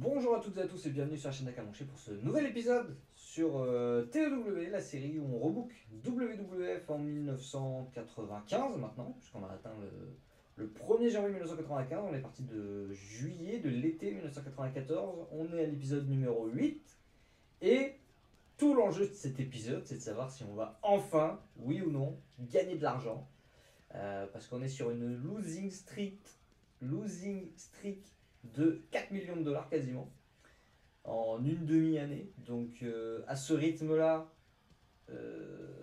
Bonjour à toutes et à tous et bienvenue sur la chaîne Nakamonchi pour ce nouvel épisode sur TEW, la série où on rebook WWF en 1995 maintenant, puisqu'on a atteint le 1er janvier 1995, on est parti de juillet de l'été 1994, on est à l'épisode numéro 8 et tout l'enjeu de cet épisode c'est de savoir si on va enfin, oui ou non, gagner de l'argent, parce qu'on est sur une losing streak de 4 millions de dollars quasiment en une demi-année. Donc à ce rythme-là,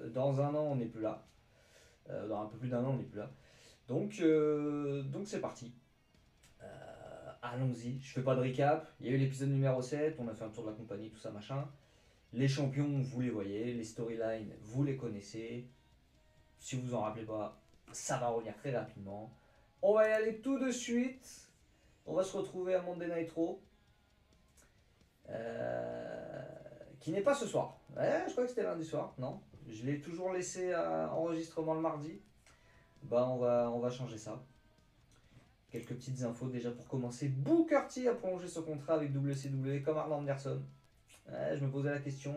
dans un an on n'est plus là. Dans un peu plus d'un an on n'est plus là. Donc c'est parti. Allons-y, je fais pas de recap. Il y a eu l'épisode numéro 7, on a fait un tour de la compagnie, tout ça machin. Les champions, vous les voyez, les storylines, vous les connaissez. Si vous en rappelez pas, ça va revenir très rapidement. On va y aller tout de suite. On va se retrouver à Monday Night Raw. Qui n'est pas ce soir. Ouais, je crois que c'était lundi soir, non. Je l'ai toujours laissé à enregistrement le mardi. Bah on va changer ça. Quelques petites infos déjà pour commencer. Booker T a prolongé son contrat avec WCW comme Arn Anderson. Ouais, je me posais la question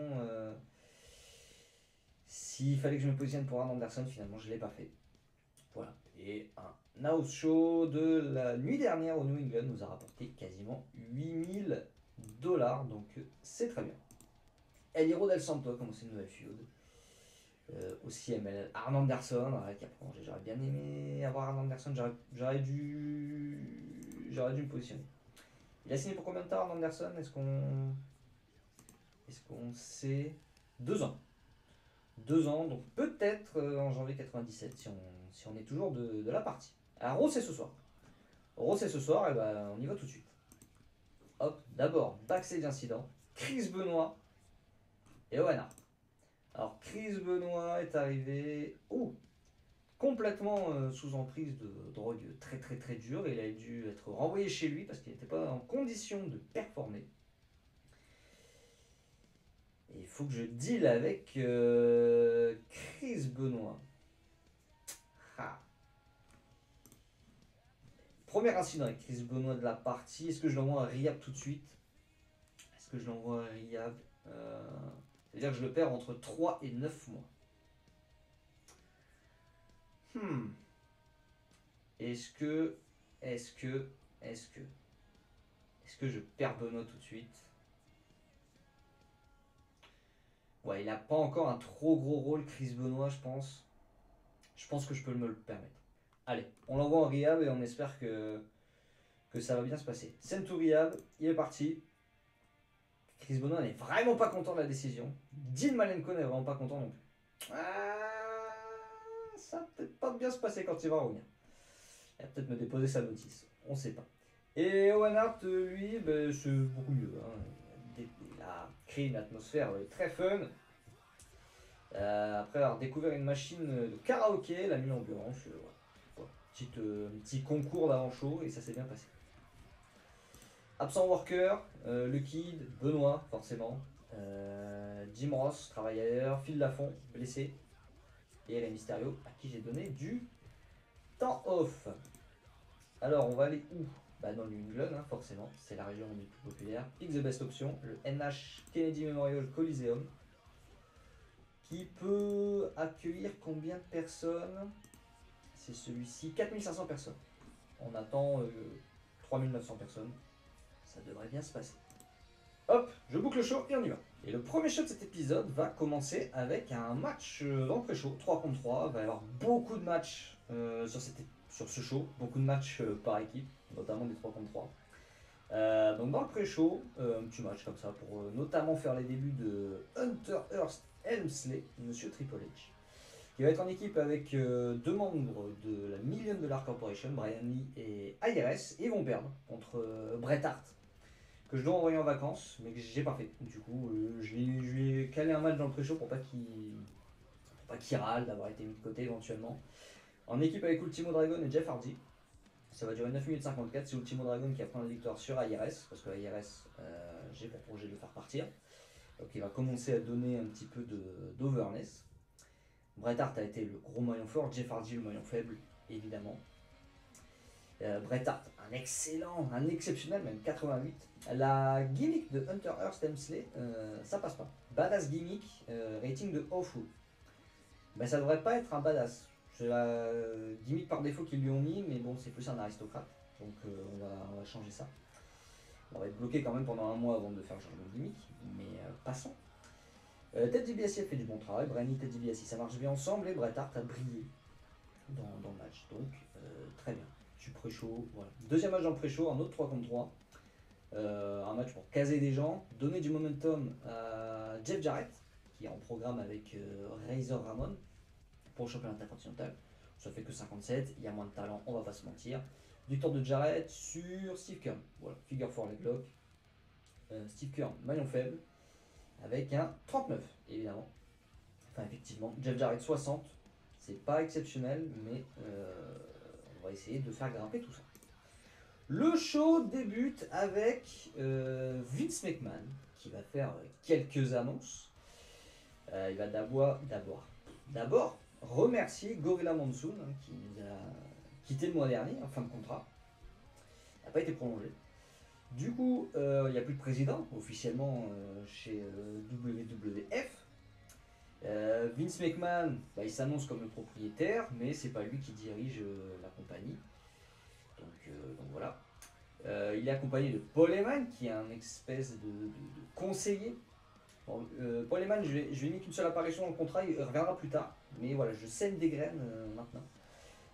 s'il fallait que je me positionne pour Arn Anderson, finalement je ne l'ai pas fait. Voilà. Et un house show de la nuit dernière au New England nous a rapporté quasiment 8000 $, donc c'est très bien. El Hiro del Santo a commencé une nouvelle feud. Aussi ML Arn Anderson qui a prolongé. J'aurais bien aimé avoir Arn Anderson, j'aurais dû me positionner. Il a signé pour combien de temps Arn Anderson? Est-ce qu'on sait? 2 ans. 2 ans, donc peut-être en janvier 97 si on est toujours de la partie. Alors Raw c'est ce soir. Raw c'est ce soir, et ben on y va tout de suite. Hop, d'abord backstage incident, Chris Benoit et Owen Hart. Alors Chris Benoit est arrivé complètement sous emprise de drogue très très très dure. Il a dû être renvoyé chez lui parce qu'il n'était pas en condition de performer. Et il faut que je deal avec Chris Benoit. Ah. Premier incident avec Chris Benoit de la partie. Est-ce que je l'envoie à Rehab tout de suite? Est-ce que je l'envoie à Rehab C'est-à-dire que je le perds entre 3 et 9 mois. Est-ce que je perds Benoît tout de suite? Ouais, il a pas encore un trop gros rôle, Chris Benoît, je pense. Je pense que je peux me le permettre. Allez, on l'envoie en rehab et on espère que ça va bien se passer. Send to rehab, il est parti. Chris Benoît n'est vraiment pas content de la décision. Dean Malenko n'est vraiment pas content non plus. Ça va peut-être pas bien se passer quand il va revenir. Il va peut-être me déposer sa notice, on sait pas. Et Owen Hart, lui, c'est beaucoup mieux. Il a créé une atmosphère très fun. Après avoir découvert une machine de karaoké, il a mis l'ambiance. Petit concours d'avant-show et ça s'est bien passé. Absent worker, le Kid, Benoît, forcément. Jim Ross, travailleur. Phil Lafont, blessé. Et Rey Mysterio, à qui j'ai donné du temps off. Alors, on va aller où? Dans le New England, forcément. C'est la région où on est le plus populaire. Pick the best option, le NH Kennedy Memorial Coliseum. Qui peut accueillir combien de personnes? C'est celui-ci, 4500 personnes. On attend 3900 personnes. Ça devrait bien se passer. Hop, je boucle le show et on y va. Et le premier show de cet épisode va commencer avec un match dans le pré-show, 3 contre 3. Il va y avoir beaucoup de matchs sur ce show, beaucoup de matchs par équipe, notamment des 3 contre 3. Donc dans le pré-show, un petit match comme ça pour notamment faire les débuts de Hunter Hearst Helmsley, Monsieur Triple H, qui va être en équipe avec 2 membres de la $1 Million Corporation, Brian Lee et IRS, et ils vont perdre contre Bret Hart, que je dois envoyer en vacances, mais que j'ai pas fait. Du coup, je lui ai calé un match dans le pré-show pour pas qu'il râle d'avoir été mis de côté éventuellement. En équipe avec Ultimo Dragon et Jeff Hardy. Ça va durer 9 minutes 54. C'est Ultimo Dragon qui a pris la victoire sur IRS, parce que IRS, j'ai pour projet de le faire partir. Donc il va commencer à donner un petit peu d'overness. Bret Hart a été le gros maillon fort, Jeff Hardy le maillon faible, évidemment. Bret Hart, un exceptionnel, même 88. La gimmick de Hunter Hearst Helmsley, ça passe pas. Badass gimmick, rating de awful. Ben, ça devrait pas être un badass. C'est la gimmick par défaut qu'ils lui ont mis, mais bon, c'est plus un aristocrate. Donc on va changer ça. On va être bloqué quand même pendant un mois avant de faire ce genre de gimmick, mais passons. Ted DiBiase a fait du bon travail, Bryan et Ted DiBiase, ça marche bien ensemble, et Bret Hart a brillé dans le match. Donc très bien. Du pré-show, voilà. Deuxième match dans le pré-show, un autre 3 contre 3. Un match pour caser des gens, donner du momentum à Jeff Jarrett, qui est en programme avec Razor Ramon pour le championnat intercontinental. Ça fait que 57, il y a moins de talent, on va pas se mentir. Victoire de Jarrett sur Steve Keirn. Voilà, figure 4 leg lock. Steve Keirn, maillon faible, avec un 39, évidemment. Enfin, effectivement, Jeff Jarrett 60, c'est pas exceptionnel, mais on va essayer de faire grimper tout ça. Le show débute avec Vince McMahon qui va faire quelques annonces. Il va d'abord remercier Gorilla Monsoon qui nous a quitté le mois dernier en fin de contrat. Il n'a pas été prolongé. Du coup, il n'y a plus de président officiellement chez WWF. Vince McMahon, il s'annonce comme le propriétaire, mais c'est pas lui qui dirige la compagnie. Donc voilà. Il est accompagné de Paul Heyman, qui est un espèce de conseiller. Bon, Paul Heyman, je vais mis qu'une seule apparition dans le contrat, il reviendra plus tard. Mais voilà, je sème des graines maintenant.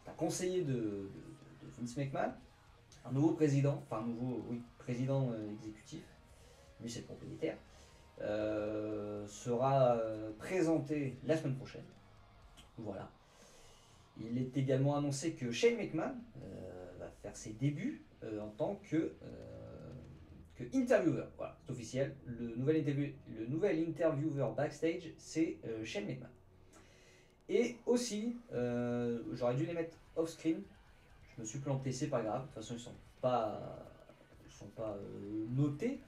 C'est un conseiller de Vince McMahon, un nouveau président, enfin un nouveau président exécutif, lui c'est le propriétaire, sera présenté la semaine prochaine. Voilà. Il est également annoncé que Shane McMahon va faire ses débuts en tant que intervieweur. Voilà, c'est officiel. Le nouvel intervieweur backstage, c'est Shane McMahon. Et aussi, j'aurais dû les mettre off-screen. Je me suis planté, c'est pas grave. De toute façon, ils sont pas notés,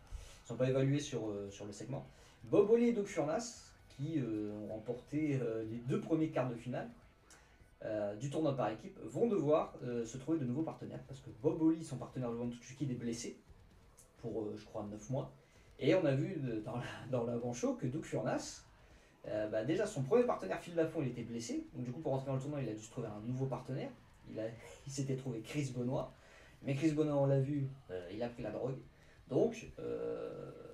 ils sont pas évalués sur le segment. Bob Holly et Doug Furnas qui ont remporté les 2 premiers quarts de finale du tournoi par équipe vont devoir se trouver de nouveaux partenaires parce que Bob Holly, son partenaire Levon Tsuchiki, est blessé pour je crois 9 mois. Et on a vu dans l'avant-show que Doug Furnas, déjà son premier partenaire Phil Lafont, il était blessé, donc du coup pour rentrer dans le tournoi il a dû se trouver un nouveau partenaire. Il s'était trouvé Chris Benoit, mais Chris Benoit, on l'a vu, il a pris la drogue. Donc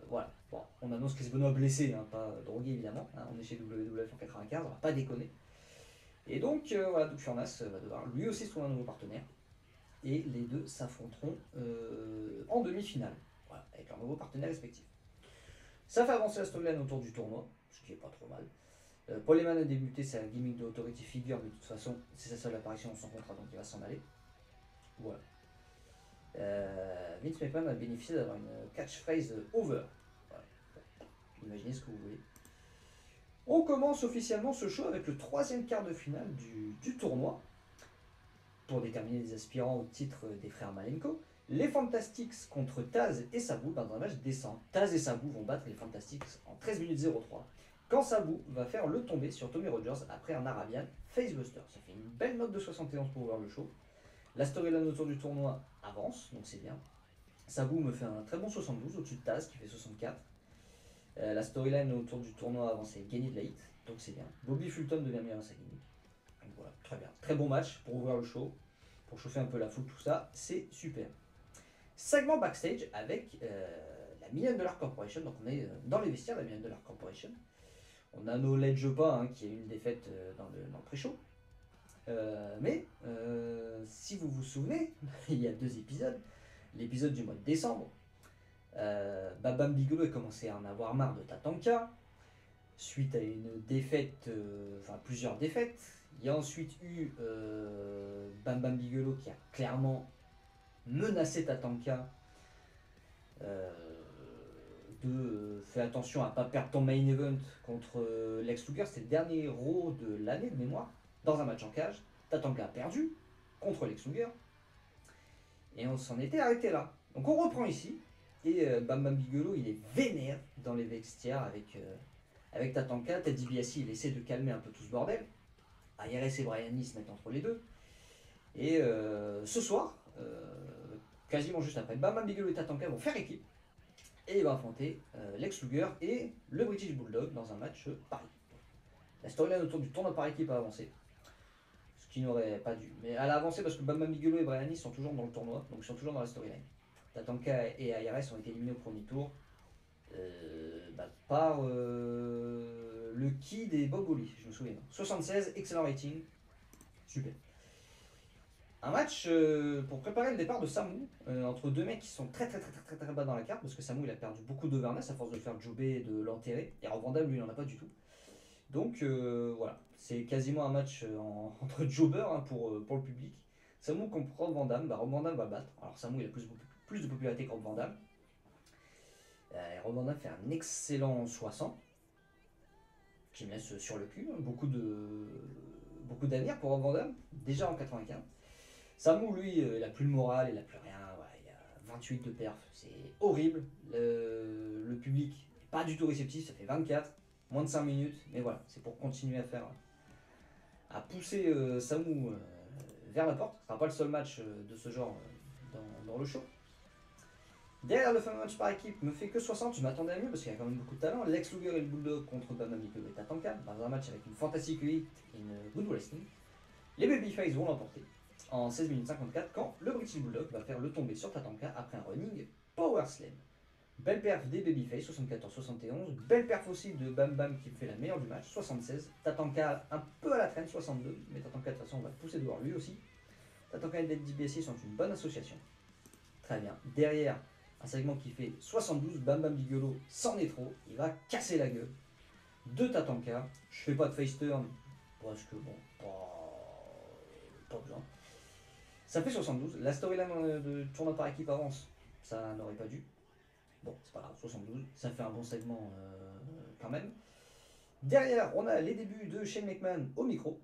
voilà, bon, on annonce Chris Benoit blessé, pas drogué évidemment, on est chez WWF en 95, on va pas déconner. Et donc voilà, Doug Furnas va devoir lui aussi se trouver un nouveau partenaire. Et les deux s'affronteront en demi-finale, voilà, avec leurs nouveaux partenaires respectifs. Ça fait avancer la storyline autour du tournoi, ce qui est pas trop mal. Paul Heyman a débuté sa gimmick de Authority Figure, mais de toute façon, c'est sa seule apparition dans son contrat, donc il va s'en aller. Voilà. Vince McMahon a bénéficié d'avoir une catchphrase over. Voilà. Imaginez ce que vous voulez. On commence officiellement ce show avec le 3e quart de finale du tournoi. Pour déterminer les aspirants au titre des frères Malenko. Les Fantastics contre Taz et Sabu dans un match décent. Taz et Sabu vont battre les Fantastics en 13 minutes 03. Quand Sabu va faire le tombé sur Tommy Rogers après un Arabian Facebuster. Ça fait une belle note de 71 pour ouvrir le show. La storyline autour du tournoi avance, donc c'est bien. Sabu me fait un très bon 72 au-dessus de Taz qui fait 64. La storyline autour du tournoi avance et Gain It Late, donc c'est bien. Bobby Fulton devient meilleur à sa gimmick. Donc voilà, très bien. Très bon match pour ouvrir le show, pour chauffer un peu la foule, tout ça, c'est super. Segment backstage avec la $1 Million Corporation, donc on est dans les vestiaires de la $1 Million Corporation. On a No Ledge pas, qui a eu une défaite dans le pré-show. Mais si vous vous souvenez, il y a 2 épisodes. L'épisode du mois de décembre, Bam Bam Bigelow a commencé à en avoir marre de Tatanka, suite à une défaite, plusieurs défaites. Il y a ensuite eu Bam Bam Bigelow qui a clairement menacé Tatanka fais attention à ne pas perdre ton main event contre Lex Luger. C'était le dernier Raw de l'année de mémoire, dans un match en cage. Tatanka a perdu contre Lex Luger. Et on s'en était arrêté là. Donc on reprend ici. Et Bam Bam Bigelow, il est vénère dans les vestiaires avec Tatanka. Ted DiBiase, il essaie de calmer un peu tout ce bordel. IRS et Brian Lee se mettent entre les deux. Et ce soir, quasiment juste après. Bam Bam Bigelow et Tatanka vont faire équipe et vont affronter Lex Luger et le British Bulldog dans un match pareil. La storyline autour du tournoi par équipe a avancé, ce qui n'aurait pas dû. Mais elle a avancé parce que Bam Bam Bigelow et Brian Lee sont toujours dans le tournoi, donc ils sont toujours dans la storyline. Tatanka et ARS ont été éliminés au premier tour par le Kid et Bob Holly, je me souviens. 76, excellent rating, super. Un match pour préparer le départ de Samu entre deux mecs qui sont très bas dans la carte parce que Samu il a perdu beaucoup d'overness à force de faire jobber et de l'enterrer et Rob Van Dam lui il en a pas du tout. Donc voilà, c'est quasiment un match entre jobbers hein, pour le public. Samu contre Rob Van Dam, Rob Van Dam va battre. Alors Samu il a plus de popularité que Rob Van Dam. Rob Van Dam fait un excellent 60 qui me laisse sur le cul, hein, beaucoup d'avenir pour Rob Van Dam, déjà en 95. Samu, lui, il a plus le moral, il a plus rien. Voilà, il a 28 de perf, c'est horrible. Le public n'est pas du tout réceptif, ça fait 24, moins de 5 minutes. Mais voilà, c'est pour continuer à pousser Samu vers la porte. Ce sera pas le seul match de ce genre dans le show. Derrière le fameux match par équipe me fait que 60, je m'attendais à mieux parce qu'il y a quand même beaucoup de talent. Lex Luger et le Bulldog contre Bam Bam Bigelow et Tatanka dans un match avec une fantastic 8 et une good wrestling. Les Babyface vont l'emporter en 16 minutes 54 quand le British Bulldog va faire le tomber sur Tatanka après un running Power Slam. Belle perf des Babyface 74-71, belle perf aussi de Bam Bam qui fait la meilleure du match 76, Tatanka un peu à la traîne 62, mais Tatanka de toute façon on va le pousser dehors lui aussi. Tatanka et DBSC sont une bonne association. Très bien. Derrière un segment qui fait 72, Bam Bam Bigelow c'en est trop, il va casser la gueule de Tatanka. Je fais pas de face turn parce que bon, pas besoin. Ça fait 72. La storyline de tournoi par équipe avance. Ça n'aurait pas dû. Bon, c'est pas grave, 72. Ça fait un bon segment quand même. Derrière, on a les débuts de Shane McMahon au micro.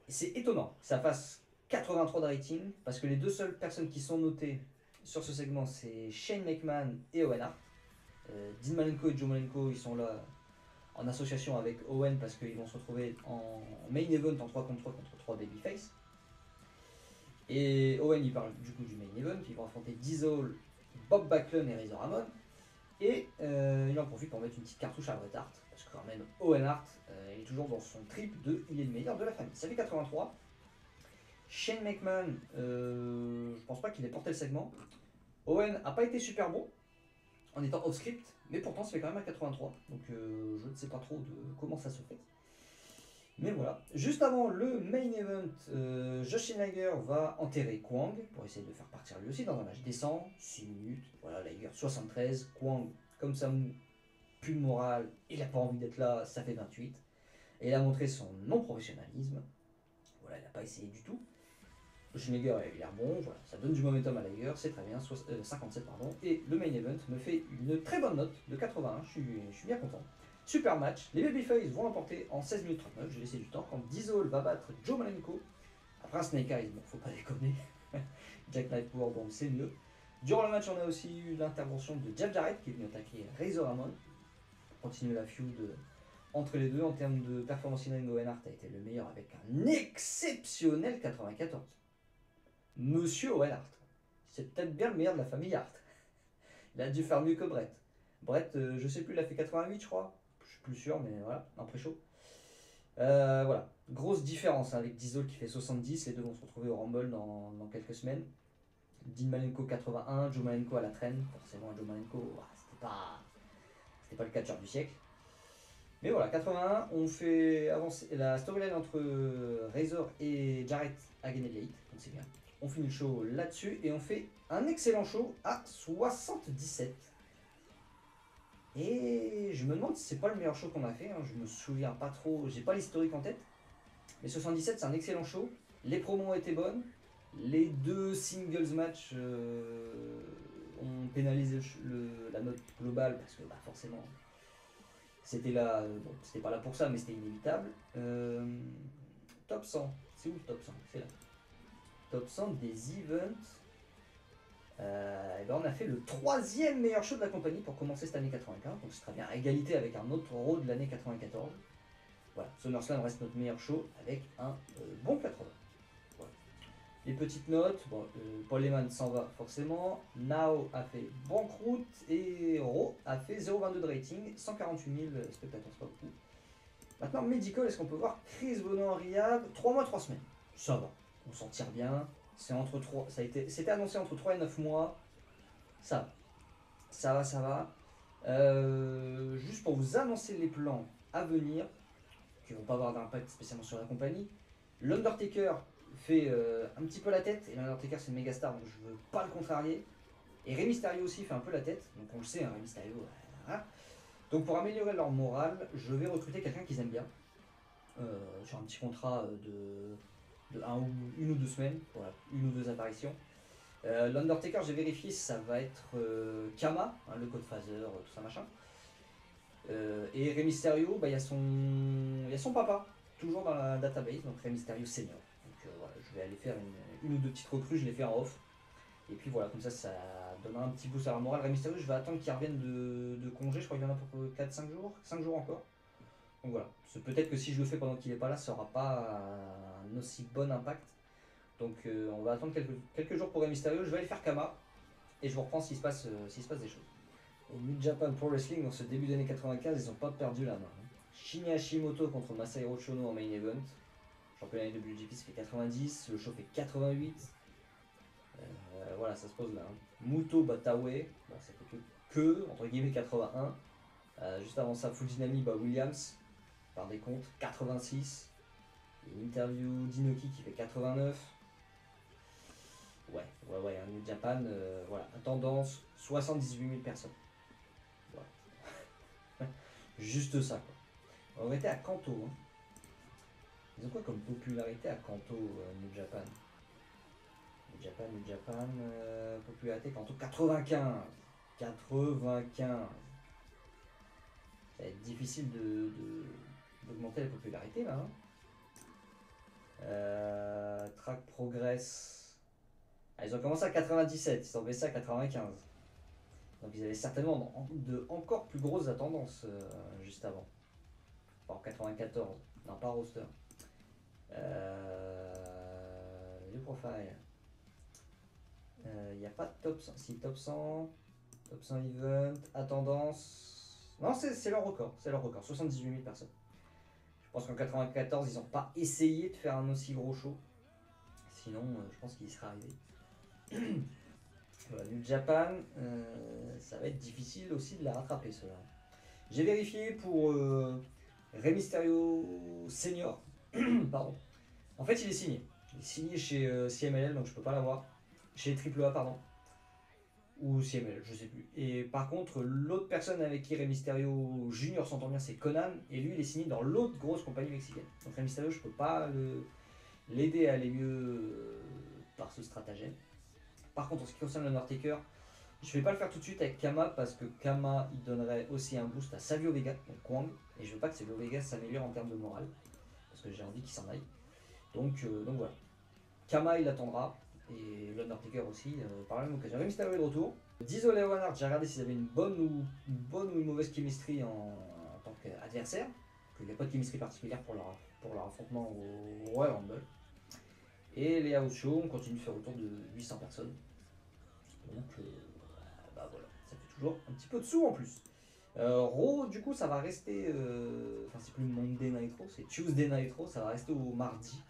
C'est étonnant que ça fasse 83 de rating parce que les deux seules personnes qui sont notées sur ce segment, c'est Shane McMahon et Owen Hart. Dean Malenko et Joe Malenko, ils sont là en association avec Owen parce qu'ils vont se retrouver en main event en 3 contre 3 contre 3 babyface. Et Owen il parle du coup du main event, ils vont affronter Diesel, Bob Backlund et Razor Ramon. Et il en profite pour mettre une petite cartouche à Bret Hart, parce que quand même Owen Hart il est toujours dans son trip de il est le meilleur de la famille. Ça fait 83. Shane McMahon, je pense pas qu'il ait porté le segment. Owen a pas été super bon en étant off-script, mais pourtant ça fait quand même à 83, donc je ne sais pas trop de comment ça se fait. Mais voilà, juste avant le main event, Josh Liger va enterrer Kwang pour essayer de le faire partir lui aussi dans un match décent, 6 minutes, voilà, Liger 73, Kwang comme Samu, plus de morale, il n'a pas envie d'être là, ça fait 28, et il a montré son non-professionnalisme, voilà, il n'a pas essayé du tout. Liger a l'air bon, voilà, ça donne du momentum à Liger, c'est très bien, 57 pardon, et le main event me fait une très bonne note de 81, je suis bien content. Super match, les Babyface vont l'emporter en 16 minutes 39, j'ai laissé du temps, quand Diesel va battre Joe Malenko, après un Snake Eyes, bon faut pas déconner, Jack Knight Power, bon c'est mieux. Durant le match on a aussi eu l'intervention de Jeff Jarrett qui est venu attaquer Razor Ramon, pour continuer la feud entre les deux. En termes de performance in-ring, Owen Hart a été le meilleur avec un exceptionnel 94. Monsieur Owen Hart, c'est peut-être bien le meilleur de la famille Hart. Il a dû faire mieux que Brett. Brett, je sais plus, il a fait 88 je crois. Je suis plus sûr, mais voilà, un pré-show. Voilà, grosse différence hein, avec Diesel qui fait 70. Les deux vont se retrouver au Rumble dans quelques semaines. Dean Malenko 81, Joe Malenko à la traîne. Forcément, Joe Malenko, c'était pas le catcheur du siècle. Mais voilà, 81, on fait avancer la storyline entre Razor et Jarrett a gagné de l'élite, donc c'est bien. On finit le show là-dessus et on fait un excellent show à 77. Et je me demande si c'est pas le meilleur show qu'on a fait, hein. Je me souviens pas trop, j'ai pas l'historique en tête. Mais 77 c'est un excellent show, les promos étaient bonnes, les deux singles match ont pénalisé la note globale parce que bah, forcément c'était là, bon c'était pas là pour ça mais c'était inévitable. Top 100, c'est où le top 100? C'est là. Top 100 des events. Et ben on a fait le troisième meilleur show de la compagnie pour commencer cette année 95, donc c'est très bien, à égalité avec un autre Raw de l'année 94. Voilà, SummerSlam reste notre meilleur show avec un bon 80. Voilà. Les petites notes, bon, Paul Heyman s'en va forcément, Now a fait banqueroute et Raw a fait 0,22 de rating, 148 000 spectateurs, c'est pas beaucoup. Maintenant, Medical, est-ce qu'on peut voir Chris Benoit en Riyad 3 mois, 3 semaines. Ça va, on s'en tire bien. C'est entre 3, c'était annoncé entre 3 et 9 mois. Ça va. Ça va, ça va. Juste pour vous annoncer les plans à venir, qui vont pas avoir d'impact spécialement sur la compagnie. L'Undertaker fait un petit peu la tête, et l'Undertaker c'est une méga star, donc je veux pas le contrarier. Et Rey Mysterio aussi fait un peu la tête, donc on le sait, hein, Rey Mysterio. Voilà. Donc pour améliorer leur morale, je vais recruter quelqu'un qu'ils aiment bien, sur un petit contrat de une ou deux semaines, voilà, une ou deux apparitions. L'Undertaker, j'ai vérifié, ça va être Kama, hein, le Godfather, tout ça machin. Et Rey Mysterio, bah, y a son papa, toujours dans la database, donc Rey Mysterio senior. Donc voilà, je vais aller faire une ou deux petites recrues, je les fais en off. Et puis voilà, comme ça donnera un petit boost à la morale. Rey Mysterio, je vais attendre qu'il revienne de congé, je crois qu'il y en a pour 4-5 jours, 5 jours encore. Donc voilà, peut-être que si je le fais pendant qu'il n'est pas là, ça n'aura pas un aussi bon impact. Donc on va attendre quelques jours pour Rey Mysterio, je vais aller faire Kama, et je vous reprends s'il se passe des choses. Au New Japan Pro Wrestling, dans ce début d'année 95, ils n'ont pas perdu la main. Shinya Hashimoto contre Masahiro Chono en main event. Championnat WGP, ça fait 90, le show fait 88. Voilà, ça se pose là. Hein. Muto Batawe, bon, ça fait que entre guillemets 81. Juste avant ça, Fujinami Williams, par des comptes, 86. Et interview d'Inoki qui fait 89. Ouais, un New Japan, voilà, à tendance 78 000 personnes. Voilà. Juste ça, quoi. On aurait été à Kanto. Hein. Ils ont quoi comme popularité à Kanto, New Japan? New Japan, popularité Kanto 95. 95. Ça va être difficile d'augmenter la popularité là. Hein. Track Progress. Ah, ils ont commencé à 97, ils sont baissés à 95. Donc ils avaient certainement encore plus grosses attendances juste avant. Enfin, en 94, non pas roster. Le profile. Il n'y a pas de top 100. Si, top 100. Top 100 event. Attendance. Non, c'est leur record. C'est leur record. 78 000 personnes. Je pense qu'en 94, ils n'ont pas essayé de faire un aussi gros show. Sinon, je pense qu'il y serait arrivé. Voilà, New Japan, ça va être difficile aussi de la rattraper, cela. J'ai vérifié pour Rey Mysterio Senior. Pardon. En fait, il est signé. Il est signé chez CMLL, donc je peux pas l'avoir. Chez AAA, pardon. Ou CMLL, je sais plus. Et par contre, l'autre personne avec qui Rey Mysterio Junior s'entend bien, c'est Conan. Et lui, il est signé dans l'autre grosse compagnie mexicaine. Donc Rey Mysterio, je peux pas l'aider à aller mieux par ce stratagème. Par contre, en ce qui concerne l'Undertaker, je vais pas le faire tout de suite avec Kama parce que Kama il donnerait aussi un boost à Savio Vega, donc Kwang, et je veux pas que Savio Vega s'améliore en termes de morale parce que j'ai envie qu'il s'en aille. Donc voilà. Kama il attendra et l'Undertaker aussi par la même occasion. Rey Mysterio est de retour. Diesel et Owen Hart, j'ai regardé s'ils avaient une bonne ou une mauvaise chemistry en tant qu'adversaire. Il n'y a pas de chemistry particulière pour leur affrontement au Royal Rumble. Et les house shows, on continue de faire autour de 800 personnes. Donc bah voilà, ça fait toujours un petit peu de sous en plus. Raw, du coup, ça va rester. Enfin, c'est plus Monday Night Raw, c'est Tuesday Night Raw, ça va rester au mardi.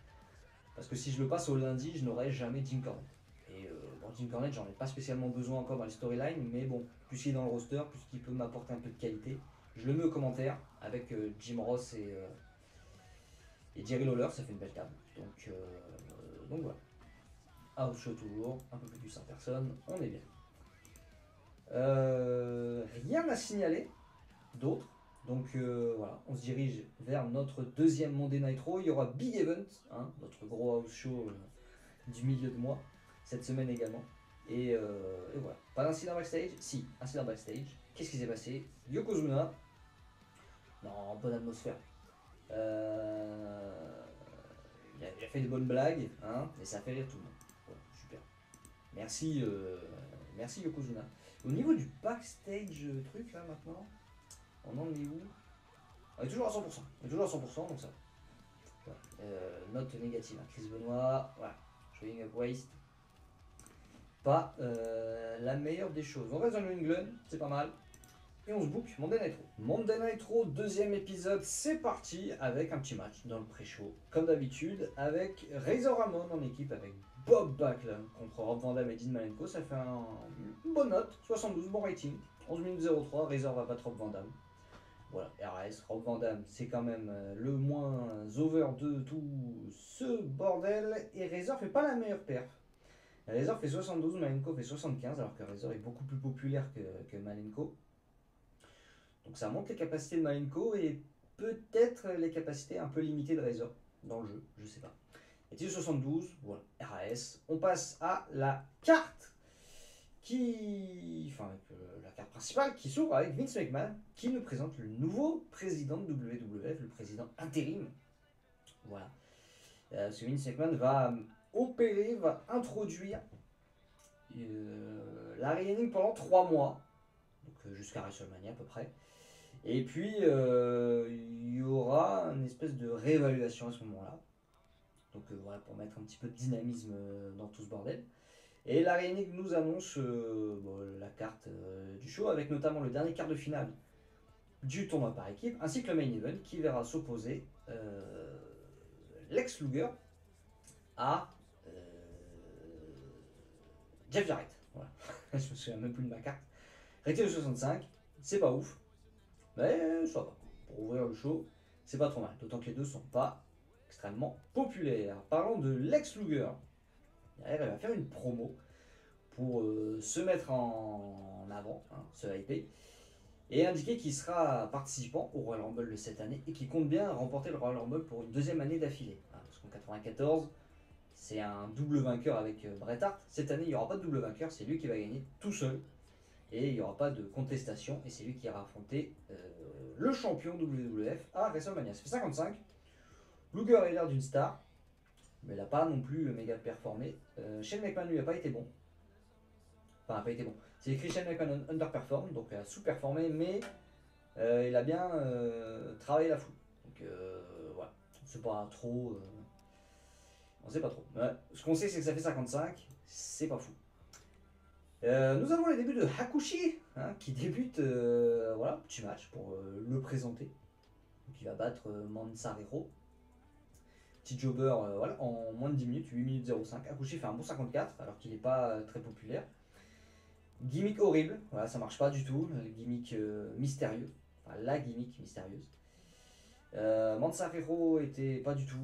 Parce que si je le passe au lundi, je n'aurai jamais Jim Cornette. Et bon, Jim Cornette, j'en ai pas spécialement besoin encore dans les storylines, mais bon, plus il est dans le roster, plus il peut m'apporter un peu de qualité. Je le mets aux commentaires avec Jim Ross et Jerry Lawler, ça fait une belle table. Donc voilà. House show toujours, un peu plus de 800 personnes, on est bien. Rien à signaler d'autre. Donc voilà, on se dirige vers notre deuxième Monday Night Raw. Il y aura Big Event, hein, notre gros house show du milieu de mois, cette semaine également. Et voilà. Pas d'incident backstage? Si, incident backstage. Qu'est-ce qui s'est passé? Yokozuna. Non, bonne atmosphère. Il a fait de bonnes blagues, hein, et ça fait rire tout le monde. Voilà, super. Merci, merci Yokozuna. Au niveau du backstage truc là maintenant, on en est où? On est toujours à 100%. On est toujours à 100%, donc ça. Voilà. Note négative. Hein. Chris Benoit, voilà. Showing up waste. Pas la meilleure des choses. On reste dans le New England, c'est pas mal. Et on se book Monday Night Raw. Monday Night Raw, deuxième épisode, c'est parti avec un petit match dans le pré-show, comme d'habitude, avec Razor Ramon en équipe avec Bob Backlund contre Rob Van Dam et Dean Malenko. Ça fait une bonne note, 72, bon rating. 11 minutes 03, Razor va battre Rob Van Dam. Voilà, RS, Rob Van Dam, c'est quand même le moins over de tout ce bordel. Et Razor fait pas la meilleure perf. Razor fait 72, Malenko fait 75, alors que Razor est beaucoup plus populaire que Malenko. Donc ça montre les capacités de Malenko et peut-être les capacités un peu limitées de Razor dans le jeu, je sais pas. Et TU 72, voilà, RAS. On passe à la carte la carte principale qui s'ouvre avec Vince McMahon qui nous présente le nouveau président de WWF, le président intérim. Voilà. Parce que Vince McMahon va opérer, va introduire la Reining pendant 3 mois, donc jusqu'à WrestleMania à peu près. Et puis, il y aura une espèce de réévaluation à ce moment-là. Donc voilà, pour mettre un petit peu de dynamisme dans tout ce bordel. Et la Réunique nous annonce la carte du show, avec notamment le dernier quart de finale du tournoi par équipe, ainsi que le main event qui verra s'opposer Lex Luger à Jeff Jarrett. Voilà. Je me souviens même plus de ma carte. Raté de 65, c'est pas ouf. Mais ça va. Pour ouvrir le show, c'est pas trop mal. D'autant que les deux sont pas extrêmement populaires. Parlons de Lex Luger. Elle va faire une promo pour se mettre en avant, hein, se hyper, et indiquer qu'il sera participant au Royal Rumble de cette année et qu'il compte bien remporter le Royal Rumble pour une deuxième année d'affilée. Hein, parce qu'en 94, c'est un double vainqueur avec Bret Hart. Cette année, il n'y aura pas de double vainqueur, c'est lui qui va gagner tout seul. Et il n'y aura pas de contestation, et c'est lui qui ira affronter le champion WWF à WrestleMania. Ça fait 55. Luger a l'air d'une star, mais il n'a pas non plus méga performé. Shane McMahon lui a pas été bon. Enfin, n'a pas été bon. C'est écrit Shane McMahon underperform, donc il a sous-performé, mais il a bien travaillé la foule. Donc voilà, c'est pas trop. On sait pas trop. Ce qu'on sait, c'est que ça fait 55, c'est pas fou. Nous avons les débuts de Hakushi, hein, qui débute, voilà, petit match pour le présenter. Donc il va battre Mansarero. Petit jobber voilà, en moins de 10 minutes, 8 minutes 05. Hakushi fait un bon 54 alors qu'il n'est pas très populaire. Gimmick horrible, voilà, ça marche pas du tout. Le gimmick mystérieux, enfin la gimmick mystérieuse. Mansarero était pas du tout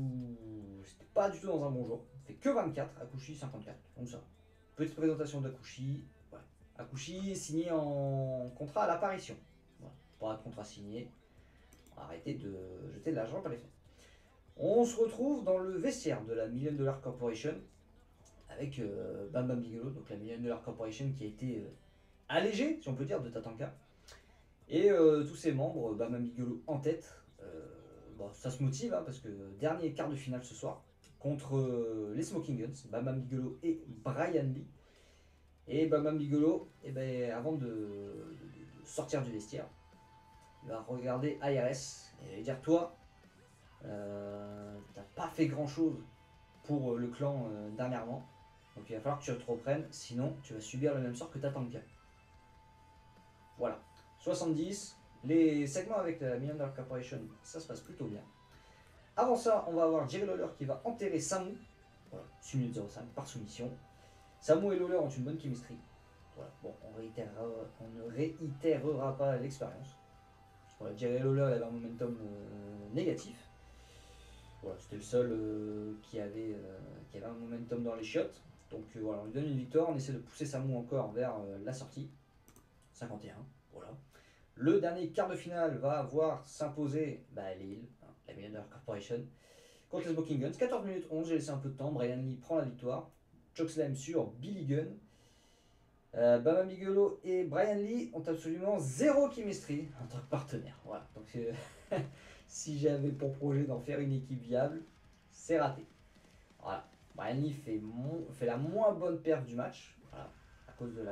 dans un bon jour. Il fait que 24, Hakushi 54. Donc ça. Petite présentation d'Hakushi. Voilà. Hakushi signé en contrat à l'apparition. Voilà. Pas de contrat signé. Arrêtez de jeter de l'argent par les fenêtres. On se retrouve dans le vestiaire de la $1 Million Corporation avec Bam Bam Bigelow, donc la $1 Million Corporation qui a été allégée, si on peut dire, de Tatanka. Et tous ses membres, Bam Bam Bigelow en tête. Ça se motive hein, parce que dernier quart de finale ce soir contre les Smoking Guns, Bam Bam Bigelow et Brian Lee. Et Bam Bam Bigelow, avant de sortir du vestiaire, il va regarder IRS et il va dire toi, t'as pas fait grand chose pour le clan dernièrement, donc il va falloir que tu te reprennes, sinon tu vas subir le même sort que Tatanka. Voilà, 70, les segments avec la $1 Million Corporation, ça se passe plutôt bien. Avant ça, on va avoir Jerry Lawler qui va enterrer Samu, voilà, 6 minutes 05 par soumission. Samu et Lawler ont une bonne chemistry. Voilà. Bon, on ne réitérera pas l'expérience. Voilà, Jerry Lawler avait un momentum négatif. Voilà, c'était le seul qui avait un momentum dans les chiottes. Donc voilà, on lui donne une victoire, on essaie de pousser Samu encore vers la sortie. 51, voilà. Le dernier quart de finale va voir s'imposer Lille, hein, la $1 Million Corporation, contre les Smoking Guns. 14 minutes 11, j'ai laissé un peu de temps. Brian Lee prend la victoire. Chokeslam sur Billy Gunn. Bam Bam Bigelow et Brian Lee ont absolument zéro chemistry en tant que partenaire. Voilà. Donc si j'avais pour projet d'en faire une équipe viable, c'est raté. Voilà. Brian Lee fait la moins bonne perf du match, voilà, à cause de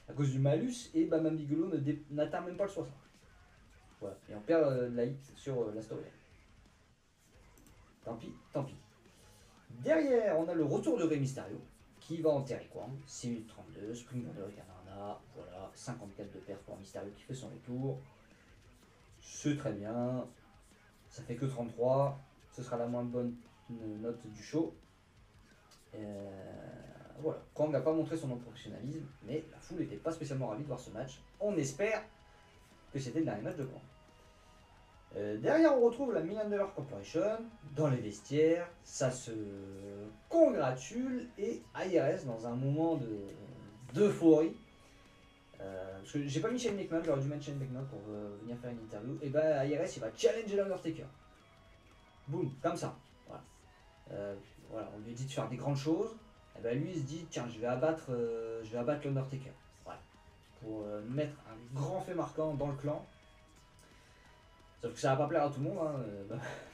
à cause du malus, et Bam Bam Bigelow n'atteint même pas le 60. Voilà. Et on perd de la hit sur la storyline. Tant pis, tant pis. Derrière, on a le retour de Rey Mysterio qui va enterrer Kwang. 6 minutes 32, Springboard Canada, voilà, 54 de perf pour Mysterio qui fait son retour. C'est très bien. Ça fait que 33. Ce sera la moins bonne note du show. Voilà. Kwang n'a pas montré son professionnalisme, mais la foule n'était pas spécialement ravie de voir ce match. On espère que c'était le dernier match de Kwang. Derrière, on retrouve la $1 Corporation dans les vestiaires. Ça se congratule et IRS dans un moment d'euphorie. Parce que j'ai pas mis Shane McMahon, j'aurais dû mettre Shane McMahon pour venir faire une interview. Et ben IRS il va challenger l'Undertaker. Boum, comme ça. Voilà. Voilà, on lui dit de faire des grandes choses. Et ben lui il se dit tiens je vais abattre l'Undertaker. Voilà. Pour mettre un grand fait marquant dans le clan. Sauf que ça va pas plaire à tout le monde, hein.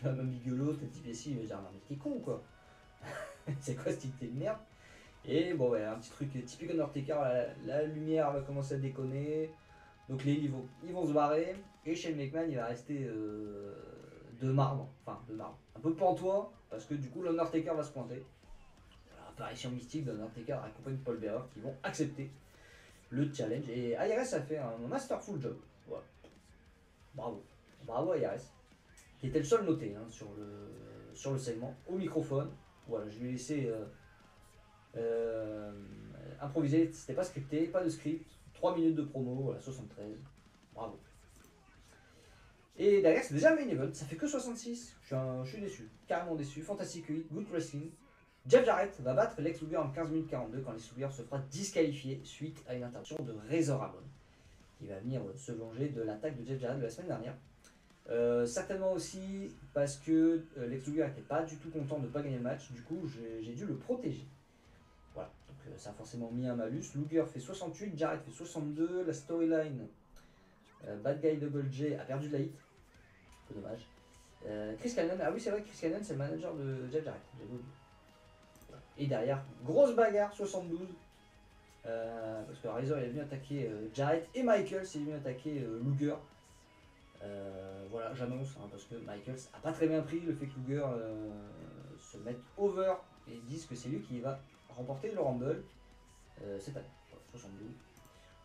Même Bigelow, Ted DiBiase, il va dire non mais t'es con ou quoi. C'est quoi cette idée de merde. Et bon ouais, un petit truc typique Undertaker, la lumière va commencer à déconner. Donc les ils vont se barrer. Et Shane McMahon il va rester de marbre. Enfin de marbre. Un peu pantois, parce que du coup l'Undertaker va se pointer. Voilà, apparition mystique d'Undertaker accompagné de Paul Bearer qui vont accepter le challenge. Et IRS a fait un masterful job. Voilà. Bravo. Bravo à IRS, qui était le seul noté hein, sur le segment, au microphone. Voilà, je lui ai laissé improviser, c'était pas scripté, pas de script, 3 minutes de promo, voilà, 73. Bravo. Et derrière, c'est déjà un main event, ça fait que 66. Je suis déçu, carrément déçu. Fantastic 8, Good Wrestling. Jeff Jarrett va battre Lex Luger en 15 minutes 42 quand Lex Luger se fera disqualifier suite à une intervention de Razor Ramon, qui va venir se venger de l'attaque de Jeff Jarrett de la semaine dernière. Certainement aussi parce que Lex Luger n'était pas du tout content de ne pas gagner le match, du coup j'ai dû le protéger. Voilà, donc ça a forcément mis un malus. Luger fait 68, Jarrett fait 62, la storyline Bad Guy Double J a perdu de la hit, un peu dommage. Chris Cannon, ah oui c'est vrai que Chris Cannon c'est le manager de Jeff Jarrett, j'avais oublié. Voilà. Et derrière, grosse bagarre, 72. Parce que Razor il est venu attaquer Jarrett et Michaels il est venu attaquer Luger. Voilà, j'annonce, hein, parce que Michaels a pas très bien pris le fait que Luger se mette over et disent que c'est lui qui va remporter le Rumble cette année. Voilà, 72.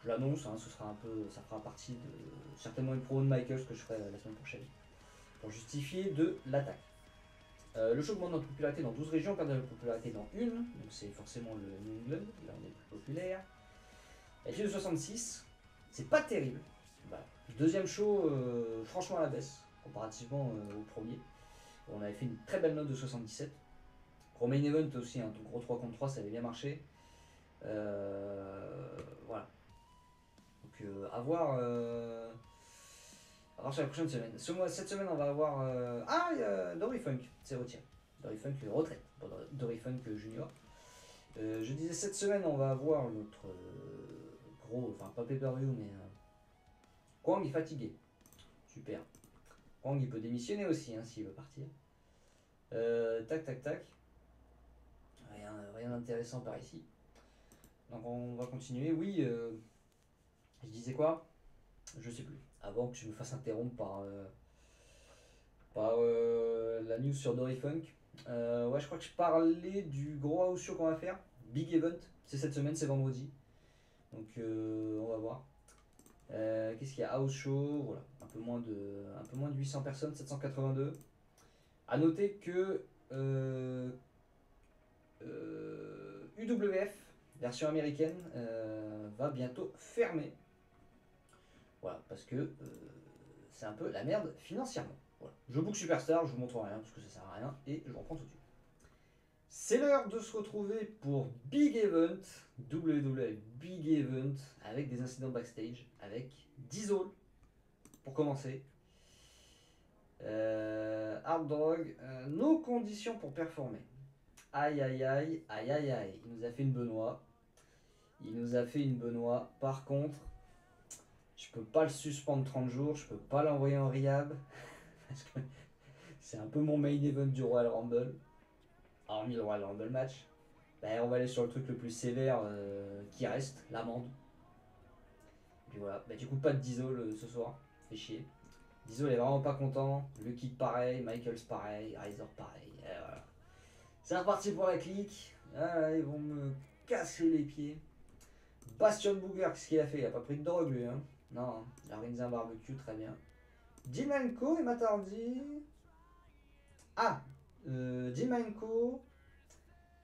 Je l'annonce, hein, ce sera un peu, ça fera partie de certainement une promo de Michaels que je ferai la semaine prochaine pour justifier de l'attaque. Le show augmente notre popularité dans 12 régions, perd de la popularité dans une, donc c'est forcément le New England, là on est plus populaire. Et puis le 66, c'est pas terrible. Voilà. Deuxième show, franchement à la baisse, comparativement au premier. On avait fait une très belle note de 77. Pour main event aussi, un gros 3 contre 3, ça avait bien marché. Voilà. Donc à voir sur la prochaine semaine. Cette semaine, on va avoir... Dory Funk, c'est retiré. Dory Funk retraite, pour Dory Funk Junior. Je disais cette semaine, on va avoir notre gros, enfin pas pay-per-view, mais Kwang est fatigué. Super. Kwang il peut démissionner aussi hein, s'il veut partir. Tac tac tac. Rien d'intéressant par ici. Donc on va continuer. Oui, je disais quoi? Je sais plus. Avant que je me fasse interrompre par la news sur Dory Funk. Ouais, je crois que je parlais du gros house show qu'on va faire. Big Event. C'est cette semaine, c'est vendredi. Donc on va voir. Qu'est-ce qu'il y a? House show, voilà, un peu moins de 800 personnes, 782. A noter que UWF, version américaine, va bientôt fermer. Voilà, parce que c'est un peu la merde financièrement. Voilà. Je book Superstar, je vous montre rien parce que ça sert à rien et je reprends tout de suite. C'est l'heure de se retrouver pour Big Event, WWE Big Event, avec des incidents backstage, avec Diesel, pour commencer. Hard Dog, nos conditions pour performer. Aïe aïe aïe, aïe aïe aïe, il nous a fait une Benoît. Par contre, je peux pas le suspendre 30 jours, je peux pas l'envoyer en rehab, parce que c'est un peu mon main event du Royal Rumble. Hormis le Royal Rumble match, ben, on va aller sur le truc le plus sévère qui reste, l'amende. Et puis voilà, ben, du coup pas de Diesel ce soir, fait chier. Diesel est vraiment pas content. Le kick pareil, Michaels pareil, Razor pareil. Et voilà. C'est reparti pour la clique. Ah, ils vont me casser les pieds. Bastion Booger, qu'est-ce qu'il a fait? Il a pas pris de drogue lui. Hein. Non, il a organisé un barbecue, très bien. Jimenko et Matardi. Ah, Jimenko.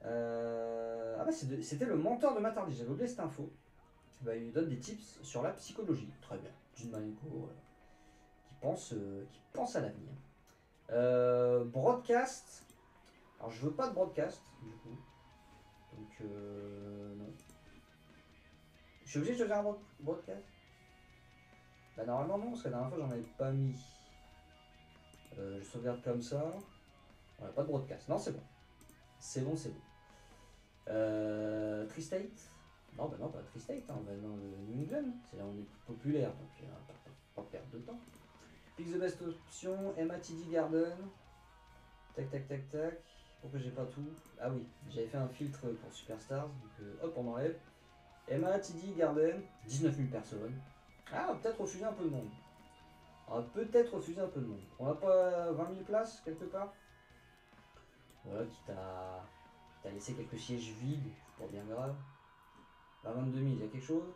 Ah bah c'était le mentor de Matardi, j'avais oublié cette info. Bah, il lui donne des tips sur la psychologie. Très bien. Jimenko qui pense à l'avenir. Broadcast. Alors je veux pas de broadcast du coup. Donc non. Je suis obligé de choisir un broadcast. Bah normalement non, parce que la dernière fois j'en avais pas mis. Je sauvegarde comme ça. Ouais, pas de broadcast. Non, c'est bon. C'est bon, c'est bon. Tri-State. Non, bah non, pas Tri-State. Hein. On va dans le New England. C'est là où on est plus populaire. Donc pas perdre de temps. Pick the best option. MATD Garden. Tac, tac, tac, tac. Pourquoi j'ai pas tout? Ah oui, j'avais fait un filtre pour Superstars. Donc hop, on enlève. MATD Garden. 19 000 personnes. Ah, on va peut-être refuser un peu de monde. On va peut-être refuser un peu de monde. On n'a pas 20 000 places quelque part? Voilà, qui t'a laissé quelques sièges vides, c'est pas bien grave. À 22 000, il y a quelque chose?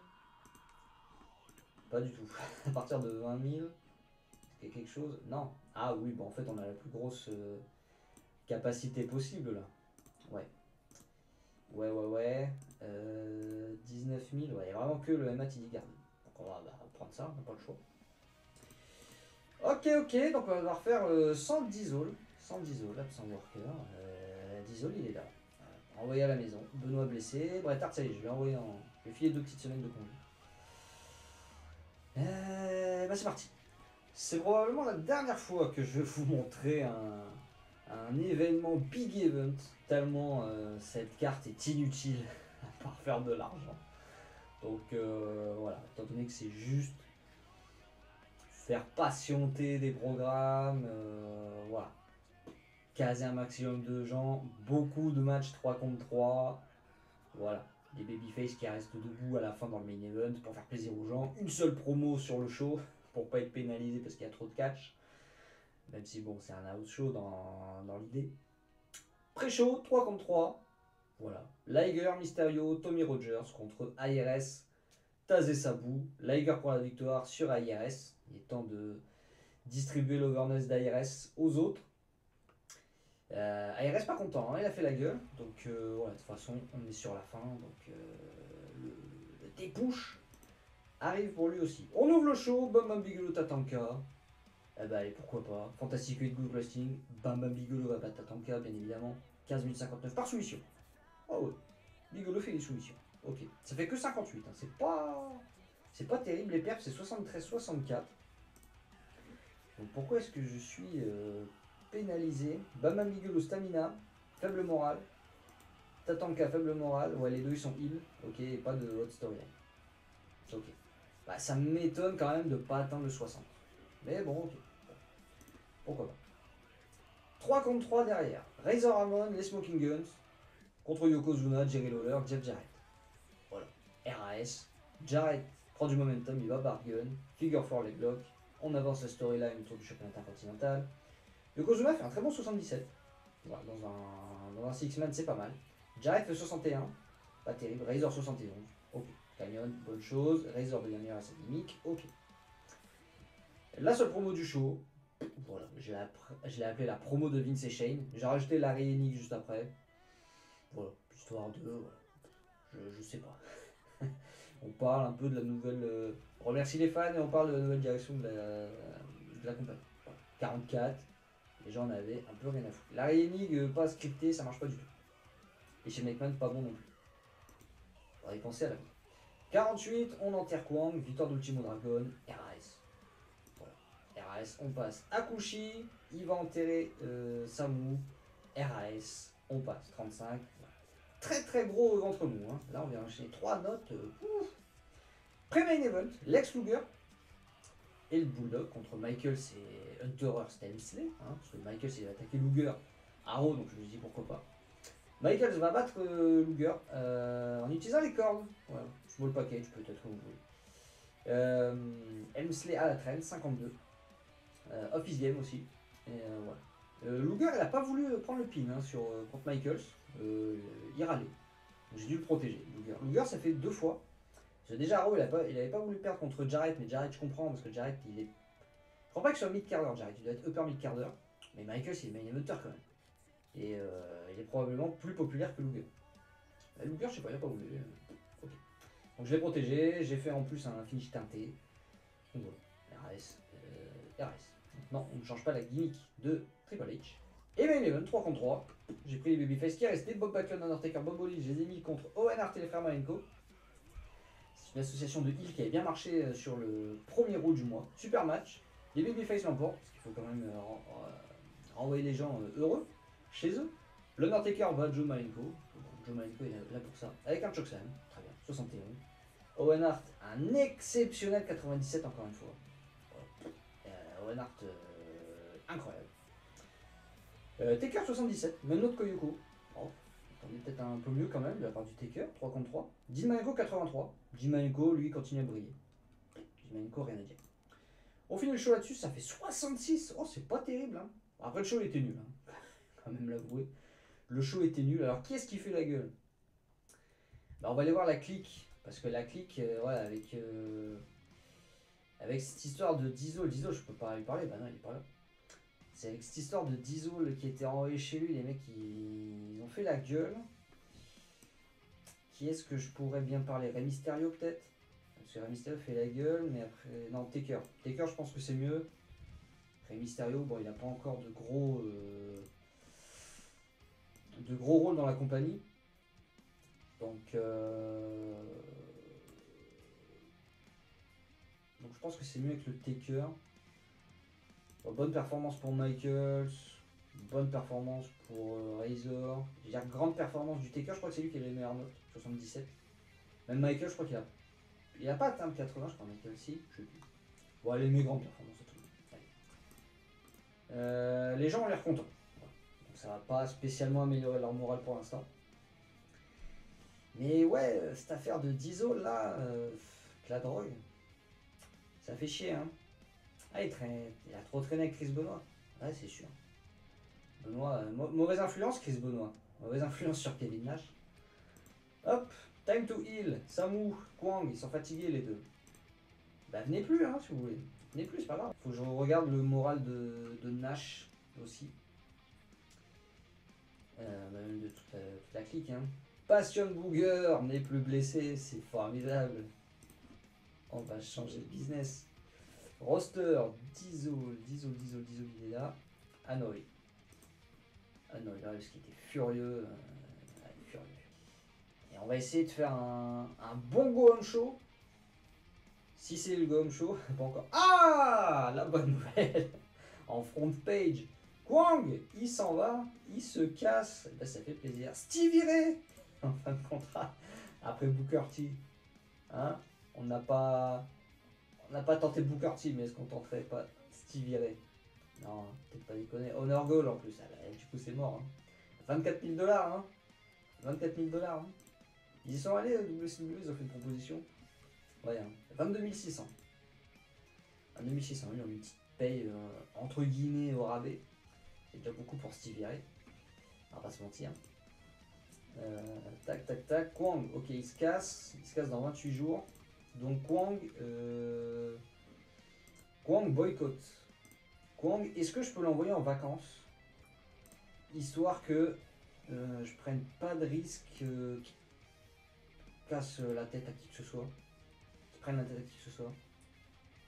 Pas du tout. À partir de 20 000, est-ce qu'il y a quelque chose? Non. Ah oui, bon en fait on a la plus grosse capacité possible là. Ouais. Ouais. 19 000, ouais, il n'y a vraiment que le MATD Garden. Donc on va prendre ça, on n'a pas le choix. Ok, donc on va devoir faire 100 Diesel. 100 Diesel, absent worker. Diesel, il est là. Envoyé à la maison. Benoît blessé. Brett Hart, ça y est, je vais envoyer en. Je vais filer 2 petites semaines de congé. Bah c'est parti. C'est probablement la dernière fois que je vais vous montrer un événement big event. Tellement cette carte est inutile à part faire de l'argent. Donc voilà, étant donné que c'est juste faire patienter des programmes, voilà. Caser un maximum de gens, beaucoup de matchs 3 contre 3, voilà. Des babyface qui restent debout à la fin dans le main event pour faire plaisir aux gens. Une seule promo sur le show pour pas être pénalisé parce qu'il y a trop de catch. Même si bon, c'est un house show dans l'idée. Pré-show 3 contre 3. Voilà. Liger, Mysterio, Tommy Rogers contre IRS, Taz et Sabu. Liger pour la victoire sur IRS. Il est temps de distribuer l'overness d'IRS aux autres. IRS pas content, hein, il a fait la gueule. Donc voilà, de toute façon, on est sur la fin. Donc le dépush arrive pour lui aussi. On ouvre le show, Bam Bam Bigelow Tatanka. Eh ben, et pourquoi pas. Fantastic 8 Good Wrestling, Bam Bam Bigelow va battre Tatanka, bien évidemment. 15 059 par soumission. Oh ouais, Bigelow fait des soumissions. Ok, ça fait que 58, hein. C'est pas terrible, les perfs c'est 73-64. Donc pourquoi est-ce que je suis pénalisé? Bam Bam Bigelow stamina, faible morale. Tatanka faible morale, ouais les deux ils sont heal, ok, et pas de hot storyline. Ok. Bah, ça m'étonne quand même de pas atteindre le 60. Mais bon, ok. Pourquoi pas. 3 contre 3 derrière. Razor Ramon, les Smoking Guns. Contre Yokozuna, Jerry Lawler, Jeff Jarrett. Voilà. RAS. Jarrett prend du momentum, il va bargain. Figure 4 leg lock. On avance la storyline autour du championnat intercontinental. Yokozuna fait un très bon 77. Voilà, dans un six-man, c'est pas mal. Jarrett fait 61. Pas terrible. Razor 71. Ok. Canyon, bonne chose. Razor de gagner à sa gimmick. Ok. La seule promo du show. Voilà, je l'ai appelé la promo de Vince et Shane. J'ai rajouté Larry Hennig juste après. Voilà, histoire de. Voilà. Je sais pas. On parle un peu de la nouvelle. On remercie les fans et on parle de la nouvelle direction de la compagnie. Voilà. 44. Les gens en avaient un peu rien à foutre. Larry Hennig, pas scripté, ça marche pas du tout. Et chez McMahon, pas bon non plus. On va y penser à la vie. 48, on enterre Kwang, victoire d'Ultimo Dragon, RAS. Voilà. RAS, on passe à Kushi, il va enterrer Samu, RAS, on passe 35. Très très gros ventre mou. Hein. Là, on vient enchaîner 3 notes. Pré-main event, Lex Luger et le Bulldog contre Michaels et Hunter Stanley. Hein, parce que Michaels il a attaqué Luger à Raw, donc je me dis pourquoi pas. Michaels va battre Luger en utilisant les cordes. Voilà. Small package peut-être vous voulez. Helmsley à la traîne, 52. Office Game aussi. Et voilà. Luger, il a pas voulu prendre le pin hein, contre Michaels. Il râlait. J'ai dû le protéger. Luger, ça fait 2 fois. Déjà, Raw, il avait pas voulu perdre contre Jarrett, mais Jarrett, je comprends, parce que Jarrett, il est. Je crois pas qu'il soit mid-carder, Jarrett. Il doit être upper mid-carder. Mais Michaels, il est main eventer quand même. Et il est probablement plus populaire que Luger. Luger, je sais pas, il a pas voulu. Ok. Donc je l'ai protégé, j'ai fait en plus un finish teinté. Donc voilà, RS. RS. Non, on ne change pas la gimmick de Triple H. Et Main Event 3 contre 3. J'ai pris les Babyface qui est resté. Bob Backlund, Undertaker, Bob Holly, je les ai mis contre Owen Hart et les frères Malenko. C'est une association de heal qui avait bien marché sur le premier round du mois. Super match. Les Babyface l'emportent, parce qu'il faut quand même renvoyer les gens heureux chez eux. L'Undertaker va Joe Malenko. Joe Malenko est là pour ça. Avec un chokeslam. Très bien. 71. Owen Hart, un exceptionnel 97 encore une fois. Owen Hart, incroyable. Taker 77, même notre Koyoko. Oh, attendez peut-être un peu mieux quand même de la part du Taker, 3 contre 3. Dean Malenko 83. Dean Malenko, lui, continue à briller. Dean Malenko, rien à dire. On finit le show là-dessus, ça fait 66. Oh, c'est pas terrible. Hein. Après, le show était nul. Hein. Quand même l'avouer. Le show était nul. Alors, qui est-ce qui fait la gueule? Bah, on va aller voir la clique. Parce que la clique, ouais, avec cette histoire de Diesel, je peux pas lui parler, bah non, il est pas là. C'est avec cette histoire de Diesel qui était envoyé chez lui, les mecs ils ont fait la gueule. Qui est-ce que je pourrais bien parler? Rey Mysterio peut-être? Parce que Rey Mysterio fait la gueule, mais après. Non, Taker. Taker, je pense que c'est mieux. Rey Mysterio, bon, il a pas encore de gros rôles dans la compagnie. Donc je pense que c'est mieux avec le Taker. Bon, bonne performance pour Michaels. Bonne performance pour Razor. Je veux dire, grande performance du Taker, je crois que c'est lui qui a les meilleures notes. 77. Même Michael, je crois qu'il a. Il a pas atteint le 80, je crois, Michael, si. Je sais plus. Bon, allez, mes grandes performances à tout le monde. Les gens ont l'air contents. Voilà. Donc ça va pas spécialement améliorer leur morale pour l'instant. Mais ouais, cette affaire de Diesel là, la drogue, ça fait chier, hein. Ah, il a trop traîné avec Chris Benoit. Ouais, c'est sûr. Benoît, mauvaise influence, Chris Benoit. Mauvaise influence sur Kevin Nash. Hop, time to heal. Samu, Kwang, ils sont fatigués les deux. Bah venez plus, hein, si vous voulez. Venez plus, c'est pas grave. Faut que je regarde le moral de Nash aussi. Même de toute la clique, hein. Passion Booger n'est plus blessé, c'est formidable. On va changer de business. Roster, Diesel, il est là. Hanoi. Hanoi, là, parce qu'il était furieux. Furieux. Et on va essayer de faire un bon go-on show. Si c'est le go-on show, pas encore. Ah, la bonne nouvelle. En front page. Kwang, il s'en va, il se casse. Ben, ça fait plaisir. Stevie Ray, en fin de contrat. Après Booker T. Hein, on n'a pas tenté Booker T, mais est-ce qu'on tenterait pas Stevie Ray? Non, peut-être pas déconner. Honor Goal en plus. Ah, bah, du coup, c'est mort. Hein. 24 000 $. Hein. 24 000 $. Hein. Ils y sont allés, WCW, ils ont fait une proposition. Ouais, hein. 22 600. 22 600, ils ont une petite paye entre guillemets au rabais. C'est déjà beaucoup pour Stevie Ray. On va pas se mentir. Tac, tac, tac. Kwang, ok, il se casse dans 28 jours. Donc Kwang boycott. Kwang, est-ce que je peux l'envoyer en vacances? Histoire que je prenne pas de risque qu'il casse la tête à qui que ce soit. Qu'il prenne la tête à qui que ce soit.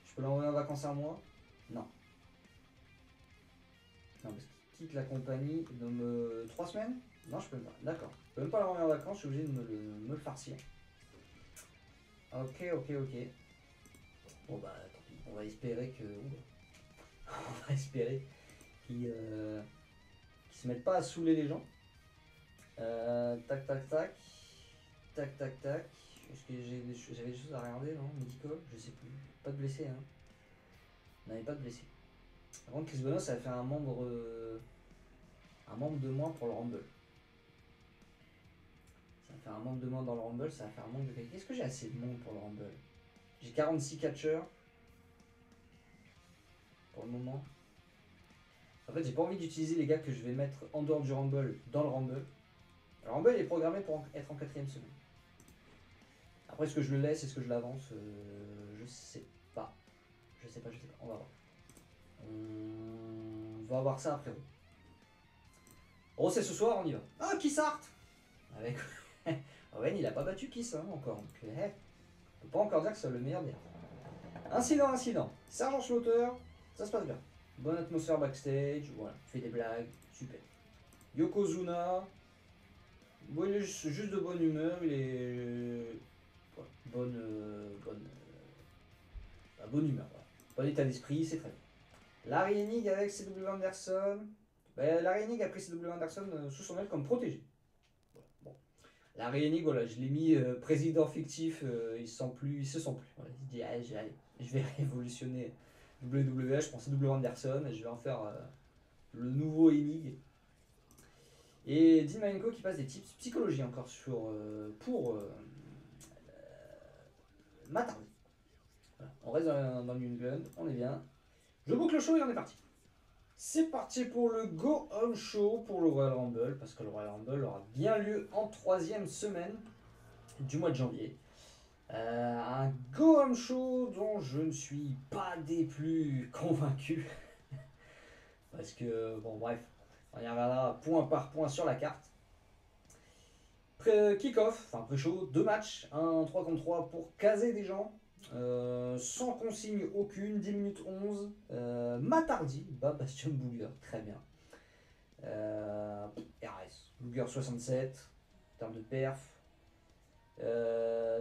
Je peux l'envoyer en vacances un mois? Non. Non, parce qu'il quitte la compagnie de 3 semaines? Non, je peux pas. D'accord. Je peux même pas l'envoyer en vacances, je suis obligé de me le farcir. Ok. Bon bah tant pis. On va espérer que. On va espérer qu'ils se mettent pas à saouler les gens. Tac. Est-ce que j'avais des choses à regarder, non? Médical? Je sais plus. Pas de blessé, hein. On n'avait pas de blessé. Par contre, Chris Benoit, ça a fait un membre de moins pour le Rumble. Ça va faire un membre de moins dans le Rumble, ça va faire un manque de qualité. Est-ce que j'ai assez de monde pour le Rumble? J'ai 46 catcheurs. pour le moment. En fait, j'ai pas envie d'utiliser les gars que je vais mettre en dehors du Rumble dans le Rumble. Le Rumble est programmé pour être en 4ème semaine. Après, est-ce que je le laisse, est-ce que je l'avance, je sais pas. Je sais pas, on va voir. On va voir ça après. Oh, c'est ce soir, on y va. Ah, Kissart avec Owen, il a pas battu Kiss hein, encore. Donc, on peut pas encore dire que c'est le meilleur des. Incident. Sergent Slaughter, ça se passe bien. Bonne atmosphère backstage, voilà, fait des blagues, super. Yokozuna, bon, il est juste de bonne humeur, il est. Voilà, bonne humeur, voilà. Bon état d'esprit, c'est très bien. Larry Hennig avec CW Anderson. Ben, Larry Hennig a pris CW Anderson sous son aile comme protégé. Voilà, bon. Larry Hennig, voilà, je l'ai mis président fictif, il se sent plus. Voilà, il se dit, allez, je vais révolutionner WWE, je prends CW Anderson et je vais en faire le nouveau Hennig. Et Dean Malenko qui passe des tips psychologie encore pour Matt Hardy. Voilà. On reste dans le New England, on est bien. Je boucle le show et on est parti. C'est parti pour le Go Home Show pour le Royal Rumble, parce que le Royal Rumble aura bien lieu en 3ème semaine du mois de janvier. Un Go Home Show dont je ne suis pas des plus convaincus. Parce que, bon bref, on y reviendra point par point sur la carte. Kick-off, enfin pré-show, 2 matchs, un 3 contre 3 pour caser des gens. Sans consigne aucune, 10 minutes 11. Matt Hardy, bat Bastion Booger, très bien. RS, Booger 67, en termes de perf.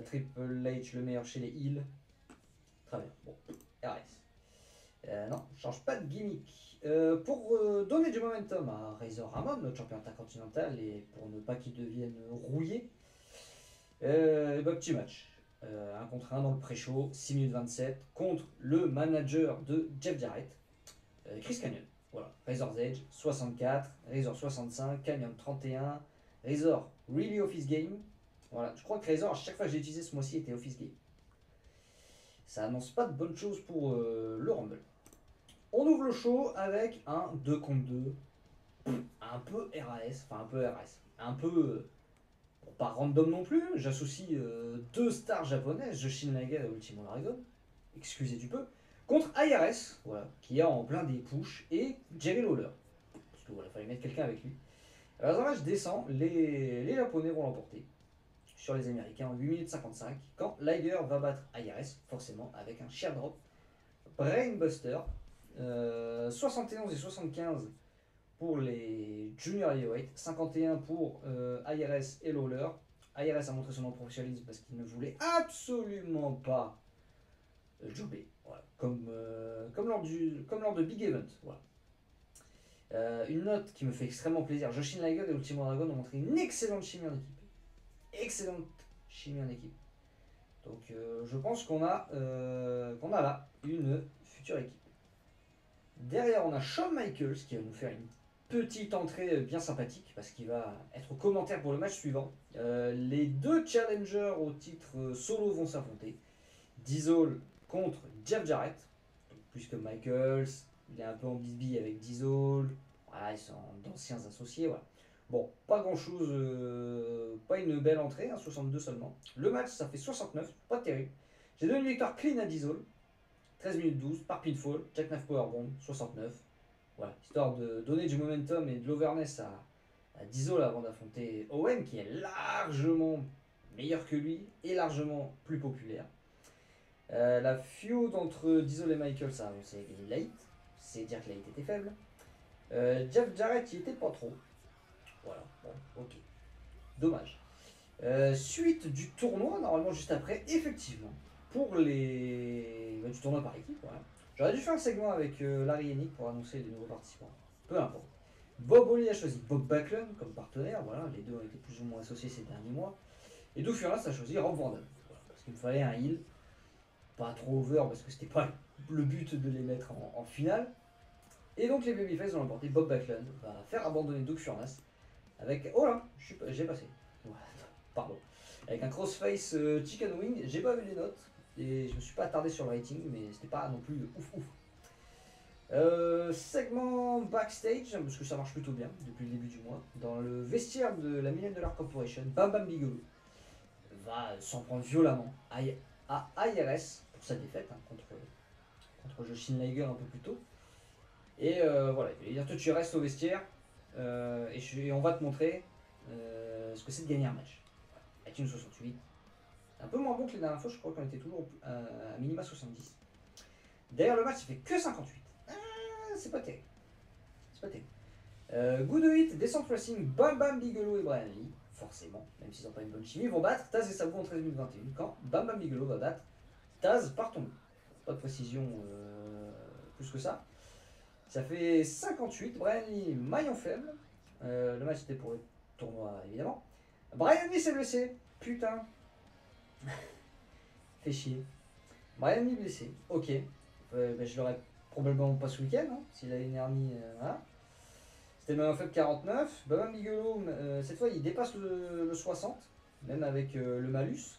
Triple H le meilleur chez les heals. Très bien, bon, RS. Non, je change pas de gimmick. Pour donner du momentum à Razor Ramon, notre champion intercontinental, et pour ne pas qu'il devienne rouillé, petit match. 1 contre 1 dans le pré-show, 6 minutes 27, contre le manager de Jeff Jarrett, Chris Canyon. Voilà, Razor's Edge 64, Razor 65, Canyon 31, Razor Really Office Game. Voilà, je crois que Razor, à chaque fois que j'ai utilisé ce mois-ci, était Office Game. Ça annonce pas de bonnes choses pour le Rumble. On ouvre le show avec un 2 contre 2, un peu RAS, enfin un peu RAS, un peu. Pas random non plus, j'associe 2 stars japonaises, Jushin Liger et Ultimo Dragon, excusez du peu, contre IRS, voilà, qui est en plein des push, et Jerry Lawler. Parce que voilà, fallait mettre quelqu'un avec lui. Alors dans le match descend, les japonais vont l'emporter sur les américains en 8 minutes 55, quand Liger va battre IRS, forcément avec un sheer drop. Brainbuster, 71 et 75 pour les junior heavyweight, 51 pour IRS et Lawler. IRS a montré son professionnalisme parce qu'il ne voulait absolument pas jobber, voilà. comme lors de Big Event. Voilà. Une note qui me fait extrêmement plaisir, Jushin Liger et Ultimo Dragon ont montré une excellente chimie en équipe. Excellente chimie en équipe. Donc je pense qu'on a là une future équipe. Derrière, on a Shawn Michaels qui va nous faire une petite entrée bien sympathique parce qu'il va être au commentaire pour le match suivant. Les 2 challengers au titre solo vont s'affronter. Diesel contre Jeff Jarrett. Donc, plus que Michaels, il est un peu en bisbille avec Diesel. Voilà, ils sont d'anciens associés. Voilà. Bon, pas grand chose, pas une belle entrée, 62 seulement. Le match, ça fait 69, pas terrible. J'ai donné une victoire clean à Diesel. 13 minutes 12 par pinfall, Jackknife Powerbomb, 69. Voilà, histoire de donner du momentum et de l'overness à Diesel avant d'affronter Owen, qui est largement meilleur que lui et largement plus populaire. La feud entre Diesel et Michael, ça a avancé late, c'est dire que late était faible. Jeff Jarrett, il était pas trop. Voilà, bon, ok. Dommage. Suite du tournoi, normalement juste après, effectivement, pour du tournoi par équipe, voilà. J'aurais dû faire un segment avec Larry Hennig pour annoncer les nouveaux participants. Peu importe. Bob Holly a choisi Bob Backlund comme partenaire, voilà, les deux ont été plus ou moins associés ces derniers mois. Et Doug Furnas a choisi Rob Van Dam, voilà, parce qu'il me fallait un heal, pas trop over parce que c'était pas le but de les mettre en finale. Et donc les Babyface ont emporté. Bob Backlund va faire abandonner Doug Furnas avec. Oh là, j'ai passé. Pardon. Avec un crossface chicken wing, j'ai pas vu les notes et je me suis pas attardé sur le rating, mais c'était pas non plus ouf ouf. Segment backstage, parce que ça marche plutôt bien depuis le début du mois. Dans le vestiaire de la Million Dollar Corporation, Bam Bam Bigelow va s'en prendre violemment à IRS pour sa défaite contre Jushin Liger un peu plus tôt. Et voilà, il va dire toi tu restes au vestiaire et on va te montrer ce que c'est de gagner un match. Avec une 68. Un peu moins bon que les dernières fois, je crois qu'on était toujours à minima 70. D'ailleurs le match il fait que 58. C'est pas terrible. C'est pas terrible. Good Hit, Descent Wrestling, Bam Bam Bigelow et Brian Lee, forcément, même s'ils n'ont pas une bonne chimie, vont battre Taz et Sabu en 13 minutes 21 quand Bam Bam Bigelow va battre Taz par tombeau. Pas de précision plus que ça. Ça fait 58, Brian Lee, maillon faible. Le match était pour le tournoi évidemment. Brian Lee s'est blessé, putain. Fait chier. Brian Lee blessé, ok. Je l'aurais probablement pas ce week-end, hein, s'il a une hernie. Voilà. C'était le maillon faible 49. Bam Bam Bigelow, cette fois il dépasse le 60, même avec le malus.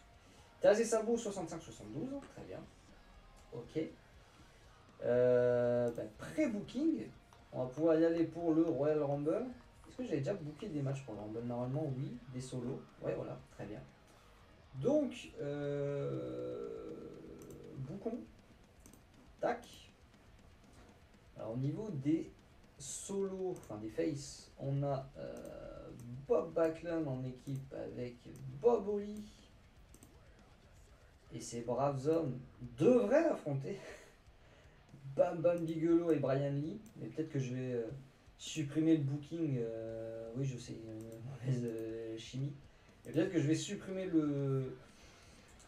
Taz et Sabo 65-72, très bien. Ok. Pré-booking, on va pouvoir y aller pour le Royal Rumble. Est-ce que j'avais déjà booké des matchs pour le Rumble? Normalement, oui, des solos. Ouais, voilà, très bien. Donc, bookons. Tac. Alors, au niveau des solos, enfin des faces, on a Bob Backlund en équipe avec Bob Holly. Et ces braves hommes devraient affronter Bam Bam Bigelow et Brian Lee, mais peut-être que je vais supprimer le booking. Oui, je sais, une mauvaise chimie. Et peut-être que je vais supprimer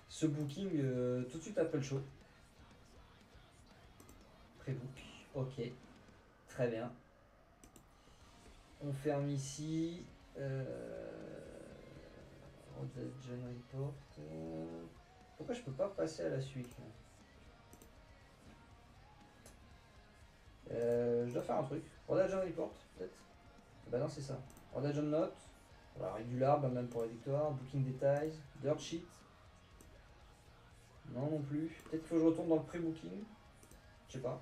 ce booking tout de suite après le show. Pré-book, ok, très bien. On ferme ici. John Report. Pourquoi je peux pas passer à la suite là? Je dois faire un truc. Roda John Report, peut-être. Bah non, c'est ça. Roda John Note. Voilà, régular, bah même pour la victoire. Booking Details. Dirt Sheet. Non, non plus. Peut-être qu'il faut que je retourne dans le pré-booking. Je sais pas.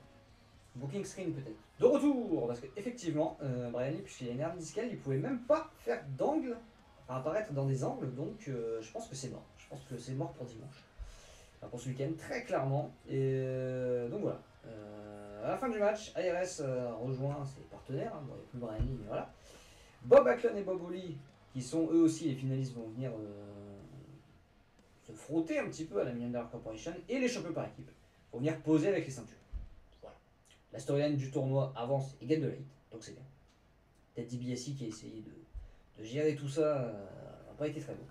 Booking Screen, peut-être. De retour. Parce qu'effectivement, Brian Lee, puisqu'il a une hernie discale, il pouvait même pas faire d'angle, enfin, apparaître dans des angles. Donc, je pense que c'est mort. Je pense que c'est mort pour dimanche. Enfin, pour ce week-end, très clairement. Et donc voilà. À la fin du match, ARS rejoint ses partenaires, hein, bon, il n'y a plus Brian Lee, mais voilà. Bob Backlund et Bob Holly, qui sont eux aussi les finalistes, vont venir se frotter un petit peu à la Million Dollar Corporation, et les champions par équipe vont venir poser avec les ceintures. Voilà. La storyline du tournoi avance et gagne de la hit, donc c'est bien. Ted DiBiase qui a essayé de gérer tout ça n'a pas été très bon.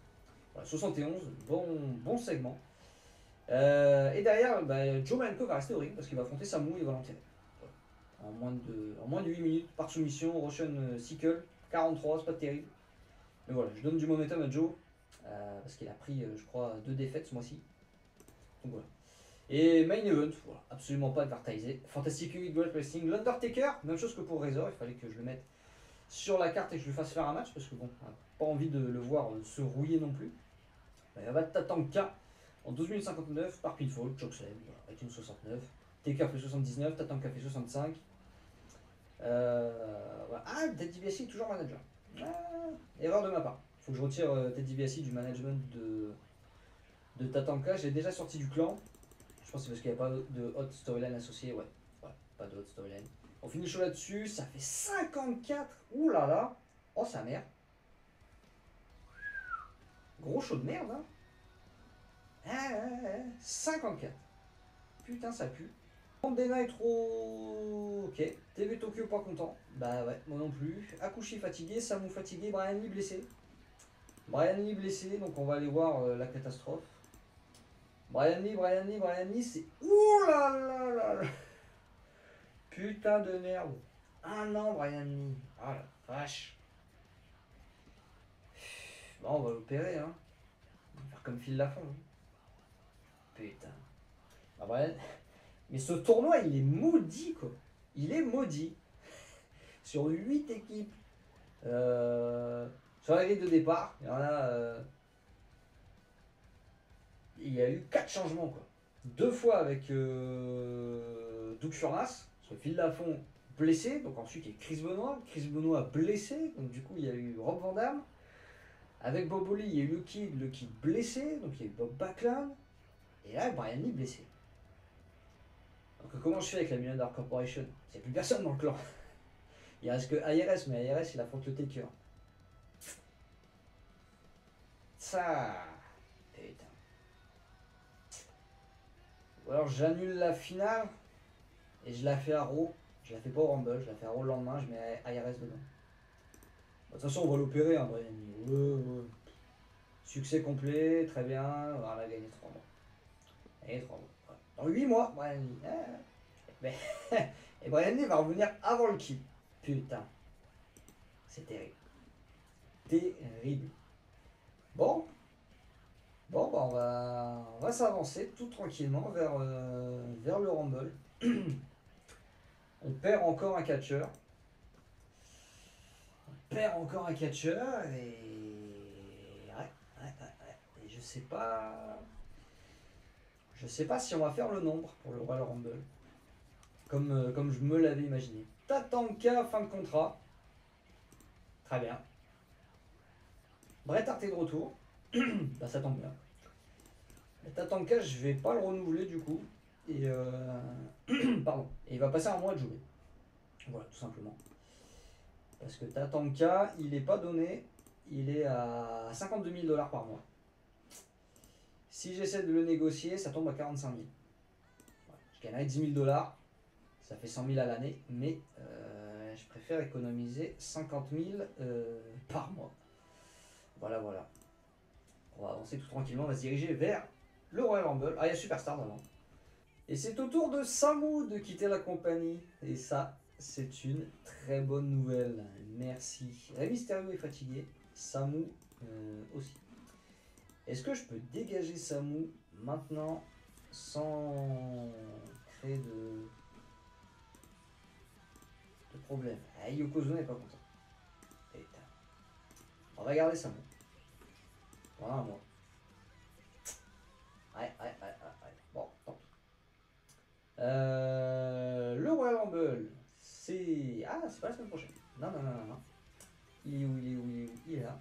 Voilà, 71, bon segment. Et derrière, Joe Malenko va rester au ring parce qu'il va affronter Samu et va l'enterrer. Voilà. En moins de 8 minutes, par soumission, Roshan Sickle, 43, c'est pas terrible. Mais voilà, je donne du momentum à Joe parce qu'il a pris, je crois, 2 défaites ce mois-ci. Donc voilà. Et main event, voilà, absolument pas advertisé. Fantastic Great Wrestling, l'Undertaker, même chose que pour Razor, il fallait que je le mette sur la carte et que je lui fasse faire un match parce que bon, on n'a pas envie de le voir se rouiller non plus. Il va battre Tatanka en 12 minutes 59 par pinfall, chokeslam, avec une 69. Taker fait 79, Tatanka fait 65. Voilà. Ah, Ted DiBiase est toujours manager. Erreur de ma part. Il faut que je retire Ted DiBiase du management de Tatanka. J'ai déjà sorti du clan. Je pense que c'est parce qu'il n'y a pas de hot storyline associée. Ouais, voilà, pas de hot storyline. On finit le show là-dessus. Ça fait 54. Ouh là là. Oh, sa mère. Gros show de merde, hein. 54. Putain, ça pue. Monday Night Raw. Ok. TV Tokyo pas content. Bah ouais, moi non plus. Akushi fatigué, Samu fatigué, Brian Lee blessé. Brian Lee blessé, donc on va aller voir la catastrophe. Brian Lee, c'est... Ouh là là là là. Putain de merde. Un an, Brian Lee. Ah la vache. Bon, on va l'opérer, hein. On va faire comme Phil Lafont. Hein. Putain. Bah, Brian... Mais ce tournoi, il est maudit, quoi. Il est maudit. Sur 8 équipes. Sur la grille de départ, il y en a... il y a eu 4 changements, quoi. 2 fois avec Doug Furnas, Parce que Phil Lafont blessé, donc ensuite il y a Chris Benoit blessé, donc du coup il y a eu Rob Van Dam. Avec Bob Holly, il y a eu le Kid blessé, donc il y a eu Bob Backlund. Et là, Brian Lee blessé. Donc comment je fais avec la Million Dollar Corporation? Il n'y a plus personne dans le clan. Il reste que IRS, mais IRS il affronte le Taker. Ça. Putain. Ou alors j'annule la finale et je la fais à Raw. Je la fais pas au Rumble, je la fais à Raw le lendemain, je mets IRS dedans. De toute façon, on va l'opérer, hein, Brian Lee. Ouais. Succès complet, très bien. Voilà, gagné 3 mois. Gagné 3 mois. Voilà. Dans 8 mois, Brian Lee. Mais et Brian Lee va revenir avant le kill. Putain. C'est terrible. Terrible. Bon. Bon, bah on va s'avancer tout tranquillement vers le Rumble. On perd encore un catcheur. Et et je sais pas. Je sais pas si on va faire le nombre pour le Royal Rumble. Comme je me l'avais imaginé. Tatanka, fin de contrat. Très bien. Bret Hart est de retour. Bah ça tombe bien. Tatanka, je vais pas le renouveler du coup. Et pardon. Et il va passer un mois de jouer. Voilà, tout simplement. Parce que Tatanka, il est pas donné. Il est à 52 000 $ par mois. Si j'essaie de le négocier, ça tombe à 45 000. Voilà. Je gagnerai 10 000 $. Ça fait 100 000 à l'année. Mais je préfère économiser 50 000 par mois. Voilà. On va avancer tout tranquillement. On va se diriger vers le Royal Rumble. Ah, il y a Superstar devant. Et c'est au tour de Samu de quitter la compagnie. Et ça, c'est une très bonne nouvelle. Merci. Rey Mysterio est fatigué. Samu aussi. Est-ce que je peux dégager Samu maintenant sans créer de problème? Ah, Yokozuna n'est pas content. Putain. On va garder Samu. Voilà un mois. Ouais. Bon, tant pis. Le Royal Rumble, c'est... Ah, c'est pas la semaine prochaine. Non. Il est où? Il est là.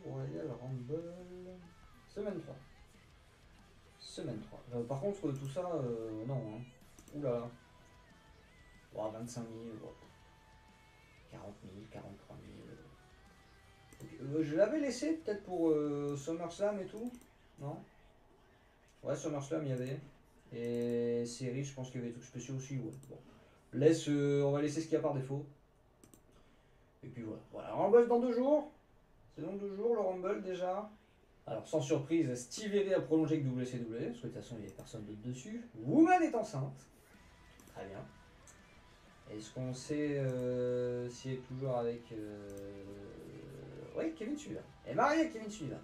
Royal Rumble... Semaine 3. Par contre, tout ça, non. Hein. Oula. Oh, 25 000, 40 000, 43 000. Okay. Je l'avais laissé peut-être pour SummerSlam et tout. Non? Ouais, SummerSlam il y avait. Et série, je pense qu'il y avait des trucs spéciaux aussi. Ouais. Bon. On va laisser ce qu'il y a par défaut. Et puis voilà. Rumble dans 2 jours. C'est dans 2 jours le Rumble déjà. Alors sans surprise, Steve Harry a prolongé avec WCW, parce que de toute façon il n'y avait personne d'autre dessus. Woman est enceinte. Très bien. Est-ce qu'on sait s'il est toujours avec... Oui, Kevin Sullivan. Elle est mariée avec Kevin Sullivan.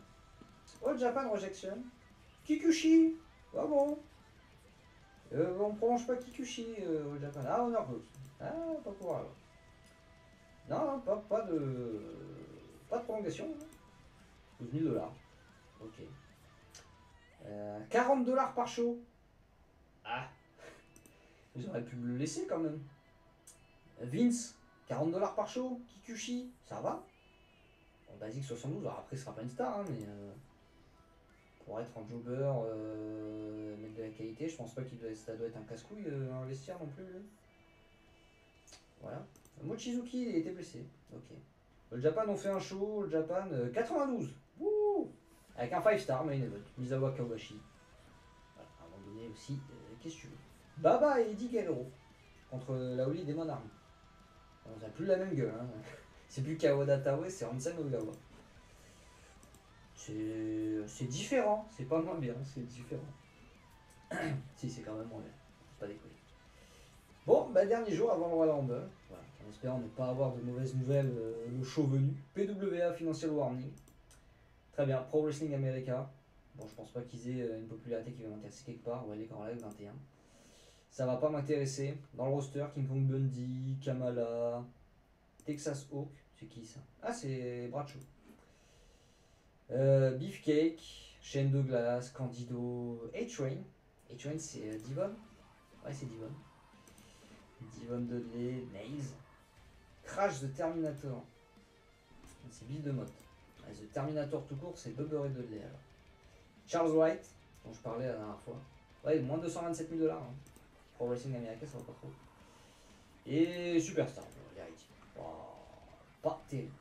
All Japan Rejection. Kikuchi. Ah bon. On ne prolonge pas Kikuchi au Japan. Ah, Honor Goes. Ah, pas pour alors. Non, pas de prolongation. 12 000 $. Ok. 40 $ par show. Ah. Ils auraient pu me le laisser quand même. Vince, 40 $ par show. Kikuchi, ça va. Bon, Basic 72, alors après ce sera pas une star, hein, mais pour être en jobber, mettre de la qualité, je pense pas ça doit être un casse-couille un vestiaire non plus. Voilà. Mochizuki il était blessé. Ok. Le Japan ont fait un show, le Japan 92. Wouh. Avec un 5-star main event. Misawa Kawashi. Voilà, à un moment donné aussi, qu'est-ce que tu veux. Baba et Eddie Guerrero contre la Oli Demon Army. On n'a plus la même gueule. Hein. C'est plus Kawada Taue, c'est Hansen Ogawa. C'est différent, c'est pas moins bien, c'est différent. Si, c'est quand même moins bien, c'est pas déconner. Bon, dernier jour avant le Royal Rumble. Voilà, en espérant ne pas avoir de mauvaises nouvelles le show venu. PWA Financial Warning. Très bien, Pro Wrestling America. Bon, je pense pas qu'ils aient une popularité qui va m'intéresser quelque part. Ouais, les Grand Live 21. Ça va pas m'intéresser. Dans le roster, King Kong Bundy, Kamala, Texas Hawk. C'est qui ça? Ah, c'est Bradshaw. Beefcake. Shane Douglas, Candido, A-Train. A-Train c'est Devon. Ouais, c'est Devon. Devon Dudley, Nails. Crash the Terminator. C'est Bill de Motte. The Terminator tout court, c'est Bubber et Dudley alors. Charles Wright, dont je parlais la dernière fois. Ouais, moins de 227 000 $. Hein. Pro Wrestling America, ça va pas trop. Et Superstar, Verity. Oh, pas terrible.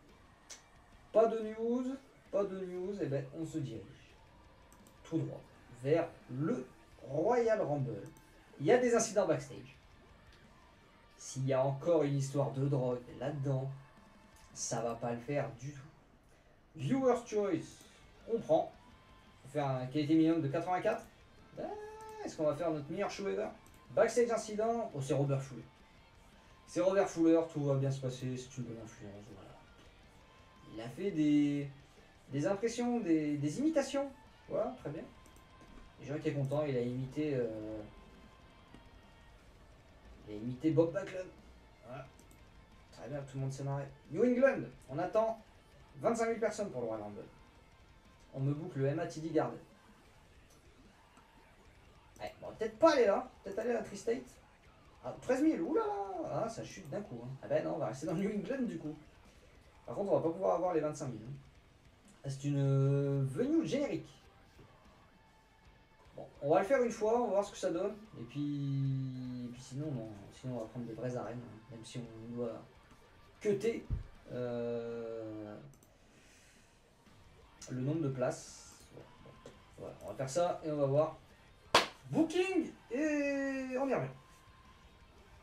Pas de news, et ben on se dirige tout droit vers le Royal Rumble. Il y a des incidents backstage. S'il y a encore une histoire de drogue là-dedans, ça va pas le faire du tout. Viewer's Choice, on prend. On va faire un qualité minimum de 84. Est-ce qu'on va faire notre meilleur show ever? Backstage incident, oh, c'est Robert Fuller. C'est Robert Fuller, tout va bien se passer, c'est une bonne influence. Voilà. Il a fait des impressions, des imitations. Voilà, très bien. Les gens étaient contents, il a imité Bob Backlund. Voilà. Très bien, tout le monde s'est marré. New England, on attend 25 000 personnes pour le Royal Rumble. On me boucle le MATD Garden. Ouais, bon, peut-être pas aller là, peut-être aller à Tri-State. Ah, 13 000, oulala, ah, ça chute d'un coup. Hein. Ah ben non, on va rester dans New England du coup. Par contre, on va pas pouvoir avoir les 25 000. C'est une venue générique. Bon, on va le faire une fois, on va voir ce que ça donne. Et puis sinon, non, sinon on va prendre des vraies arènes, hein, même si on doit cutter le nombre de places. Voilà, on va faire ça et on va voir. Booking et on y revient.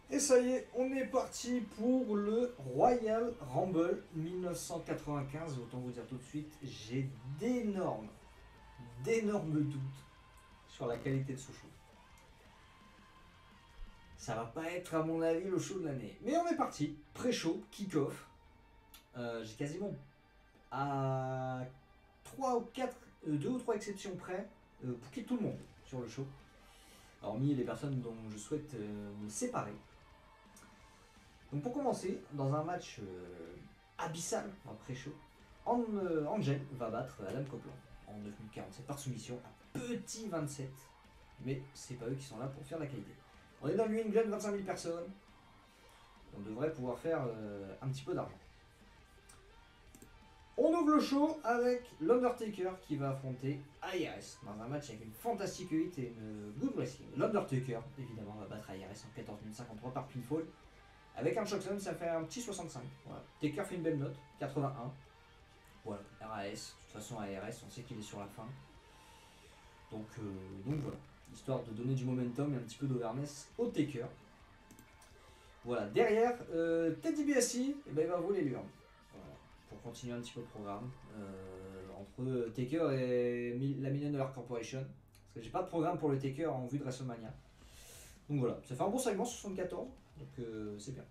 Et ça y est, on est parti pour le Royal Rumble 1995. Autant vous dire tout de suite, j'ai d'énormes doutes sur la qualité de ce show. Ça va pas être à mon avis le show de l'année. Mais on est parti, pré-show, kick-off. J'ai quasiment à 3 ou 4, 2 ou 3 exceptions près, pour quitter tout le monde sur le show. Hormis les personnes dont je souhaite me séparer. Donc pour commencer, dans un match abyssal, en pré-show, Angel va battre Adam Copeland en 9 minutes 47 par soumission à petit 27. Mais c'est pas eux qui sont là pour faire la qualité. On est dans le New England, 25 000 personnes. On devrait pouvoir faire un petit peu d'argent. On ouvre le show avec l'Undertaker qui va affronter IRS dans un match avec une fantastique hit et une good wrestling. L'Undertaker, évidemment, va battre IRS en 14 53 par pinfall. Avec un Shockson, ça fait un petit 65. Voilà. Taker fait une belle note, 81. Voilà, RAS. De toute façon, ARS, on sait qu'il est sur la fin. Donc voilà. Histoire de donner du momentum et un petit peu d'awareness au Taker. Voilà. Derrière, Ted DiBiase, eh ben, il va voler l'urne. Voilà. Pour continuer un petit peu le programme. Entre Taker et la $1 Million Corporation. Parce que j'ai pas de programme pour le Taker en vue de WrestleMania. Donc voilà. Ça fait un bon segment, 74. Donc c'est bien.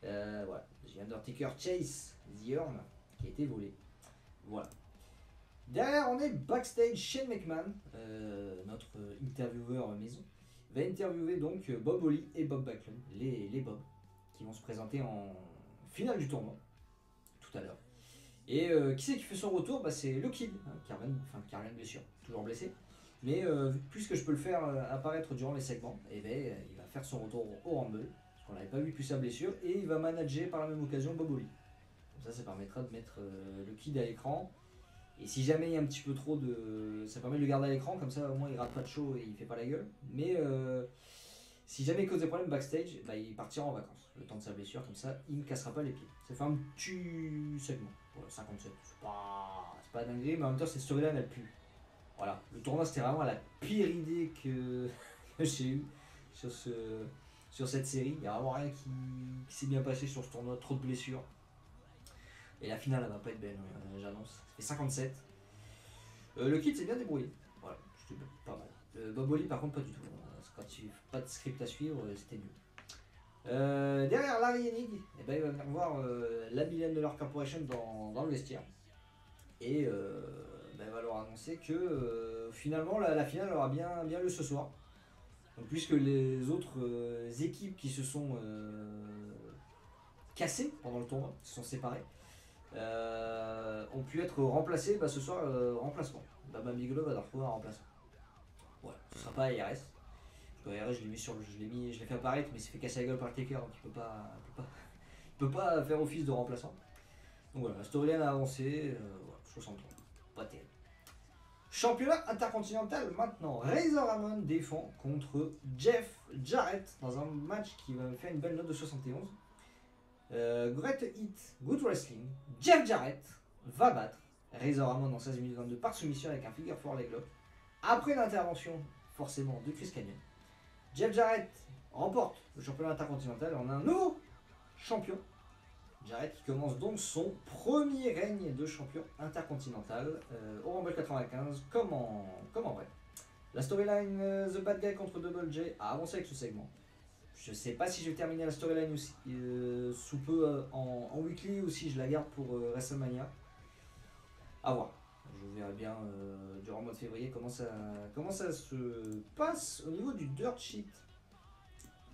Voilà, j'ai Undertaker Chase The Urn qui a été volé. Voilà. Derrière, on est backstage. Shane McMahon, notre intervieweur maison, va interviewer donc Bob Holly et Bob Backlund, les Bob, qui vont se présenter en finale du tournoi tout à l'heure. Et qui c'est qui fait son retour? Bah, c'est le Kid, hein, qui revient de blessure, toujours blessé. Mais puisque je peux le faire apparaître durant les segments, et ben, il va faire son retour au Rumble, parce qu'on n'avait pas vu depuis sa blessure, et il va manager par la même occasion Bob Holly. Comme ça permettra de mettre le Kid à l'écran. Et si jamais il y a un petit peu trop de... Ça permet de le garder à l'écran, comme ça au moins il rate pas de show et il fait pas la gueule. Mais si jamais il cause des problèmes backstage, bah, il partira en vacances, le temps de sa blessure, comme ça il ne cassera pas les pieds. Ça fait un petit segment, voilà, 57, c'est pas dingue, mais en même temps cette storyline elle pue. Voilà, le tournoi c'était vraiment la pire idée que j'ai eue sur cette série. Il n'y a vraiment rien qui s'est bien passé sur ce tournoi, trop de blessures. Et la finale elle va pas être belle, j'annonce. Ça fait 57. Le kit s'est bien débrouillé. Voilà, c'était pas mal. Bob Holly par contre pas du tout. Quand il n'y a pas de script à suivre, c'était nul. Derrière Larry Hennig, eh ben, il va venir voir la $1 Million Corporation dans le vestiaire. Et il va leur annoncer que finalement la finale aura bien lieu ce soir. Donc, puisque les autres équipes qui se sont cassées pendant le tournoi, se sont séparées, ont pu être remplacés. Ce soir, remplacement. Bam Bam Bigelow va devoir trouver un remplaçant. Voilà, ce sera pas ARS. Parce que ARS, je l'ai mis sur je l'ai fait apparaître, mais il s'est fait casser la gueule par le Taker, donc il peut pas faire office de remplaçant. Donc voilà, la storyline a avancé, voilà, 63. Pas terrible. Championnat intercontinental maintenant. Razor Ramon défend contre Jeff Jarrett dans un match qui va faire une belle note de 71. Great Hit, Good Wrestling. Jeff Jarrett va battre Razor Ramon en 16 minutes 22 par soumission avec un figure 4 leg lock. Après l'intervention, forcément, de Chris Kanyon, Jeff Jarrett remporte le championnat intercontinental. On a un nouveau champion. Jarrett qui commence donc son premier règne de champion intercontinental au Rumble 95 comme en vrai. La storyline The Bad Guy contre Double J a avancé avec ce segment. Je sais pas si je vais terminer la storyline aussi sous peu en weekly ou si je la garde pour WrestleMania. À voir. Je verrai bien durant le mois de février comment ça se passe au niveau du dirt sheet.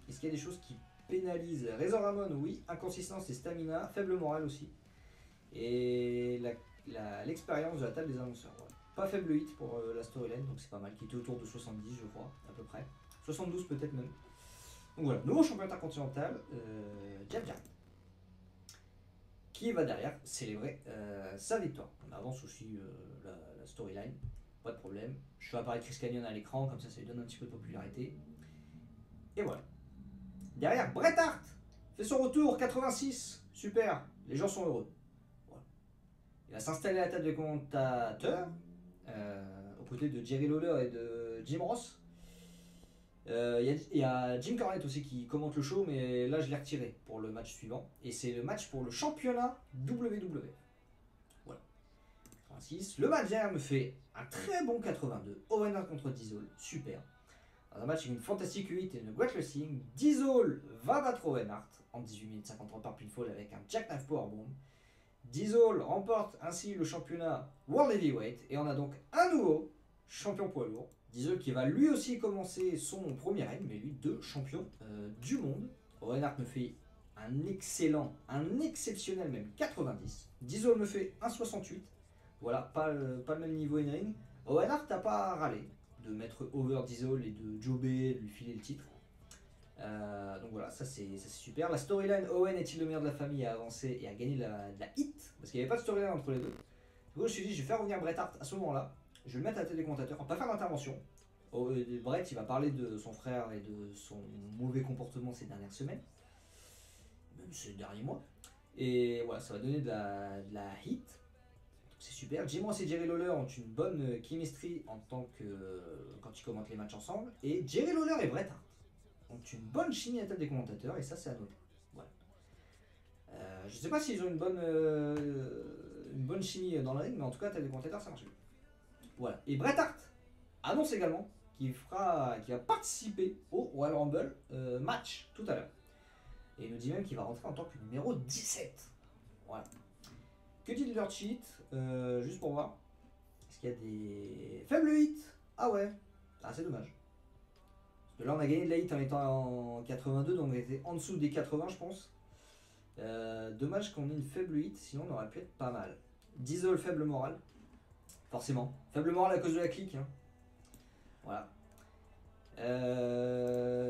Est-ce qu'il y a des choses qui pénalisent Razor Ramon? Oui. Inconsistance et stamina. Faible morale aussi. Et l'expérience de la table des annonceurs. Ouais. Pas faible hit pour la storyline, donc c'est pas mal. Qui était autour de 70, je crois, à peu près. 72 peut-être même. Donc voilà, nouveau champion intercontinental, Jeff Jarrett. Qui va derrière célébrer sa victoire. On avance aussi la storyline, pas de problème. Je fais apparaître Chris Kanyon à l'écran, comme ça lui donne un petit peu de popularité. Et voilà. Derrière, Bret Hart fait son retour, 86, super, les gens sont heureux. Voilà. Il va s'installer à la table des commentateurs, aux côtés de Jerry Lawler et de Jim Ross. Il y a Jim Cornette aussi qui commente le show, mais là je l'ai retiré pour le match suivant. Et c'est le match pour le championnat WWE. Voilà. 86. Le match derrière me fait un très bon 82. Owen Hart contre Diesel, super. Dans un match avec une fantastique 8 et une great wrestling, Diesel va battre Owen Hart en 18 minutes 53 par pinfall avec un jackknife powerbomb. Diesel remporte ainsi le championnat World Heavyweight et on a donc un nouveau champion poids lourd. Diesel qui va lui aussi commencer son premier règne, mais lui deux champions du monde. Owen Hart me fait un exceptionnel même 90. Diesel me fait un 68. Voilà, pas le même niveau in ring. Owen Hart n'a pas râlé de mettre over Diesel et de jobber, de lui filer le titre. Donc voilà, ça c'est super. La storyline Owen est-il le meilleur de la famille a avancé et a gagné de la hit parce qu'il n'y avait pas de storyline entre les deux. Du coup, je me suis dit, je vais faire revenir Bret Hart à ce moment-là. Je vais le mettre à la tête des commentateurs, on va pas faire d'intervention. Bret, il va parler de son frère et de son mauvais comportement ces dernières semaines, même ces derniers mois. Et voilà, ça va donner de la hit. C'est super. Jim Ross et Jerry Lawler ont une bonne chemistry en tant que quand ils commentent les matchs ensemble. Et Jerry Lawler et Bret Hart ont une bonne chimie à la tête des commentateurs et ça c'est à noter. Voilà. Je sais pas s'ils ont une bonne chimie dans le ring, mais en tout cas à la tête des commentateurs ça marche bien. Voilà. Et Bret Hart annonce également qu'il va participer au Royal Rumble match tout à l'heure. Et il nous dit même qu'il va rentrer en tant que numéro 17. Voilà. Que dit le dirt sheet juste pour voir. Est-ce qu'il y a des faibles hits? Ah ouais. Ah c'est dommage. Parce que là on a gagné de la hit en étant en 82, donc on était en dessous des 80 je pense. Dommage qu'on ait une faible hit, sinon on aurait pu être pas mal. Diesel faible morale. Forcément. Faible morale à cause de la clique. Hein. Voilà.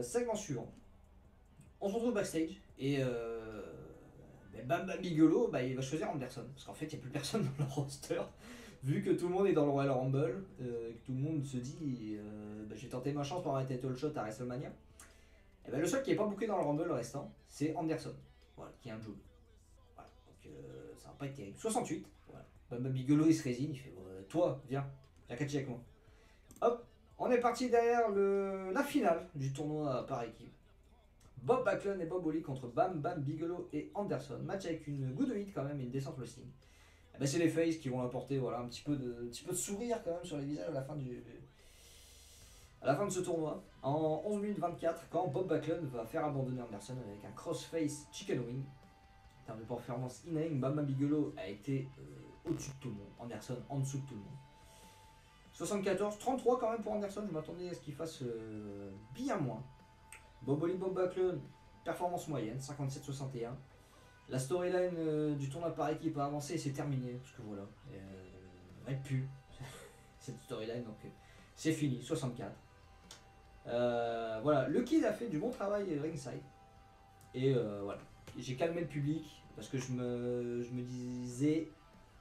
Segment suivant. On se retrouve backstage et Bam Bam Bigelow, il va choisir Anderson. Parce qu'en fait, il n'y a plus personne dans le roster. Vu que tout le monde est dans le Royal Rumble, que tout le monde se dit je vais tenter ma chance pour avoir un title shot à WrestleMania. Et le seul qui n'est pas booké dans le Rumble le restant, c'est Anderson. Voilà, qui est un job. Voilà, donc ça va pas être terrible. 68. Voilà. Bam Bam Bigelow il se résigne, il fait toi, viens catcher avec moi. Hop, on est parti derrière la finale du tournoi par équipe. Bob Backlund et Bob Holly contre Bam Bam Bigelow et Anderson. Match avec une good hit quand même et une descente wrestling. C'est les faces qui vont apporter voilà, un petit peu de sourire quand même sur les visages à la fin de ce tournoi. En 11 minutes 24, quand Bob Backlund va faire abandonner Anderson avec un crossface chicken wing. En termes de performance in-ring, Bam Bam Bigelow a été au-dessus de tout le monde. Anderson en dessous de tout le monde. 74, 33 quand même pour Anderson. Je m'attendais à ce qu'il fasse bien moins. Bob Holly, Bob Backlund, performance moyenne, 57-61. La storyline du tournoi par équipe a avancé et c'est terminé. Parce que voilà, elle pue cette storyline, donc c'est fini, 64. Voilà, le Kid a fait du bon travail ringside. Et voilà, j'ai calmé le public parce que je me disais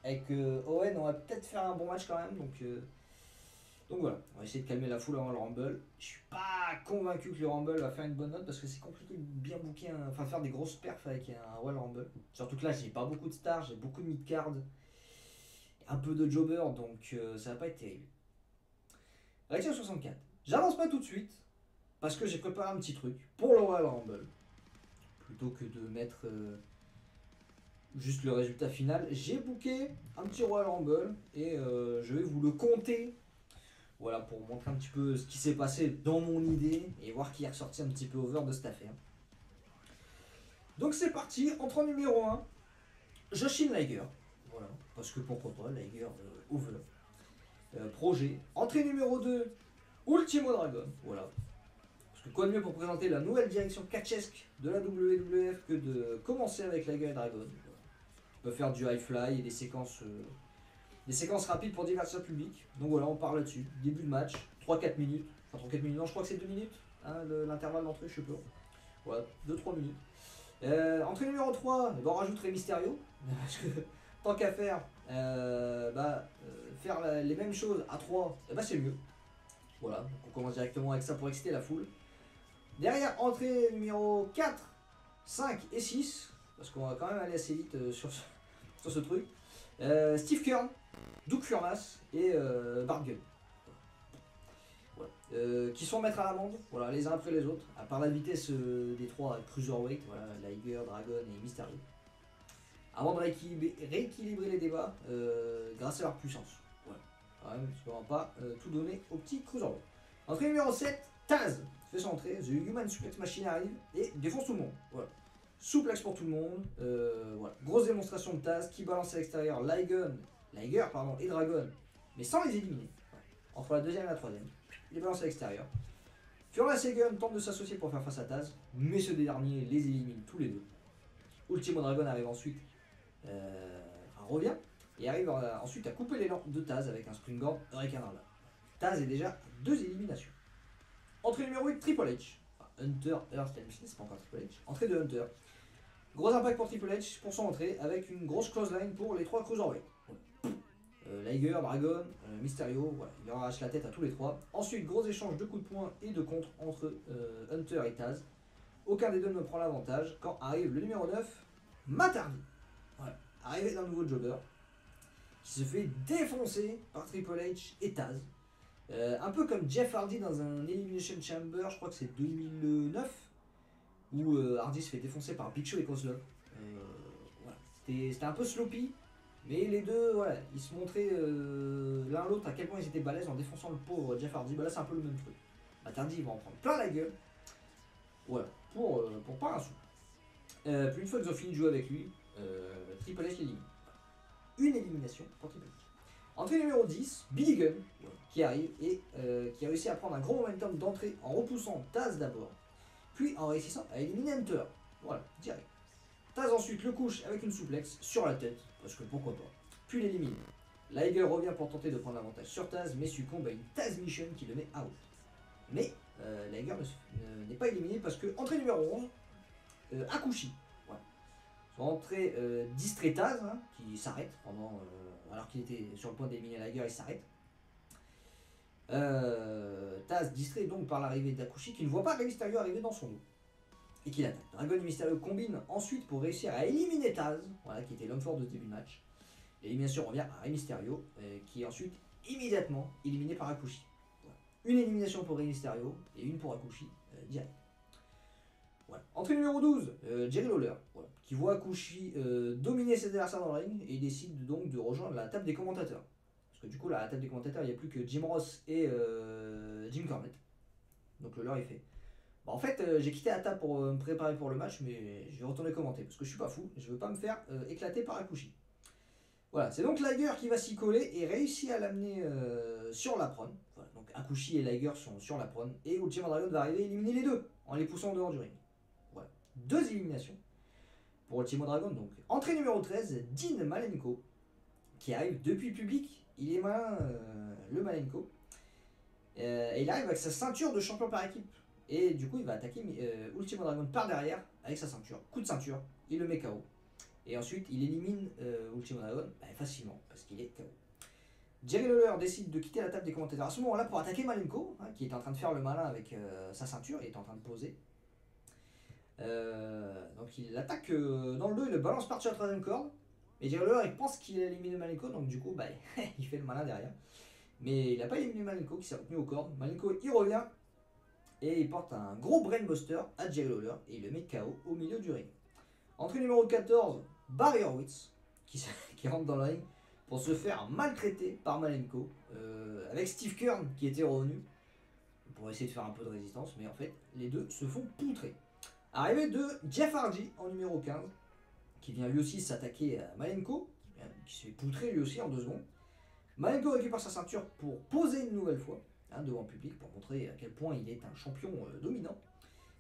avec Owen, on va peut-être faire un bon match quand même. Donc voilà, on va essayer de calmer la foule avant le Rumble. Je suis pas convaincu que le Rumble va faire une bonne note parce que c'est compliqué de bien booker, enfin faire des grosses perfs avec un Royal Rumble. Surtout que là, j'ai pas beaucoup de stars, j'ai beaucoup de mid-card, un peu de jobber, donc ça va pas être terrible. Réaction 64. J'avance pas tout de suite parce que j'ai préparé un petit truc pour le Royal Rumble. Plutôt que de mettre juste le résultat final, j'ai booké un petit Royal Rumble et je vais vous le compter. Voilà, pour vous montrer un petit peu ce qui s'est passé dans mon idée et voir qui est ressorti un petit peu over de cette affaire. Donc c'est parti, entrée numéro 1, Jushin Liger. Voilà, parce que pourquoi pas, Liger over. Projet. Entrée numéro 2, Ultimo Dragon. Voilà. Parce que quoi de mieux pour présenter la nouvelle direction catchesque de la WWF que de commencer avec Liger et Dragon. On peut faire du high fly et des séquences rapides pour divertir le public. Donc voilà, on part là-dessus. Début de match, 3-4 minutes. Enfin 3-4 minutes, non, je crois que c'est 2 minutes. Hein, l'intervalle d'entrée, je sais pas. Voilà, 2-3 minutes. Entrée numéro 3, on rajoute Rey Mysterio. Parce que tant qu'à faire, faire les mêmes choses à 3, c'est mieux. Voilà, donc on commence directement avec ça pour exciter la foule. Derrière, entrée numéro 4, 5 et 6. Parce qu'on va quand même aller assez vite sur ce truc. Steve Keirn, Duke Furnas et Bart Gunn. Voilà. Qui sont maîtres à l'amende, voilà, les uns après les autres, à part la vitesse des trois cruiserweight, voilà, Liger, Dragon et Mysterio. Avant de rééquilibrer les débats grâce à leur puissance. Voilà. Quand même, je ne peux pas tout donner aux petits cruiserweight. Entrée numéro 7, Taz fait son entrée, The Human Suplex Machine arrive et défonce tout le monde. Voilà. Souplex pour tout le monde. Voilà. Grosse démonstration de Taz qui balance à l'extérieur Liger et Dragon, mais sans les éliminer. Ouais. Entre la deuxième et la troisième. Il les balance à l'extérieur. Furnas et Gunn tentent de s'associer pour faire face à Taz, mais ce dernier les élimine tous les deux. Ultimo Dragon arrive ensuite, revient, et arrive ensuite à couper l'élan de Taz avec un springboard Hurricane Rana. Taz est déjà à 2 éliminations. Entrée numéro 8, Triple H. Enfin, Hunter, Earth, c'est pas encore Triple H. Entrée de Hunter. Gros impact pour Triple H pour son entrée avec une grosse clothesline pour les 3 cruiserweight. Liger, Dragon, Mysterio, voilà, il leur arrache la tête à tous les 3. Ensuite, gros échange de coups de poing et de contre entre Hunter et Taz. Aucun des deux ne prend l'avantage quand arrive le numéro 9, Matt Hardy. Voilà, arrivé d'un nouveau jobber qui se fait défoncer par Triple H et Taz. Un peu comme Jeff Hardy dans un Elimination Chamber, je crois que c'est 2009, où Hardy se fait défoncer par Big Show et Kozlov. Voilà. C'était un peu sloppy, mais les deux, voilà, ils se montraient l'un l'autre à quel point ils étaient balèzes en défonçant le pauvre Jeff Hardy. Bah là, c'est un peu le même truc. Matt Hardy, il va en prendre plein la gueule. Voilà, pour pas un sou. Puis une fois qu'ils ont fini de jouer avec lui, Triple H l'élimine. Une élimination pour Triple H. Entrée numéro 10, Billy Gunn, qui arrive et qui a réussi à prendre un gros momentum d'entrée en repoussant Taz d'abord, puis en réussissant à éliminer Hunter. Voilà, direct. Taz ensuite le couche avec une souplex sur la tête, parce que pourquoi pas, puis l'élimine. Liger revient pour tenter de prendre l'avantage sur Taz, mais succombe à une Taz Mission qui le met out. Mais Liger n'est pas éliminé parce que, entrée numéro 11, Hakushi. Voilà. Son entrée distrait Taz, hein, qui s'arrête pendant... alors qu'il était sur le point d'éliminer Liger, il s'arrête. Taz distrait donc par l'arrivée d'Hakushi qui ne voit pas Rey Mysterio arriver dans son dos et qui l'attaque. Dragon et Mysterio combinent ensuite pour réussir à éliminer Taz, voilà, qui était l'homme fort de ce début de match. L'élimination revient à Rey Mysterio qui est ensuite immédiatement éliminé par Hakushi. Voilà. Une élimination pour Rey Mysterio et une pour Hakushi direct. Voilà. Entrée numéro 12, Jerry Lawler, voilà, qui voit Hakushi dominer ses adversaires dans le ring et il décide donc de rejoindre la table des commentateurs. Parce que du coup, là, à la table des commentateurs, il n'y a plus que Jim Ross et Jim Cornette. Donc Lawler, il fait. Bah, en fait, j'ai quitté la table pour me préparer pour le match, mais je vais retourner commenter parce que je suis pas fou, je veux pas me faire éclater par Hakushi. Voilà, c'est donc Liger qui va s'y coller et réussit à l'amener sur l'apron. Voilà, donc Hakushi et Liger sont sur l'apron et Ultimo Dragon va arriver à éliminer les deux en les poussant en dehors du ring. Voilà, 2 éliminations pour Ultimo Dragon. Donc, entrée numéro 13, Dean Malenko, qui arrive depuis le public. Il est malin, le Malenko. Et il arrive avec sa ceinture de champion par équipe. Et du coup, il va attaquer Ultimo Dragon par derrière avec sa ceinture. Coup de ceinture, il le met KO. Et ensuite, il élimine Ultimo Dragon facilement parce qu'il est KO. Jerry Lawler décide de quitter la table des commentateurs à ce moment-là pour attaquer Malenko, qui est en train de faire le malin avec sa ceinture. Il est en train de poser. Donc il l'attaque dans le dos, il le balance par-dessus la troisième corde. Et Jerry Lawler, il pense qu'il a éliminé Malenko, donc du coup, il fait le malin derrière. Mais il n'a pas éliminé Malenko qui s'est retenu aux cordes. Malenko, il revient et il porte un gros brainbuster à Jerry Lawler et il le met KO au milieu du ring. Entrée numéro 14, Barry Horowitz qui rentre dans le ring pour se faire maltraiter par Malenko avec Steve Keirn qui était revenu pour essayer de faire un peu de résistance, mais en fait les deux se font poutrer. Arrivée de Jeff Hardy en numéro 15 qui vient lui aussi s'attaquer à Malenko qui se fait poutrer lui aussi en 2 secondes. Malenko récupère sa ceinture pour poser une nouvelle fois devant le public pour montrer à quel point il est un champion dominant.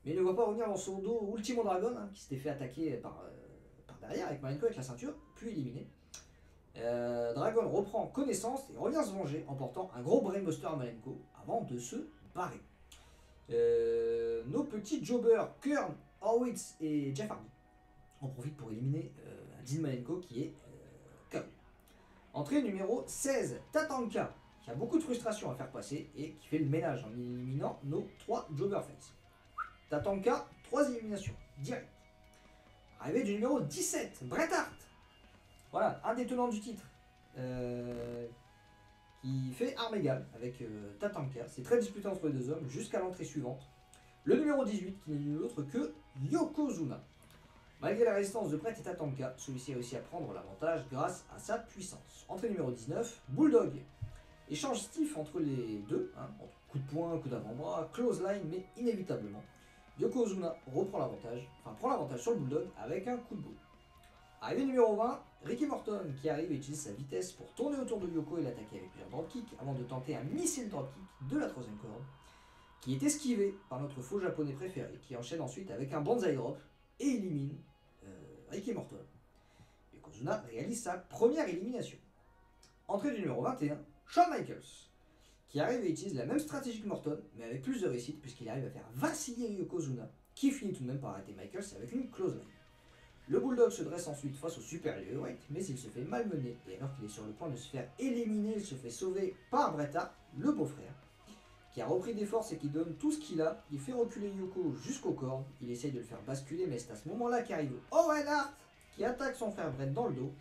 Mais il ne va pas revenir dans son dos Ultimo Dragon qui s'était fait attaquer par derrière avec Malenko avec la ceinture, puis éliminé. Dragon reprend connaissance et revient se venger en portant un gros brainbuster à Malenko avant de se barrer. Nos petits jobbers Keirn, Horowitz et Jeff Hardy en profitent pour éliminer Dean Malenko qui est KO. Entrée numéro 16, Tatanka, qui a beaucoup de frustration à faire passer et qui fait le ménage en éliminant nos 3 Jobberface. Tatanka, 3 éliminations, direct. Arrivée du numéro 17, Bret Hart. Voilà, un des tenants du titre. Qui fait arme égale avec Tatanka. C'est très disputé entre les 2 hommes jusqu'à l'entrée suivante. Le numéro 18, qui n'est nul autre que Yokozuna. Malgré la résistance de Bret et Tatanka, celui-ci a réussi à prendre l'avantage grâce à sa puissance. Entrée numéro 19, Bulldog. Échange stiff entre les deux, entre coup de poing, coup d'avant-bras, close line, mais inévitablement, Yokozuna prend l'avantage sur le Bulldog avec un coup de boule. Arrivé numéro 20, Ricky Morton qui arrive et utilise sa vitesse pour tourner autour de Yoko et l'attaquer avec plusieurs dropkicks avant de tenter un missile dropkick de la 3ème corde, qui est esquivé par notre faux japonais préféré, qui enchaîne ensuite avec un banzai drop et élimine Ricky Morton. Yokozuna réalise sa première élimination. Entrée du numéro 21, Shawn Michaels, qui arrive et utilise la même stratégie que Morton, mais avec plus de réussite, puisqu'il arrive à faire vaciller Yokozuna, qui finit tout de même par arrêter Michaels avec une close line. Le Bulldog se dresse ensuite face au Super Heavyweight, mais il se fait malmener, et alors qu'il est sur le point de se faire éliminer, il se fait sauver par Bret Hart, le beau-frère, qui a repris des forces et qui donne tout ce qu'il a. Il fait reculer Yoko jusqu'au corps, il essaye de le faire basculer, mais c'est à ce moment-là qu'arrive Owen Hart, qui attaque son frère Bret dans le dos,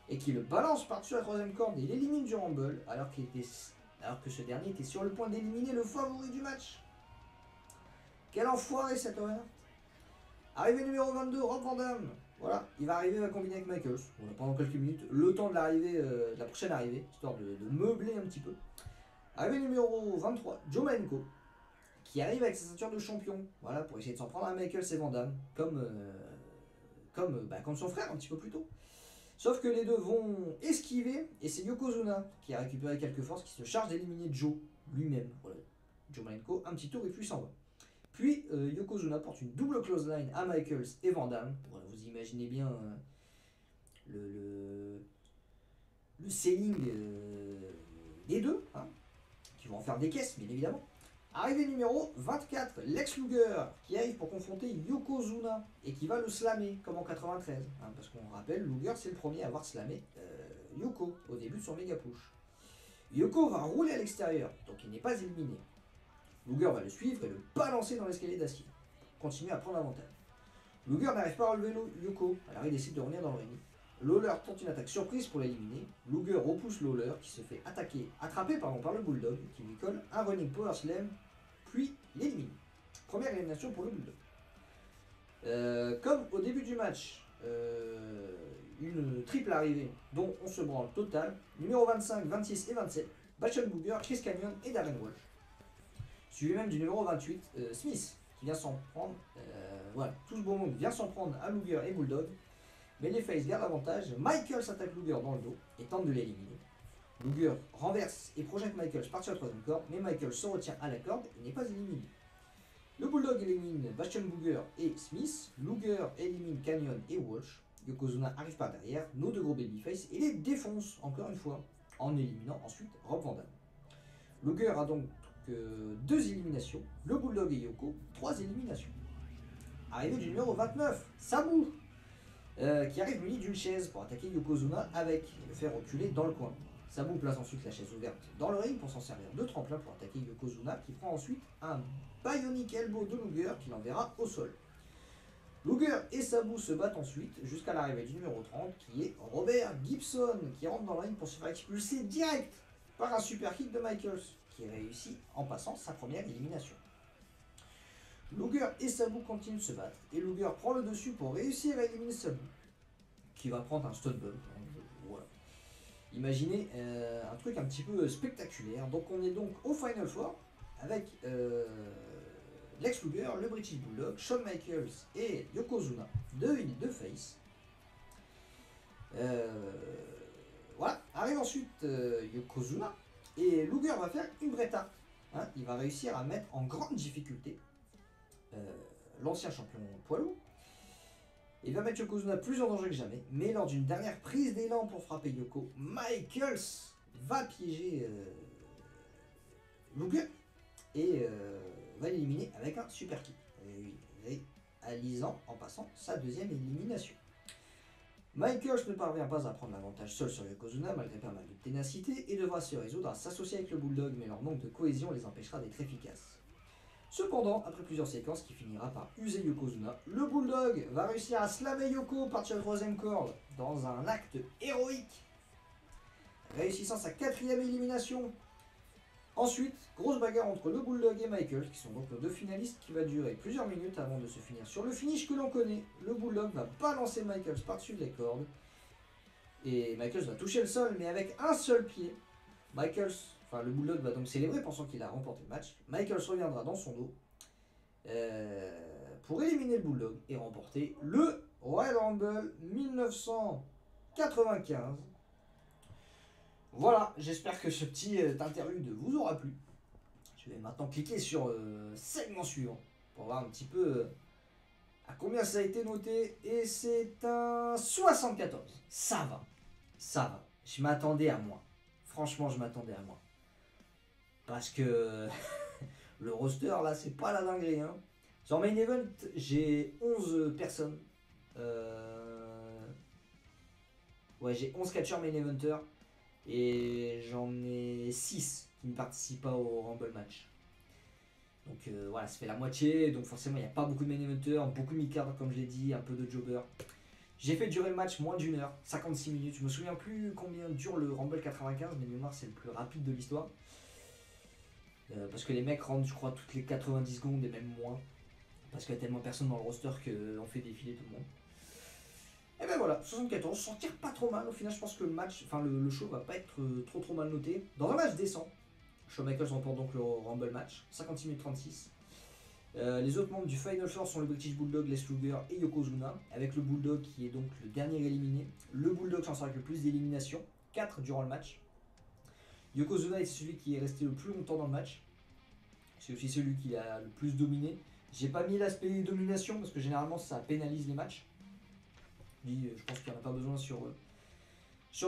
et qui le balance par-dessus la 3ème corde et l'élimine du Rumble, alors que ce dernier était sur le point d'éliminer le favori du match. Quel enfoiré cet Owen Hart. Arrivée numéro 22, Rob Van Dam. Voilà, il va arriver, il va combiner avec Michaels. On a pendant quelques minutes, le temps de l'arrivée, de la prochaine arrivée, histoire de meubler un petit peu. Arrivée numéro 23, Joe Malenko, qui arrive avec sa ceinture de champion, voilà, pour essayer de s'en prendre à Michaels et Van Dam, comme son frère un petit peu plus tôt. Sauf que les deux vont esquiver, et c'est Yokozuna qui a récupéré quelques forces, qui se charge d'éliminer Joe lui-même. Voilà. Joe Malenko, un petit tour et puis s'en va. Puis Yokozuna porte une double close line à Michaels et Van Dam. Voilà, vous imaginez bien le selling des deux, qui vont en faire des caisses, bien évidemment. Arrivée numéro 24, Lex Luger, qui arrive pour confronter Yokozuna et qui va le slammer, comme en 93. Parce qu'on rappelle, Luger c'est le premier à avoir slamé Yoko au début de son méga push. Yoko va rouler à l'extérieur, donc il n'est pas éliminé. Luger va le suivre et le balancer dans l'escalier d'acier. Continuer à prendre l'avantage. Luger n'arrive pas à relever Yoko, alors il décide de revenir dans le ring. Lawler tente une attaque surprise pour l'éliminer. Luger repousse Lawler qui se fait attraper par le Bulldog qui lui colle un running power slam puis l'élimine. Première élimination pour le Bulldog. Comme au début du match, une triple arrivée dont on se branle total. Numéro 25, 26 et 27, Bashon Booger, Chris Kanyon et Darren Walsh. Suivi même du numéro 28, Smith, qui vient s'en prendre. Voilà, tout ce beau monde vient s'en prendre à Luger et Bulldog. Mais les Faces gardent l'avantage. Michaels attaque Luger dans le dos et tente de l'éliminer. Luger renverse et projette Michaels par-dessus la 3ème corde, mais Michaels se retient à la corde et n'est pas éliminé. Le Bulldog élimine Bastion Booger et Smith. Luger élimine Kanyon et Walsh. Yokozuna arrive par derrière, nos deux gros babyface, et les défonce, encore une fois, en éliminant ensuite Rob Van Dam. Luger a donc 2 éliminations, le Bulldog et Yoko, 3 éliminations. Arrivé du numéro 29, Sabu, qui arrive muni d'une chaise pour attaquer Yokozuna avec et le faire reculer dans le coin. Sabu place ensuite la chaise ouverte dans le ring pour s'en servir de tremplin pour attaquer Yokozuna, qui prend ensuite un Bionic Elbow de Luger qui l'enverra au sol. Luger et Sabu se battent ensuite jusqu'à l'arrivée du numéro 30 qui est Robert Gibson qui rentre dans le ring pour se faire expulser direct par un super kick de Michaels qui réussit en passant sa première élimination. Luger et Sabu continuent de se battre et Luger prend le dessus pour réussir à éliminer Sabu qui va prendre un stun bump. Voilà. Imaginez un truc un petit peu spectaculaire. Donc on est donc au Final Four avec Lex Luger, le British Bulldog, Shawn Michaels et Yokozuna, 2 heal, 2 face. Voilà, arrive ensuite Yokozuna et Luger va faire une Bret Hart. Hein, il va réussir à mettre en grande difficulté l'ancien champion poids lourd. Il va mettre Yokozuna plus en danger que jamais, mais lors d'une dernière prise d'élan pour frapper Yoko, Michaels va piéger Luger et va l'éliminer avec un super kick, réalisant en passant sa deuxième élimination. Michaels ne parvient pas à prendre l'avantage seul sur Yokozuna malgré pas mal de ténacité et devra se résoudre à s'associer avec le Bulldog, mais leur manque de cohésion les empêchera d'être efficaces. Cependant, après plusieurs séquences qui finira par user Yokozuna, le Bulldog va réussir à slammer Yoko par la troisième corde dans un acte héroïque, réussissant sa 4e élimination. Ensuite, grosse bagarre entre le Bulldog et Michaels, qui sont donc nos 2 finalistes, qui va durer plusieurs minutes avant de se finir sur le finish que l'on connaît. Le Bulldog va balancer Michaels par-dessus les cordes, et Michaels va toucher le sol, mais avec un seul pied. Le Bulldog va donc célébrer pensant qu'il a remporté le match. Michaels reviendra dans son dos pour éliminer le Bulldog et remporter le Royal Rumble 1995. Voilà, j'espère que ce petit interlude vous aura plu. Je vais maintenant cliquer sur segment suivant pour voir un petit peu à combien ça a été noté. Et c'est un 74. Ça va, ça va. Je m'attendais à moins. Franchement, je m'attendais à moins. Parce que le roster là, c'est pas la dinguerie. Hein. Sur Main Event, j'ai 11 personnes. Ouais, j'ai 11 catcheurs Main Eventers. Et j'en ai 6 qui ne participent pas au Rumble match. Donc voilà, ça fait la moitié. Donc forcément, il n'y a pas beaucoup de Main Eventers, beaucoup de mid-card comme je l'ai dit, un peu de jobber. J'ai fait durer le match moins d'1 heure, 56 minutes. Je me souviens plus combien dure le Rumble 95, mais de mémoire, c'est le plus rapide de l'histoire. Parce que les mecs rentrent, je crois, toutes les 90 secondes et même moins. Parce qu'il y a tellement personne dans le roster qu'on fait défiler tout le monde. Et ben voilà, 74, s'en tire pas trop mal. Au final, je pense que le match, le show va pas être trop mal noté. Dans un match décent, Shawn Michaels remporte donc le Rumble match, 56 minutes 36. Les autres membres du Final Four sont le British Bulldog, Lex Luger et Yokozuna, avec le Bulldog qui est donc le dernier éliminé. Le Bulldog s'en sort avec le plus d'éliminations, 4 durant le match. Yokozuna est celui qui est resté le plus longtemps dans le match. C'est aussi celui qui a le plus dominé. J'ai pas mis l'aspect domination parce que généralement ça pénalise les matchs. Je pense qu'il n'y en a pas besoin sur le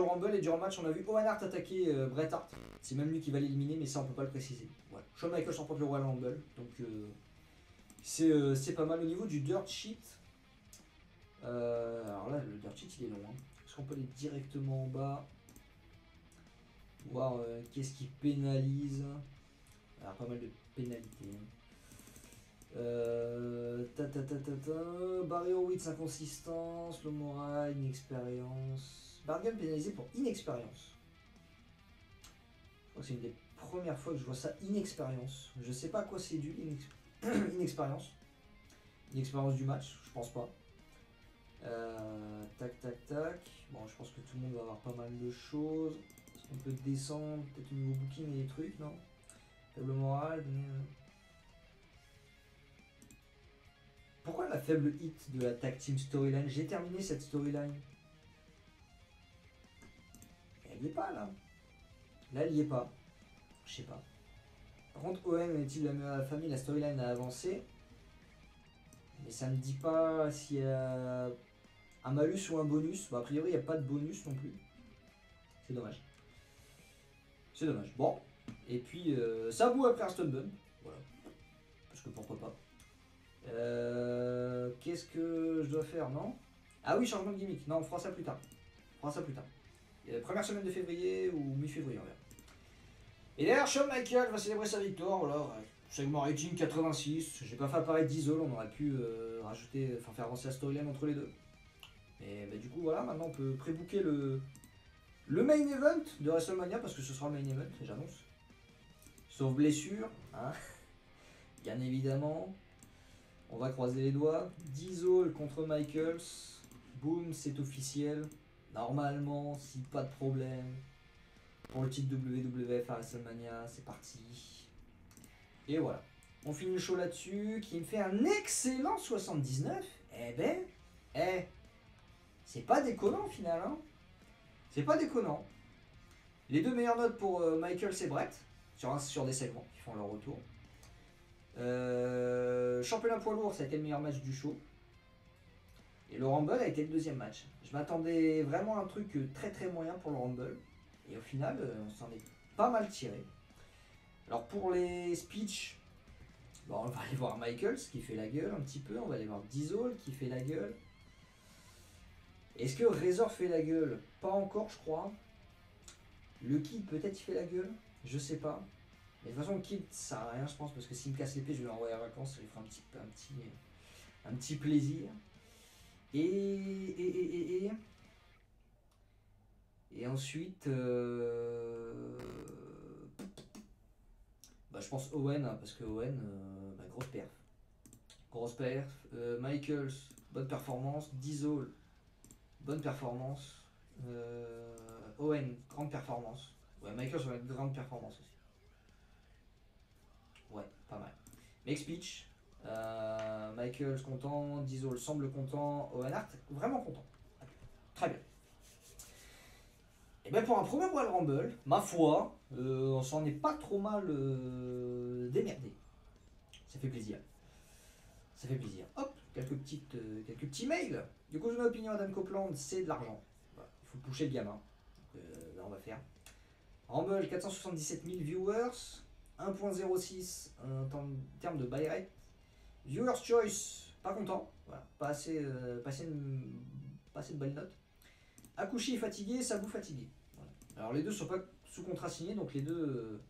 Rumble. Et durant le match, on a vu Owen Hart attaquer Bret Hart. C'est même lui qui va l'éliminer, mais ça on peut pas le préciser. Voilà. Shawn Michaels remporte le Royal Rumble. Donc c'est pas mal au niveau du dirt sheet. Alors là, le dirt sheet il est long. Hein. Est-ce qu'on peut aller directement en bas? Voir qu'est-ce qui pénalise. Alors pas mal de pénalités. Barry Horowitz, inconsistance, le moral, inexpérience. Bargain pénalisé pour inexpérience. Je crois que c'est une des premières fois que je vois ça, inexpérience. Je sais pas à quoi c'est dû, inexpérience. Inexpérience du match, je pense pas. Tac. Bon, je pense que tout le monde va avoir pas mal de choses. Est-ce qu'on peut descendre peut-être au niveau booking et des trucs, non? Faible morale. Pourquoi la faible hit de la tag team storyline? J'ai terminé cette storyline. Elle y est pas là. Là, elle y est pas. Je sais pas. Par contre, Owen est-il la famille? La storyline a avancé. Mais ça me dit pas s'il y a un malus ou un bonus. Bon, a priori, il n'y a pas de bonus non plus. C'est dommage. C'est dommage. Bon. Et puis, ça boue après un stun bump. Voilà. Parce que pourquoi pas. Qu'est-ce que je dois faire, non? Ah oui, changement de gimmick. Non, on fera ça plus tard. On fera ça plus tard. Première semaine de février ou mi-février, on verra. Et derrière, Shawn Michaels va célébrer sa victoire. Voilà, segment rating 86. J'ai pas fait apparaître Diesel, on aurait pu rajouter, enfin faire avancer la storyline entre les deux. Et bah, du coup, voilà, maintenant on peut pré-booker le main event de WrestleMania parce que ce sera le main event, j'annonce. Sauf blessure, hein. Bien évidemment. On va croiser les doigts. Diesel contre Michaels. Boum, c'est officiel. Normalement, si pas de problème. Pour le titre WWF à WrestleMania, c'est parti. Et voilà. On finit le show là-dessus, qui me fait un excellent 79. Eh ben, c'est pas déconnant au final, hein. C'est pas déconnant. Les deux meilleures notes pour Michaels et Brett, sur des segments qui font leur retour. Championnat poids lourd, ça a été le meilleur match du show. Et le Rumble a été le deuxième match. Je m'attendais vraiment à un truc très très moyen pour le Rumble. Et au final, on s'en est pas mal tiré. Alors pour les speeches, bon, on va aller voir Michaels qui fait la gueule un petit peu. On va aller voir Diesel qui fait la gueule. Est-ce que Razor fait la gueule? Pas encore, je crois. Le Kid, peut-être il fait la gueule. Je sais pas. Mais de toute façon, le Kid, ça sert à rien, je pense, parce que s'il me casse l'épée, je vais l'envoyer en vacances. Ça lui fera un petit plaisir. Et ensuite, bah, je pense Owen, hein, parce que Owen, bah, grosse perf. Grosse perf. Michaels, bonne performance. Diesel, bonne performance. Owen, grande performance. Ouais, Michaels va être grande performance aussi. Ouais, pas mal. Make speech. Michaels content, Diesel semble content, Owen Hart vraiment content. Très bien. Et bien pour un premier Royal Rumble, ma foi, on s'en est pas trop mal démerdé. Ça fait plaisir. Ça fait plaisir. Hop, quelques petits mails. Du coup, mon opinion, Adam Copeland, c'est de l'argent. Voilà, il faut pousser le gamin. Là, on va faire. Rumble, 477 000 viewers, 1.06 en termes de buy rate. Viewer's Choice, pas content, voilà, pas assez de belles notes. Akushi est fatigué, Sabu fatigué. Voilà. Alors les deux sont pas sous contrat signé, donc les deux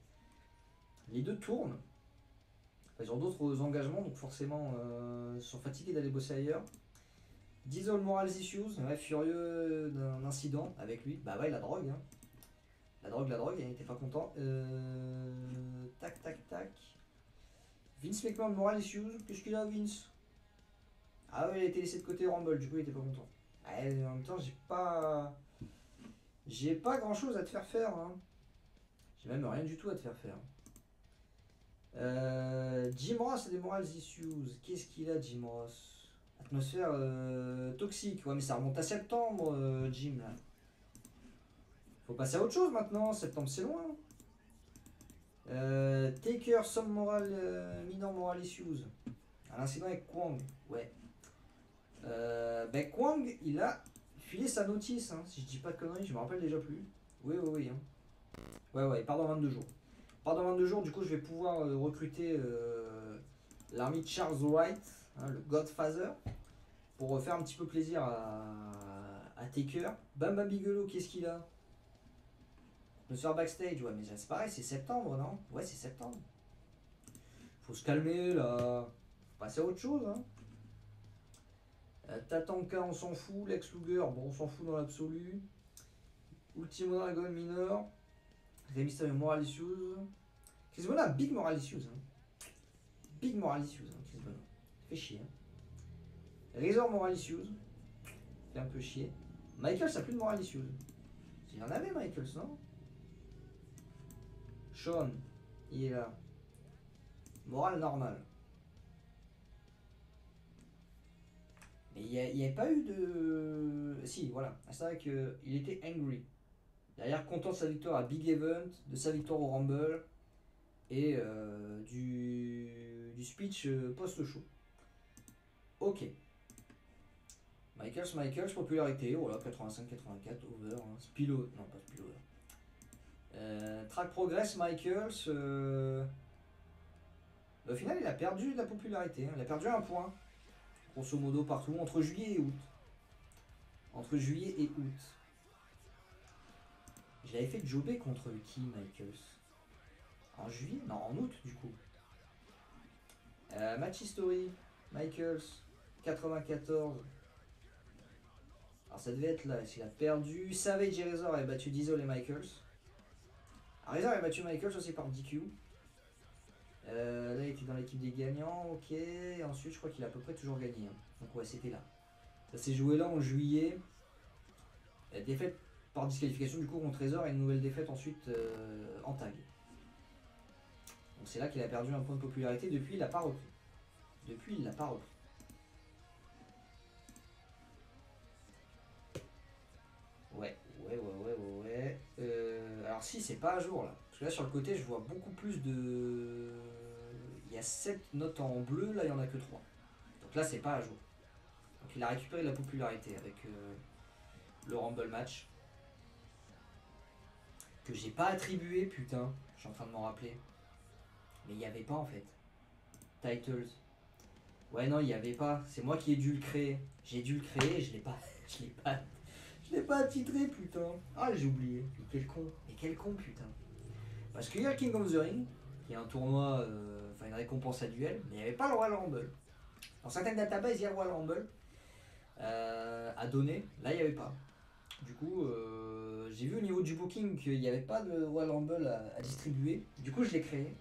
tournent. Enfin, ils ont d'autres engagements, donc forcément ils sont fatigués d'aller bosser ailleurs. Diesel Morals Issues, ouais, furieux d'un incident avec lui. Bah ouais, la drogue. Hein. La drogue, il n'était pas content. Tac. Vince McMahon, Moral Issues, qu'est-ce qu'il a Vince? Ah ouais, il a été laissé de côté au Rumble, du coup il était pas content. En même temps, j'ai pas grand chose à te faire. Hein. J'ai même rien du tout à te faire. Jim Ross a des Moral Issues. Qu'est-ce qu'il a, Jim Ross? Atmosphère toxique. Ouais, mais ça remonte à septembre, Jim là. Faut passer à autre chose maintenant. Septembre, c'est loin. Taker, some moral, minor moral issues. Un incident avec Kwang, ouais. Ben Kwang, il a filé sa notice, hein, si je dis pas de conneries, je me rappelle déjà plus. Oui. Hein. Ouais, il part dans 22 jours. Du coup, je vais pouvoir recruter l'armée de Charles Wright, hein, le Godfather, pour faire un petit peu plaisir à Taker. Bam Bigelow, qu'est-ce qu'il a? Le soir backstage, ouais, mais c'est pareil, c'est septembre, non? Ouais, c'est septembre. Faut se calmer, là. Faut passer à autre chose, hein. Tatanka, on s'en fout. Lex Luger, bon, on s'en fout dans l'absolu. Ultimo Dragon Minor. Rey Mysterio, Moral Issues. Chris Benoit, big Moral Issues. Hein. Big Moral Issues, hein, Chris Benoit. Fait chier. Hein. Razor Moral Issues. Fait un peu chier. Michaels a plus de Moral Issues. Il en avait, Michaels, non? Sean, il est là. Morale normale. Mais il n'y a pas eu de... Si, voilà. C'est vrai qu'il était angry. Derrière, content de sa victoire à Big Event, de sa victoire au Rumble et du speech post-show. Ok. Michaels, popularité, voilà, 85-84, over, hein. Spilo, non pas Spilo. Track Progress, Michaels, au final il a perdu de la popularité, hein. Il a perdu un point, grosso modo partout, entre juillet et août. Entre juillet et août. Je l'avais fait jobber contre qui, Michaels? En juillet? Non, en août du coup. Match History, Michaels, 94. Alors ça devait être là, s'il a perdu. Savage et Razor avaient battu Diesel et Michaels. Razor a battu Michaels aussi par DQ. Là il était dans l'équipe des gagnants, ok. Ensuite je crois qu'il a à peu près toujours gagné. Hein. Donc ouais, c'était là. Ça s'est joué là en juillet. Défaite par disqualification du coup contre Razor et une nouvelle défaite ensuite en tag. Donc c'est là qu'il a perdu un point de popularité. Depuis il l'a pas repris. Ouais. Alors si, c'est pas à jour là. Parce que là sur le côté, je vois beaucoup plus de... Il y a 7 notes en bleu, là il y en a que 3. Donc là c'est pas à jour. Donc il a récupéré de la popularité avec le Rumble match. Que j'ai pas attribué, putain. Je suis en train de m'en rappeler. Mais il n'y avait pas en fait. Titles. Ouais non, il n'y avait pas. C'est moi qui ai dû le créer. J'ai dû le créer, je l'ai pas. Je l'ai pas titré, putain. Ah, j'ai oublié. Mais quel con, putain. Parce qu'il y a le King of the Ring, qui est un tournoi, enfin une récompense à duel, mais il n'y avait pas le Royal Rumble. Dans certaines databases, il y a le Royal Rumble à donner. Là, il n'y avait pas. Du coup, j'ai vu au niveau du booking qu'il n'y avait pas de Royal Rumble à distribuer. Du coup, je l'ai créé.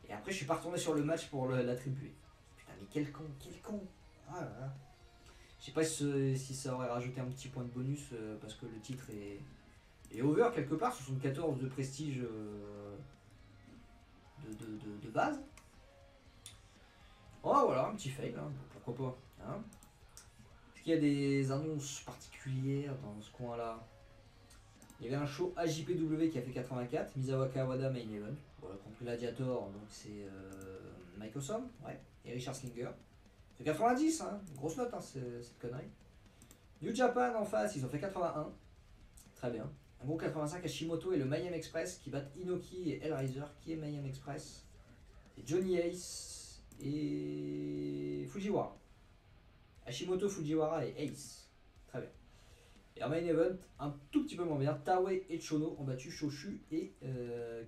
Et après, je suis pas retourné sur le match pour l'attribuer. Putain, mais quel con. Ah là là. Je sais pas si ça aurait rajouté un petit point de bonus parce que le titre est over quelque part, 74 de prestige de base. Oh voilà, un petit fail, hein, pourquoi pas. Hein. Est-ce qu'il y a des annonces particulières dans ce coin-là? Il y avait un show AJPW qui a fait 84, Misawa Wada Main Event. Voilà, contre Gladiator, donc c'est Mike Awesome, ouais, et Richard Slinger. C'est 90, hein, grosse note, hein, cette connerie. New Japan en face, ils ont fait 81. Très bien. Un gros 85 Hashimoto et le Mayhem Express qui battent Inoki et Hellraiser. Qui est Mayhem Express? C'est Johnny Ace et Fujiwara. Hashimoto, Fujiwara et Ace. Très bien. Et en main event, un tout petit peu moins bien, Taue et Chono ont battu Shoshu et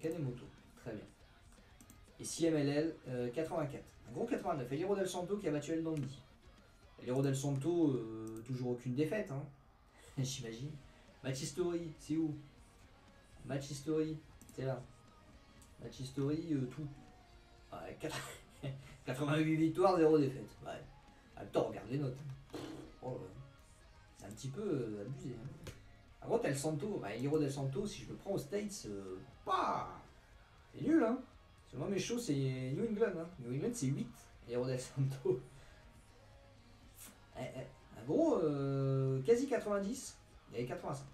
Kanemoto. Très bien. Et CMLL 84. Un gros 89. Eliro Del Santo qui a battu El Dandy. Eliro Del Santo, toujours aucune défaite, hein. J'imagine. Match History, c'est où? Match History, c'est là. Match History, tout. Ouais, 88 victoires, 0 défaite. Ouais. Attends, regarde les notes. Oh, c'est un petit peu abusé. Hein. Par contre, El Santo, bah, Hiro Del Santo, si je le prends aux States, c'est nul, hein. Parce que moi, mes shows, c'est New England. Hein. New England, c'est 8. Hiro Del Santo. Un gros, quasi 90. Il y avait 85.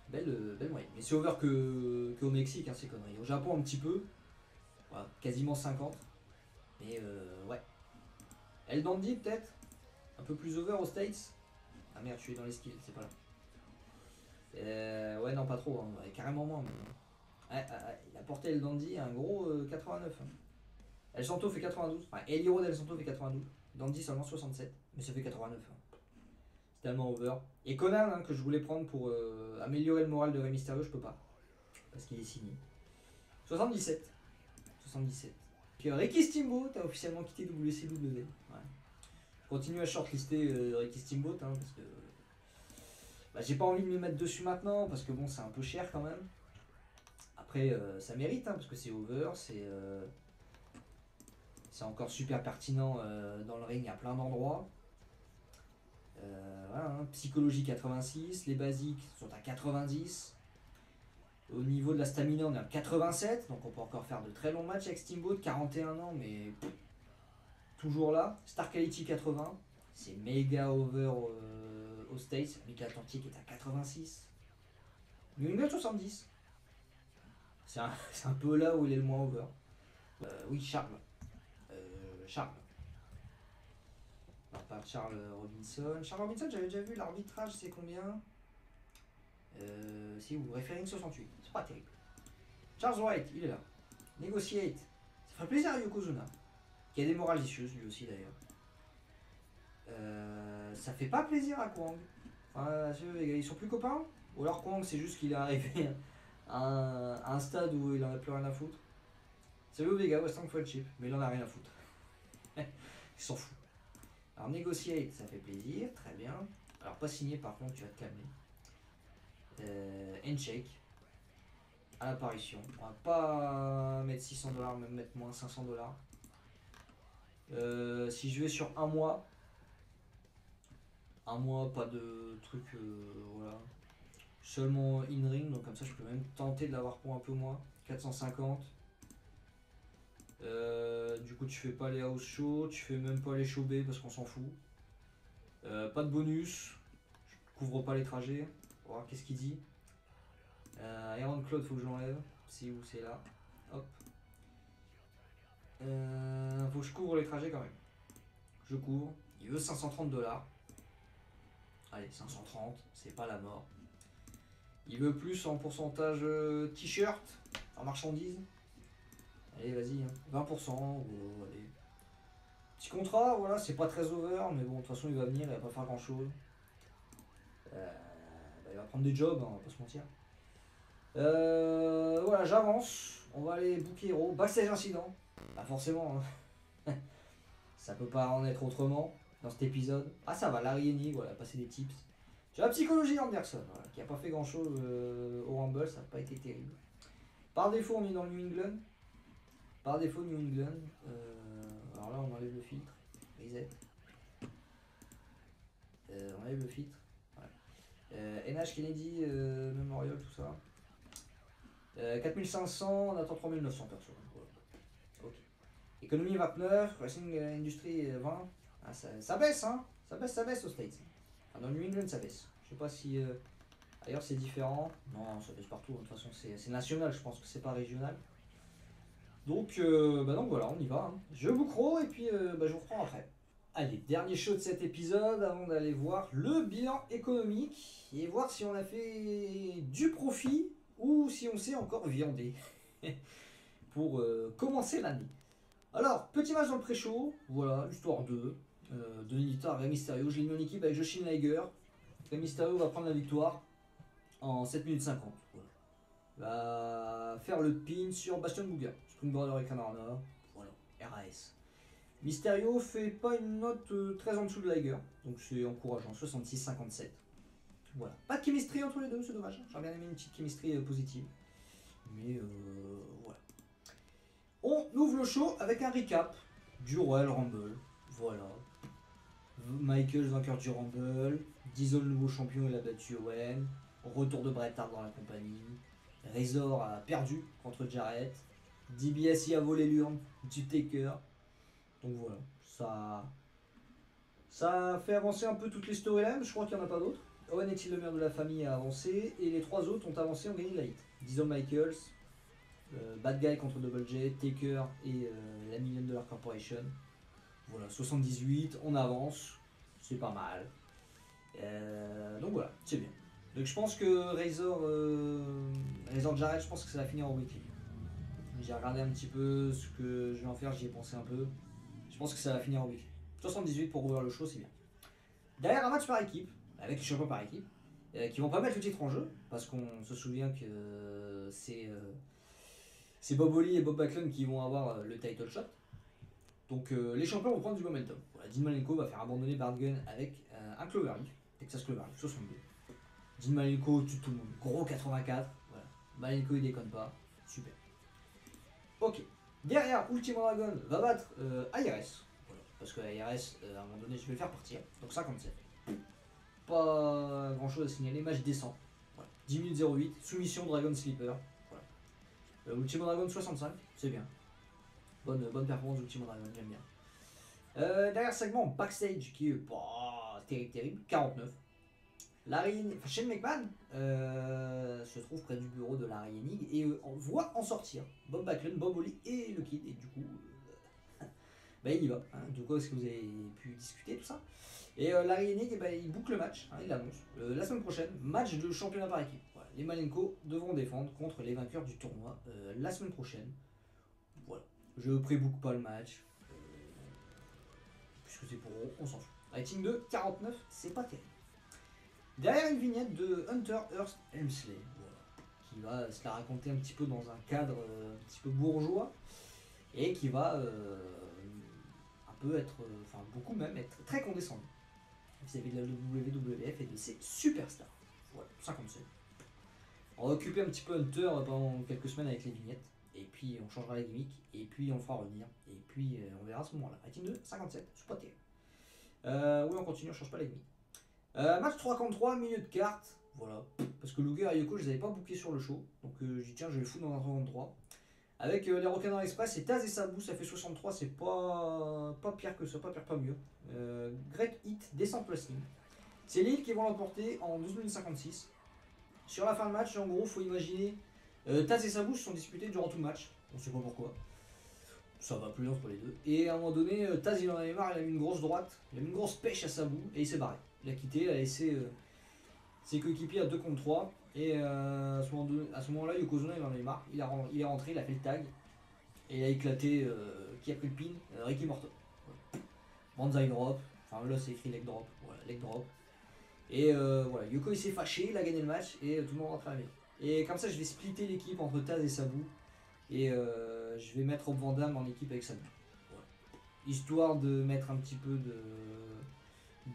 Belle moyenne. Mais c'est over qu'au Mexique, hein, ces conneries. Au Japon, un petit peu. Voilà, quasiment 50. Mais ouais. El Dandy, peut-être. Un peu plus over aux States. Ah merde, je suis dans les skills, c'est pas là. Ouais, non, pas trop. Hein. Ouais, carrément moins. Mais... il a porté El Dandy un gros 89. Hein. El Santo fait 92. Enfin, El Hiro Del Santo fait 92. Dandy seulement 67. Mais ça fait 89. Hein. C'est tellement over. Et Conan, hein, que je voulais prendre pour améliorer le moral de Rey Mysterio, je peux pas. Parce qu'il est signé. 77. Puis Ricky Steamboat a officiellement quitté WCW. Ouais. Je continue à shortlister Ricky Steamboat, hein, parce que bah, j'ai pas envie de me mettre dessus maintenant, parce que bon, c'est un peu cher quand même. Après, ça mérite, hein, parce que c'est over, c'est encore super pertinent dans le ring à plein d'endroits. Voilà, hein, psychologie 86, les basiques sont à 90. Au niveau de la stamina, on est à 87, donc on peut encore faire de très longs matchs avec Steamboat, 41 ans, mais toujours là. Star Quality 80, c'est méga over aux States. Mid-Atlantique est à 86. New England 70. C'est un peu là où il est le moins over. Oui, Charles. Charles. Non, pas Charles Robinson. Charles Robinson, j'avais déjà vu, l'arbitrage c'est combien si vous référez 68, c'est pas terrible. Charles White, il est là. Negotiate. Ça ferait plaisir à Yokozuna, qui a des morales vicieuses lui aussi d'ailleurs. Ça fait pas plaisir à Kwang. Enfin, les gars, ils sont plus copains. Ou alors Kwang, c'est juste qu'il est arrivé à un stade où il en a plus rien à foutre. Salut Vega, Western Friendship, mais il en a rien à foutre. Il s'en fout. Alors Negotiate, ça fait plaisir, très bien. Alors pas signé par contre, tu vas te calmer. Handshake. À l'apparition. On va pas mettre 600$, même mettre moins 500$. Si je vais sur un mois, pas de truc, voilà. Seulement in-ring, donc comme ça je peux même tenter de l'avoir pour un peu moins. 450. Du coup tu fais pas les house shows, tu fais même pas les show B parce qu'on s'en fout. Pas de bonus, je couvre pas les trajets. On va voir qu'est-ce qu'il dit. Iron Claude faut que j'enlève, si ou c'est là. Hop. Faut que je couvre les trajets quand même. Je couvre. Il veut 530$. Allez, 530, c'est pas la mort. Il veut plus en pourcentage t-shirt, en marchandises. Allez, vas-y, hein. 20%. Allez. Petit contrat, voilà, c'est pas très over, mais bon, de toute façon, il va venir, il va pas faire grand chose. Il va prendre des jobs, hein, on va pas se mentir. Voilà, j'avance. On va aller booker Hero. Backstage incident. Bah, forcément, hein. Ça peut pas en être autrement dans cet épisode. Ah, ça va, Larry Hennig, voilà, passer des tips. J'ai la psychologie Anderson, voilà, qui a pas fait grand chose au Rumble, ça n'a pas été terrible. Par défaut, on est dans le New England. Par défaut, New England. Alors là, on enlève le filtre. Reset. On enlève le filtre. Ouais. NH Kennedy, Memorial, tout ça. 4500, on attend 3900 perso. Voilà. Ok. Économie 29, Wrestling Industry 20. Ah, ça baisse, hein. Ça baisse aux States. Enfin, dans New England, ça baisse. Je sais pas si ailleurs c'est différent. Non, ça baisse partout. De toute façon, c'est national. Je pense que c'est pas régional. Donc voilà, on y va. Hein. Je vous crois et puis je vous reprends après. Allez, dernier show de cet épisode avant d'aller voir le bilan économique et voir si on a fait du profit ou si on s'est encore viandé pour commencer l'année. Alors, petit match dans le pré-show, voilà, histoire de Nita, Rey Mysterio. Je l'ai mis en équipe avec Jushin Liger. Rey Mysterio va prendre la victoire en 7 minutes 50. Voilà. Va faire le pin sur Bastion Booger. Springboard et Canarana. Voilà, RAS. Mysterio fait pas une note très en dessous de Liger, donc c'est encourageant, 66-57. Voilà. Pas de chemistry entre les deux, c'est dommage. J'aurais bien aimé une petite chemistry positive. Mais voilà. On ouvre le show avec un recap du Royal Rumble. Voilà. Michael, vainqueur du Rumble. Diesel, nouveau champion, il a battu Owen. Retour de Bret Hart dans la compagnie. Razor a perdu contre Jarrett. DiBiase a volé l'urne du Taker. Donc voilà, ça fait avancer un peu toutes les storylines, je crois qu'il n'y en a pas d'autres. Owen est-il le meilleur de la famille a avancé, et les trois autres ont avancé, ont gagné de la hit. Diesel Michaels, Bad Guy contre Double J, Taker et la $1 Million Corporation. Voilà, 78, on avance, c'est pas mal. Donc voilà, c'est bien. Donc je pense que Razor Jarrett, je pense que ça va finir en weekly. J'ai regardé un petit peu ce que je vais en faire, j'y ai pensé un peu. Je pense que ça va finir en week. 78 pour ouvrir le show, c'est bien. Derrière, un match par équipe, avec les champions par équipe, qui vont pas mettre le titre en jeu, parce qu'on se souvient que c'est Bob Holly et Bob Backlund qui vont avoir le title shot. Donc les champions vont prendre du momentum. Voilà, Dean Malenko va faire abandonner Bart Gunn avec un Cloverleaf, Texas Cloverleaf, 62. Dean Malenko tue tout le monde, gros 84. Voilà. Malenko il déconne pas, super. Ok. Derrière, Ultimo Dragon va battre IRS. Voilà. Parce que IRS, à un moment donné, je vais le faire partir. Donc 57. Pas grand chose à signaler. Match décent. Voilà. 10 minutes 08. Soumission Dragon Sleeper. Voilà. Ultimo Dragon 65. C'est bien. Bonne performance d'Ultimo Dragon. J'aime bien. Derrière, segment backstage qui est pas terrible. 49. Shane McMahon se trouve près du bureau de Larry Hennig et on voit en sortir Bob Backlund, Bob Holly et le Kid. Et du coup, bah, il y va. Hein. Du coup, est-ce que vous avez pu discuter tout ça? Et Larry Hennig, bah, il boucle le match, hein, il l'annonce. La semaine prochaine, match de championnat par équipe. Voilà. Les Malenko devront défendre contre les vainqueurs du tournoi la semaine prochaine. Voilà. Je prébook pas le match. Puisque c'est pour eux, on s'en fout. Rating de 49, c'est pas terrible. Derrière une vignette de Hunter Hearst Helmsley, voilà, qui va se la raconter un petit peu dans un cadre un petit peu bourgeois et qui va un peu être, enfin beaucoup même, être très condescendant vis-à-vis de la WWF et de ses superstars. Voilà, 57. On va occuper un petit peu Hunter pendant quelques semaines avec les vignettes, et puis on changera les gimmicks, et puis on le fera revenir, et puis on verra à ce moment-là. Rating de 57, c'est pas terrible. Oui, on continue, on change pas les gimmicks. Match 3 contre 3, milieu de carte, voilà. Parce que Luger et Yoko, je les avais pas bookés sur le show, donc j'ai dit tiens, je vais le foutre dans un 3 contre 3. Avec les Requins dans l'Express, et Taz et Sabu, ça fait 63, c'est pas pire que ça, pas pire, pas mieux. Great Hit, descente wrestling. C'est Lille qui vont l'emporter en 12 minutes 56. Sur la fin de match, en gros, faut imaginer Taz et Sabu se sont disputés durant tout le match, on sait pas pourquoi. Ça va plus entre les deux. Et à un moment donné, Taz il en avait marre, il a mis une grosse droite, il a mis une grosse pêche à Sabu et il s'est barré. Il a quitté, il a laissé ses coéquipiers à 2 contre 3. Et à ce moment-là, Yokozuna il en avait marre, il est rentré, il a fait le tag. Et il a éclaté, qui a pris le pin Ricky Morton. Voilà. Banzai drop, enfin là c'est écrit leg drop, voilà, leg drop. Et voilà, Yoko il s'est fâché, il a gagné le match et tout le monde rentre à la maison. Et comme ça, je vais splitter l'équipe entre Taz et Sabu. Et je vais mettre Rob Van Dam en équipe avec Sabu. Voilà. Histoire de mettre un petit peu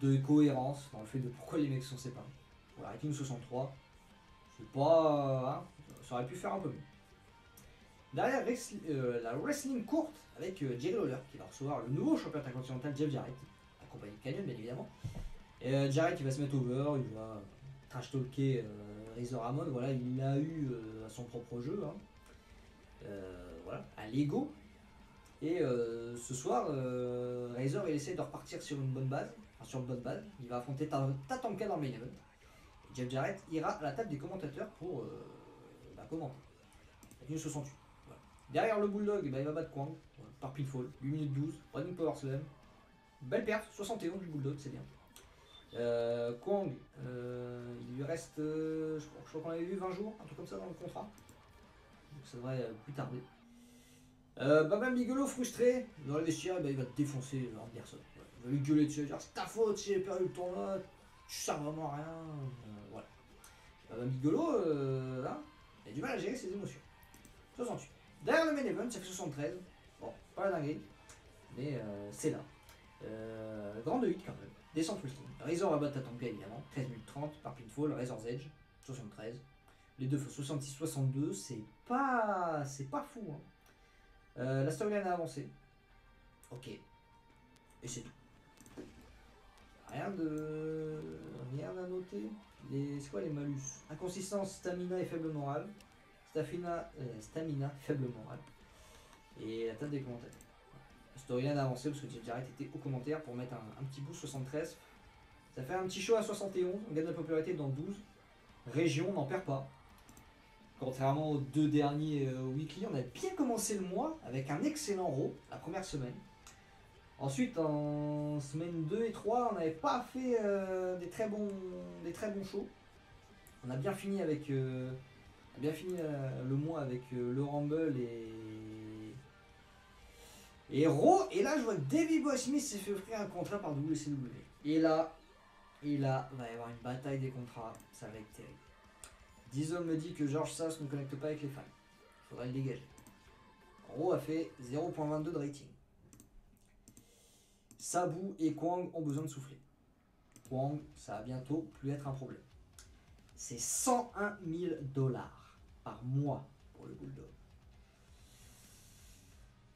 de cohérence dans le fait de pourquoi les mecs sont séparés. Voilà, rating 63. C'est pas. Hein, ça aurait pu faire un peu mieux. Derrière la wrestling courte avec Jerry Lawler qui va recevoir le nouveau champion intercontinental Jeff Jarrett, accompagné de Canyon bien évidemment. Et Jarrett il va se mettre over, il va trash talker Razor Ramon, voilà, il l'a eu à son propre jeu, hein. Voilà, à Lego. Et ce soir, Razor il essaie de repartir sur une bonne base, il va affronter Tatanka dans le main event. Et Jeff Jarrett ira à la table des commentateurs pour commenter. Avec 68. Voilà. Derrière le Bulldog, bah, il va battre Kwang par pinfall, 8 minutes 12, running power slam. Belle perte, 71 du Bulldog, c'est bien. Kwang, il lui reste, je crois qu'on avait vu 20 jours, un truc comme ça dans le contrat. Donc ça devrait plus tarder. Baba Bigelow frustré, dans le vestiaire, bah, il va défoncer Anderson. Ouais. Il va lui gueuler dessus, il va dire c'est ta faute si j'ai perdu le tournoi, tu sers vraiment à rien. Voilà. Baba Bigelow, là, il a du mal à gérer ses émotions. 68. Derrière le main event, ça fait 73. Bon, pas la dinguerie, mais c'est là. Grande hit quand même. Descente wrestling. Razor va battre Tatanka évidemment. 13 minutes 30 par pinfall. Razor's Edge. 73. Les deux font 66-62. C'est pas fou. Hein. La storyline a avancé. Ok. Et c'est tout. Rien à noter. C'est quoi les malus? Inconsistance, stamina et faible morale. Stamina, faible morale. Et la table des commentaires. La storyline a avancé parce que Jeff Jarrett était au commentaire pour mettre un petit bout 73. Ça fait un petit show à 71. On gagne de la popularité dans 12. Région, on n'en perd pas. Contrairement aux deux derniers weekly, on a bien commencé le mois avec un excellent Raw la première semaine. Ensuite, en semaine 2 et 3, on n'avait pas fait des très bons shows. On a bien fini avec le mois avec le Rumble et Raw. Et là, je vois que Davey Boy Smith s'est fait offrir un contrat par WCW. Et là, il va y avoir une bataille des contrats. Ça va être terrible. Diesel me dit que George South ne connecte pas avec les fans. Il faudra le dégager. Raw a fait 0.22 de rating. Sabu et Kwang ont besoin de souffler. Kwang, ça va bientôt plus être un problème. C'est 101 000 $ par mois pour le Bulldog.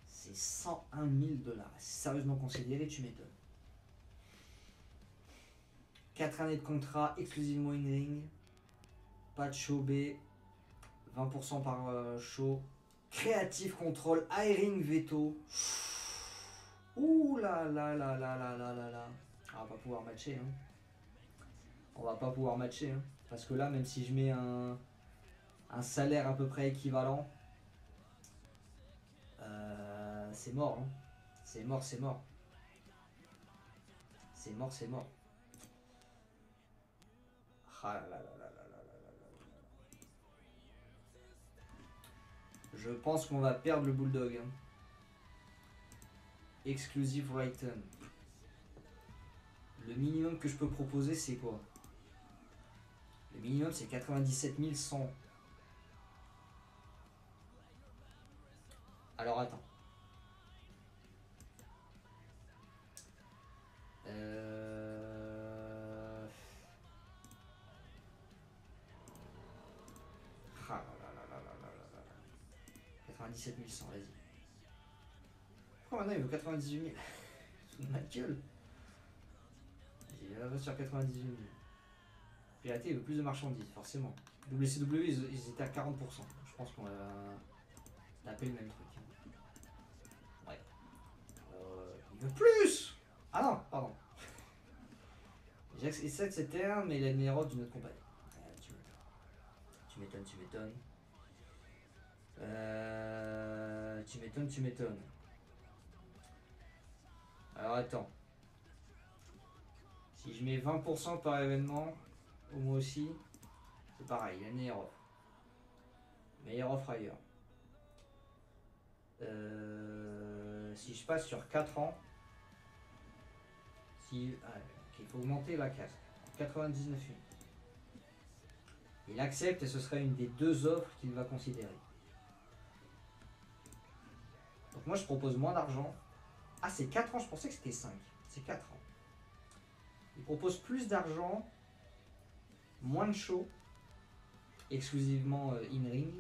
C'est 101 000 $. C'est sérieusement considéré, tu m'étonnes. 4 années de contrat exclusivement in-ring. Pas de show B. 20% par show. Creative Control, hiring veto. Ouh là là là là là là là là. On va pas pouvoir matcher. Hein. On va pas pouvoir matcher. Hein. Parce que là, même si je mets un salaire à peu près équivalent, c'est mort. Hein. C'est mort, c'est mort. C'est mort, c'est mort. Ah là là là là là là là là. Je pense qu'on va perdre le Bulldog. Hein. Exclusive Wrighton. Le minimum que je peux proposer, c'est quoi? Le minimum, c'est 97 100. Alors, attends. Ah là là là là là là là là. 97 100, vas-y. Pourquoi maintenant il veut 98 000? Ma gueule. Il va sur 98 000. Piraté, il veut plus de marchandises, forcément. WCW, ils étaient à 40%. Je pense qu'on va taper le même truc. Ouais. Il veut plus. Ah non, pardon. Jax et 7 c'était un, mais il a le meilleur offre d'une autre compagnie. Tu m'étonnes, tu m'étonnes. Tu m'étonnes, tu m'étonnes. Alors attends. Si je mets 20% par événement, au moins aussi, c'est pareil, il a le meilleur offre. Meilleur offre ailleurs. Si je passe sur 4 ans, si, il faut augmenter la casse. 99 unités. Il accepte et ce serait une des 2 offres qu'il va considérer. Donc moi je propose moins d'argent. Ah c'est 4 ans, je pensais que c'était 5. C'est 4 ans. Il propose plus d'argent, moins de show, exclusivement in-ring,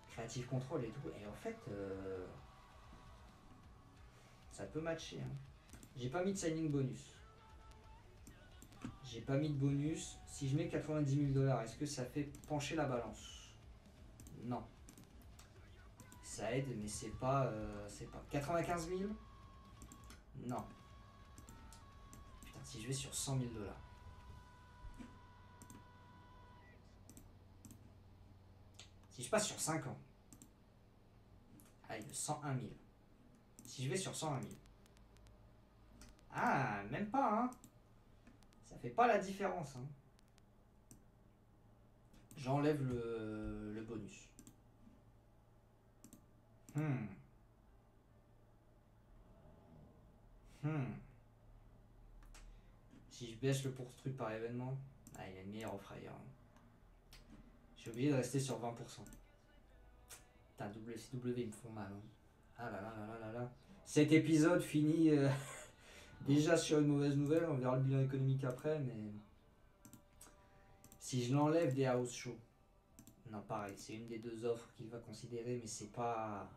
creative control et tout. Et en fait, ça peut matcher. Hein. J'ai pas mis de signing bonus. J'ai pas mis de bonus. Si je mets 90 000 $, est-ce que ça fait pencher la balance? Non. Ça aide, mais c'est pas 95 000. Non. Putain, si je vais sur 100 000 $. Si je passe sur 5 ans. Allez, 101 000. Si je vais sur 101 000. Ah, même pas, hein. Ça fait pas la différence, hein. J'enlève le bonus. Si je baisse le poursuite par événement, il a une meilleure offre ailleurs. Je suis obligé de rester sur 20%. Putain, WCW, ils me font mal. Hein. Ah là là là là là là. Cet épisode finit déjà sur une mauvaise nouvelle. On verra le bilan économique après, mais si je l'enlève des house shows, non, pareil, c'est une des 2 offres qu'il va considérer, mais c'est pas.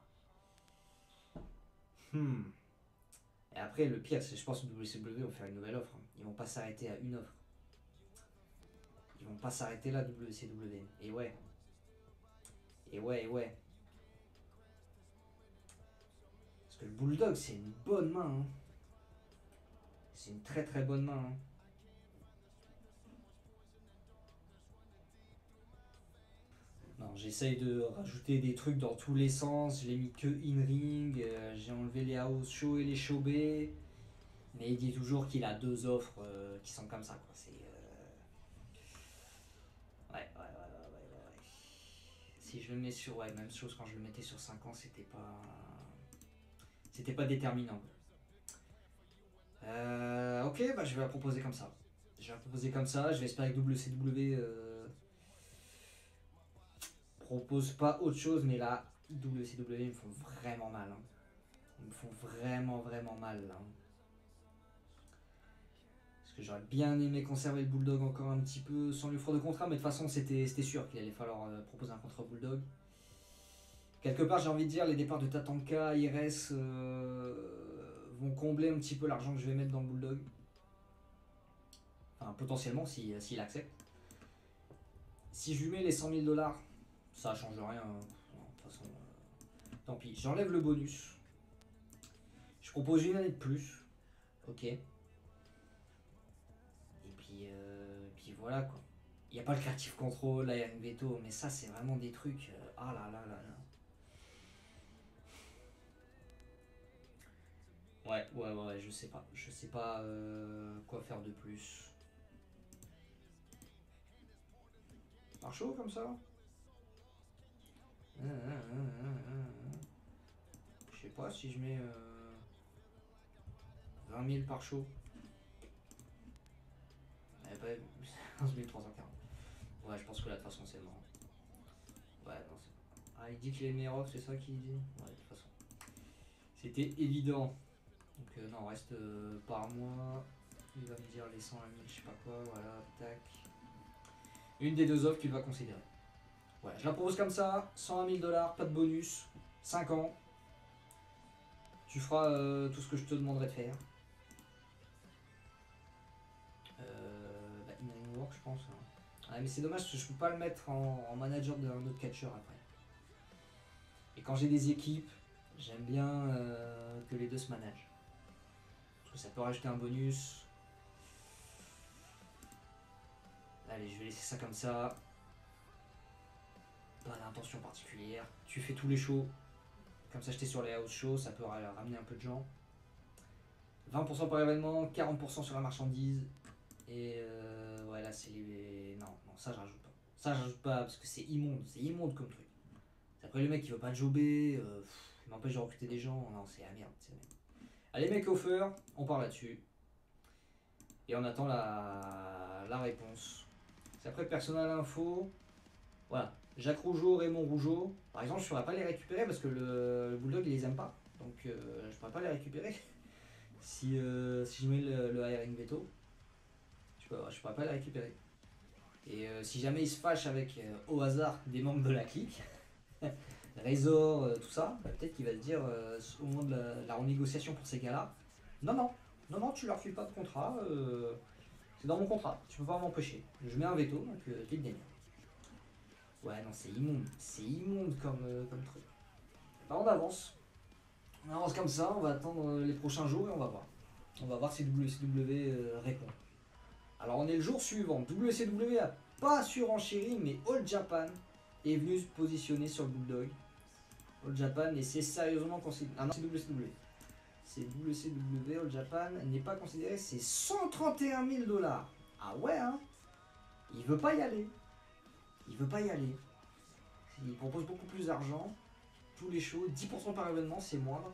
Et après, le pire, c'est je pense que WCW vont faire une nouvelle offre. Hein. Ils vont pas s'arrêter à une offre. Ils vont pas s'arrêter là, WCW. Et ouais. Et ouais, et ouais. Parce que le Bulldog, c'est une bonne main. Hein. C'est une très très bonne main. Hein. Non, j'essaye de rajouter des trucs dans tous les sens. Je l'ai mis que in-ring. J'ai enlevé les house show et les show B. Mais il dit toujours qu'il a 2 offres qui sont comme ça. Quoi. C'est, ouais. Si je le mets sur. Ouais, même chose quand je le mettais sur 5 ans, c'était pas. C'était pas déterminant. Ok, bah je vais la proposer comme ça. Je vais la proposer comme ça. Je vais espérer que WCW propose pas autre chose, mais là, WCW, ils me font vraiment mal. Hein. Ils me font vraiment, vraiment mal. Là. Parce que j'aurais bien aimé conserver le Bulldog encore un petit peu sans lui offrir de contrat, mais de toute façon, c'était sûr qu'il allait falloir proposer un contrat au Bulldog. Quelque part, j'ai envie de dire, les départs de Tatanka, IRS vont combler un petit peu l'argent que je vais mettre dans le Bulldog. Enfin, potentiellement, s'il accepte. Si je lui mets les 100 000 $, ça change rien. Hein. Non, de toute façon, tant pis. J'enlève le bonus. Je propose une année de plus. Ok. Et puis voilà quoi. Il n'y a pas le creative control, là il y a une veto, mais ça c'est vraiment des trucs. Ah là là là là. Ouais, je sais pas. Je sais pas quoi faire de plus. Par chaud comme ça. Je sais pas si je mets 20 000 par chaud. Bah, 11 340. Ouais, je pense que là, de toute façon, c'est mort. Ouais, non, c'est. Ah, il dit qu'il est meilleur, c'est ça qu'il dit. Ouais, de toute façon. C'était évident. Donc, non, reste par mois. Il va me dire les 100 000, je sais pas quoi. Voilà, tac. Une des deux offres qu'il va considérer. Ouais, je la propose comme ça. 101 000 $, pas de bonus. 5 ans. Tu feras tout ce que je te demanderai de faire. In work, je pense. Hein. Ah, mais c'est dommage parce que je peux pas le mettre en manager d'un autre catcheur après. Et quand j'ai des équipes, j'aime bien que les deux se managent. Parce que ça peut rajouter un bonus. Allez, je vais laisser ça comme ça. Pas d'intention particulière. Tu fais tous les shows. Comme ça, j'étais sur les house shows, ça peut ramener un peu de gens. 20% par événement, 40% sur la marchandise. Et ouais, là, c'est les. Non, ça, je rajoute pas. Ça, je rajoute pas parce que c'est immonde comme truc. Après, le mec qui veut pas jobber, il m'empêche de recruter des gens. Non, c'est la merde. Allez, mec offer, on part là-dessus. Et on attend la réponse. C'est après personnel info. Voilà. Jacques Rougeau, Raymond Rougeau. Par exemple, je ne pourrais pas les récupérer parce que le Bulldog, il les aime pas. Donc, je ne pourrais pas les récupérer. si je mets le hiring veto, je ne pourrais pas les récupérer. Et si jamais il se fâche avec, au hasard, des membres de la clique, Razor, tout ça, bah, peut-être qu'il va se dire au moment de la renégociation pour ces gars-là, non, tu leur files pas de contrat, c'est dans mon contrat, tu peux pas m'empêcher. Je mets un veto, donc tu te démerdes. Ouais, non, c'est immonde comme truc. Bah, on avance comme ça, on va attendre les prochains jours et on va voir. On va voir si WCW répond. Alors on est le jour suivant, WCW a pas surenchéri, mais All Japan est venu se positionner sur le Bulldog. All Japan, et c'est sérieusement considéré. Ah non, c'est WCW. C'est WCW, All Japan n'est pas considéré, c'est 131 000 $. Ah ouais, hein. Il veut pas y aller. Il propose beaucoup plus d'argent. Tous les shows, 10% par événement, c'est moindre.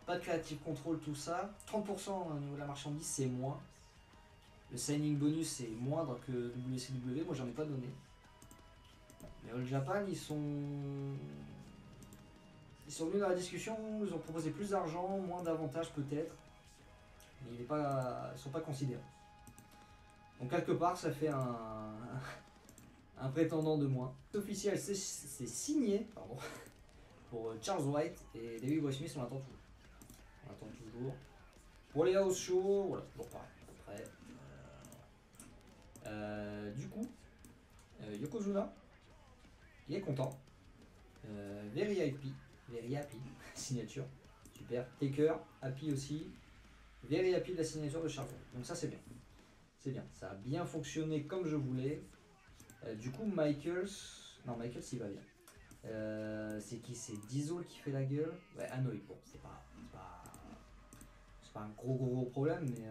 Pas de creative control, tout ça. 30% au niveau de la marchandise, c'est moins. Le signing bonus, c'est moindre que WCW. Moi, j'en ai pas donné. Mais All Japan, ils sont venus dans la discussion, ils ont proposé plus d'argent, moins d'avantages peut-être. Mais ils sont pas considérés. Donc quelque part, ça fait un prétendant de moins. Officiel, c'est signé pour Charles White et Davey Boy Smith, on attend toujours. Pour les house shows, voilà, toujours pareil. Après, du coup, Yokozuna, il est content. Very happy, signature, super. Taker, happy aussi. Very happy de la signature de Charles White. Donc ça c'est bien. Ça a bien fonctionné comme je voulais. Du coup, Michaels il va bien. C'est qui? C'est Diesel qui fait la gueule. Ouais, Hanoï. Bon, c'est pas un gros problème, mais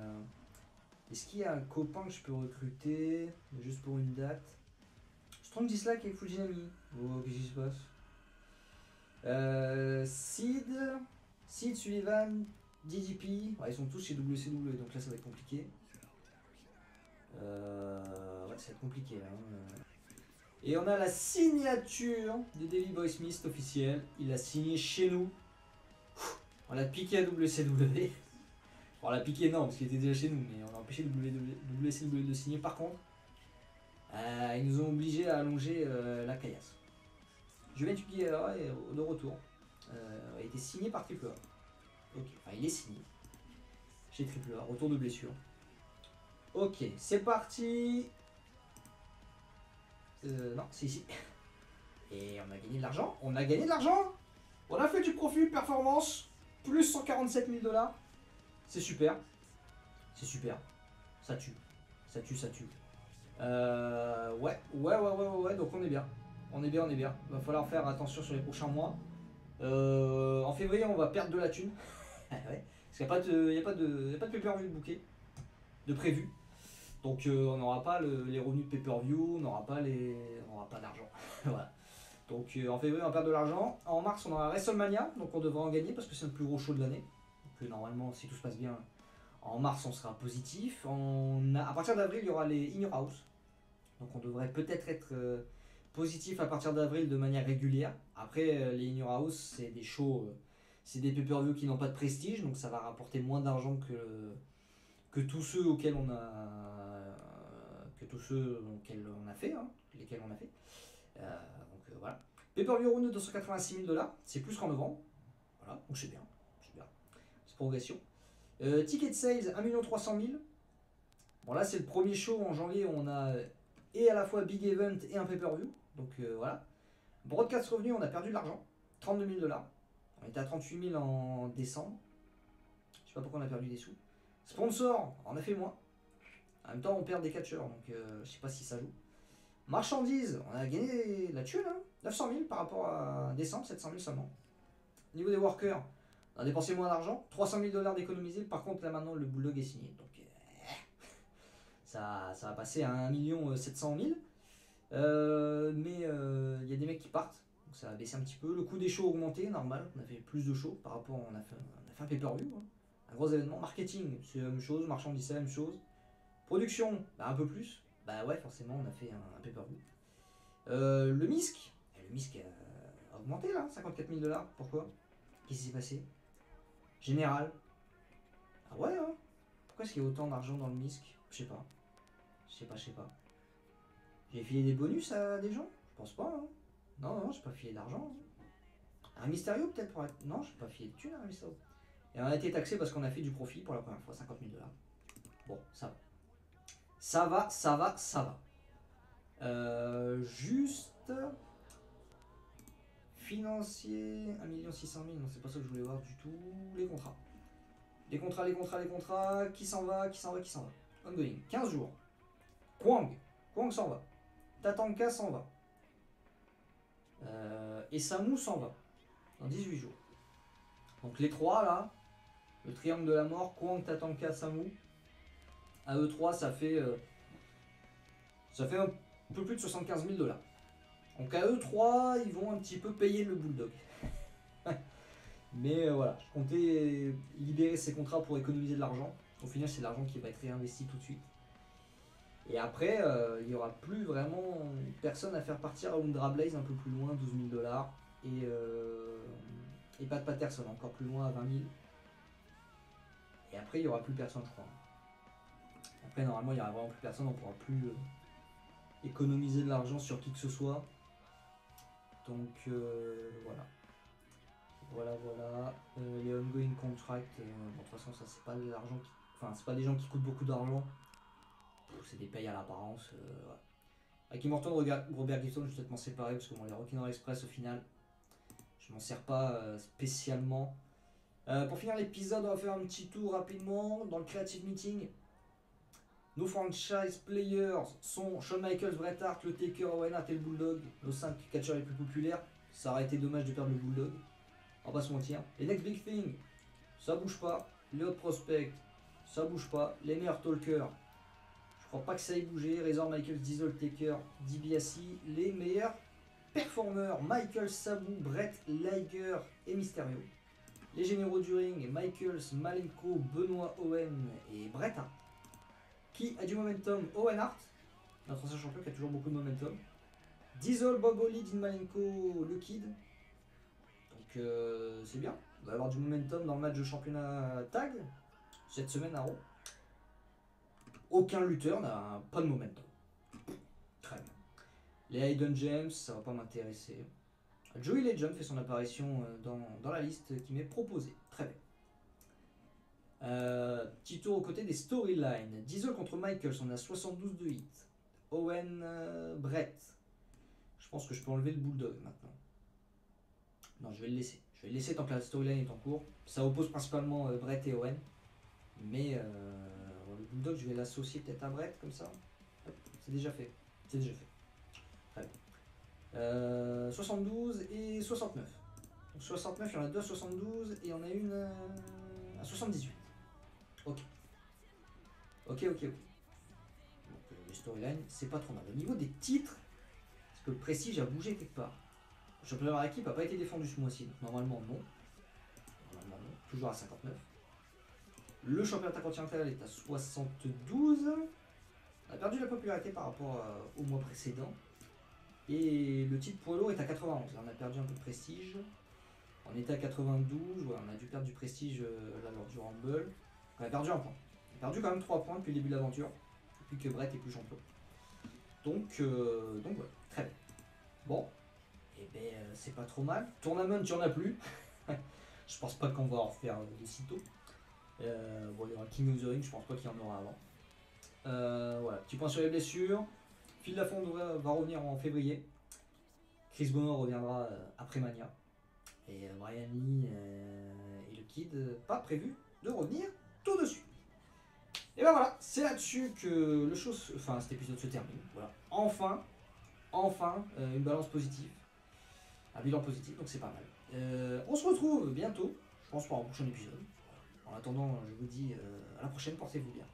est-ce qu'il y a un copain que je peux recruter juste pour une date? Strong Dislike avec Fujinami. Oh, qu'est-ce qui se passe? Sid, Sullivan, DDP. Ouais, ils sont tous chez WCW, donc là ça va être compliqué. Ouais, ça va être compliqué là. Hein. Et on a la signature de Davey Boy Smith officielle. Il a signé chez nous. On l'a piqué à WCW. Bon, on l'a piqué non, parce qu'il était déjà chez nous, mais on a empêché WCW de signer. Par contre, ils nous ont obligés à allonger la caillasse. Juventus Guerrera est de retour. A été signé par Triple A. Ok, enfin il est signé chez Triple A, retour de blessure. Ok, c'est parti. Non, c'est ici. Et on a gagné de l'argent. On a fait du profit, performance. Plus 147 000 $. C'est super. Ça tue. Ouais. Donc on est bien. Va falloir faire attention sur les prochains mois. En février, on va perdre de la thune. Ouais. Parce qu'il n'y a pas de pay-per-view de booké, de prévu. Donc on n'aura pas les revenus de pay-per-view, on n'aura pas d'argent. Voilà. Donc en février on va perdre de l'argent. En mars on aura WrestleMania, donc on devra en gagner parce que c'est le plus gros show de l'année. Donc normalement si tout se passe bien, en mars on sera positif. À partir d'avril il y aura les In Your House. Donc on devrait peut-être être positif à partir d'avril de manière régulière. Après les In Your House c'est des shows, c'est des pay-per-view qui n'ont pas de prestige, donc ça va rapporter moins d'argent que tous ceux auxquels on a fait, hein, lesquels on a fait. Voilà. Pay-per-view Euro 286 000 $, c'est plus qu'en novembre. Voilà, donc c'est bien. C'est progression. Ticket sales 1 300 000. Bon là c'est le premier show en janvier où on a et à la fois big event et un pay-per-view. Donc voilà. Broadcast revenu, on a perdu de l'argent. 32 000 $. On était à 38 000 en décembre. Je sais pas pourquoi on a perdu des sous. Sponsor, on a fait moins. En même temps, on perd des catcheurs, donc je sais pas si ça joue. Marchandises, on a gagné la thune, hein, 900 000 par rapport à décembre, 700 000 seulement. Au niveau des workers, on a dépensé moins d'argent, 300 000 $ d'économisés. Par contre, là maintenant, le Bulldog est signé. Donc ça va passer à 1 700 000. Mais il y a des mecs qui partent, donc ça va baisser un petit peu. Le coût des shows a augmenté, normal. On a fait plus de shows par rapport. On a fait un pay-per-view, hein. Un gros événement. Marketing, c'est la même chose. Marchandises, c'est la même chose. Production, bah, un peu plus. Bah ouais, forcément, on a fait un pay-per-view. Le MISC a augmenté là, 54 000 $. Pourquoi? Qu'est-ce qui s'est passé? Général. Ah ouais, hein? Pourquoi est-ce qu'il y a autant d'argent dans le MISC? Je sais pas. J'ai filé des bonus à des gens? Je pense pas, hein. Non, j'ai pas filé d'argent. Un Mysterio peut-être pour être... Non, j'ai pas filé de thunes à un Mysterio. Et on a été taxé parce qu'on a fait du profit pour la première fois, 50 000 $. Bon, ça va. Ça va. Juste financier 1 600 000, non c'est pas ça que je voulais voir du tout. Les contrats, qui s'en va. Ongoing, 15 jours. Kwang s'en va. Tatanka s'en va. Et Samu s'en va dans 18 jours. Donc les trois là, le triangle de la mort, Kwang, Tatanka, Samu. À eux 3 ça fait un peu plus de 75 000 $. Donc à eux 3 ils vont un petit peu payer le Bulldog. Mais voilà, je comptais libérer ces contrats pour économiser de l'argent. Au final c'est de l'argent qui va être réinvesti tout de suite. Et après il n'y aura plus vraiment personne à faire partir à Undra Blaze un peu plus loin, 12 000 $. Et Pat Patterson encore plus loin à 20 000. Et après il n'y aura plus personne je crois. Après normalement il n'y aura vraiment plus personne, on ne pourra plus économiser de l'argent sur qui que ce soit. Donc voilà. Les ongoing contracts, bon, de toute façon ça c'est pas de l'argent qui... Enfin c'est pas des gens qui coûtent beaucoup d'argent. C'est des payes à l'apparence. Voilà. Avec Immortal Robert Gibson, je vais peut-être m'en séparer parce que bon, les Rocky Horror Express au final, je m'en sers pas spécialement. Pour finir l'épisode, on va faire un petit tour rapidement dans le Creative Meeting. Nos franchise players sont Shawn Michaels, Bret Hart, le Taker, Owen Hart et le Bulldog. Nos 5 catcheurs les plus populaires. Ça aurait été dommage de perdre le Bulldog. On va pas se mentir. Les Next Big Thing, ça bouge pas. Les Hot Prospect, ça bouge pas. Les meilleurs talkers, je crois pas que ça ait bougé. Razor, Michaels, Diesel, Taker, DiBiase. Les meilleurs performeurs, Michaels, Sabu, Bret, Liger et Mysterio. Les généraux du ring, Michaels, Malenko, Benoit, Owen et Bret Hart. Qui a du momentum? Owen Hart, notre ancien champion qui a toujours beaucoup de momentum. Diesel, Bob Holly, Dean Malenko, le Kid. Donc c'est bien. On va avoir du momentum dans le match de championnat tag cette semaine à Raw. Aucun lutteur n'a pas de momentum. Très bien. Les Hayden James, ça va pas m'intéresser. Joey Legend fait son apparition dans la liste qui m'est proposée. Très bien. Petit tour aux côtés des storylines. Diesel contre Michaels, on a 72 de hits. Owen, Bret. Je pense que je peux enlever le Bulldog maintenant. Non, je vais le laisser. Je vais le laisser tant que la storyline est en cours. Ça oppose principalement Bret et Owen. Mais le Bulldog, je vais l'associer peut-être à Bret comme ça. C'est déjà fait. Très bien. 72 et 69. Donc 69, il y en a deux à 72 et on a une à 78. Ok. Ok. Donc les storylines, c'est pas trop mal. Au niveau des titres, est-ce que le Prestige a bougé quelque part? Le championnat par équipe n'a pas été défendu ce mois-ci, donc normalement non. Toujours à 59. Le championnat intercontinental est à 72. On a perdu la popularité par rapport au mois précédent. Et le titre poids lourd est à 91. Là, on a perdu un peu de prestige. On était à 92. Ouais, on a dû perdre du prestige là, lors du Rumble. On a perdu un point. On a perdu quand même 3 points depuis le début de l'aventure. Depuis que Brett est plus champion. Donc voilà, très bien. Bon, et ben c'est pas trop mal. Tournament, il n'y en a plus. Je pense pas qu'on va en refaire de sitôt. Bon, il y aura le King of the Ring, je pense pas qu'il y en aura avant. Voilà, petit point sur les blessures. Phil Lafond va revenir en février. Chris Benoit reviendra après Mania. Et Brian Lee et le Kid, pas prévu de revenir tout de suite. Et ben voilà, c'est là-dessus que cet épisode se termine. Voilà. Enfin, une balance positive. Un bilan positif, donc c'est pas mal. On se retrouve bientôt, je pense, pour un prochain épisode. En attendant, je vous dis à la prochaine, portez-vous bien.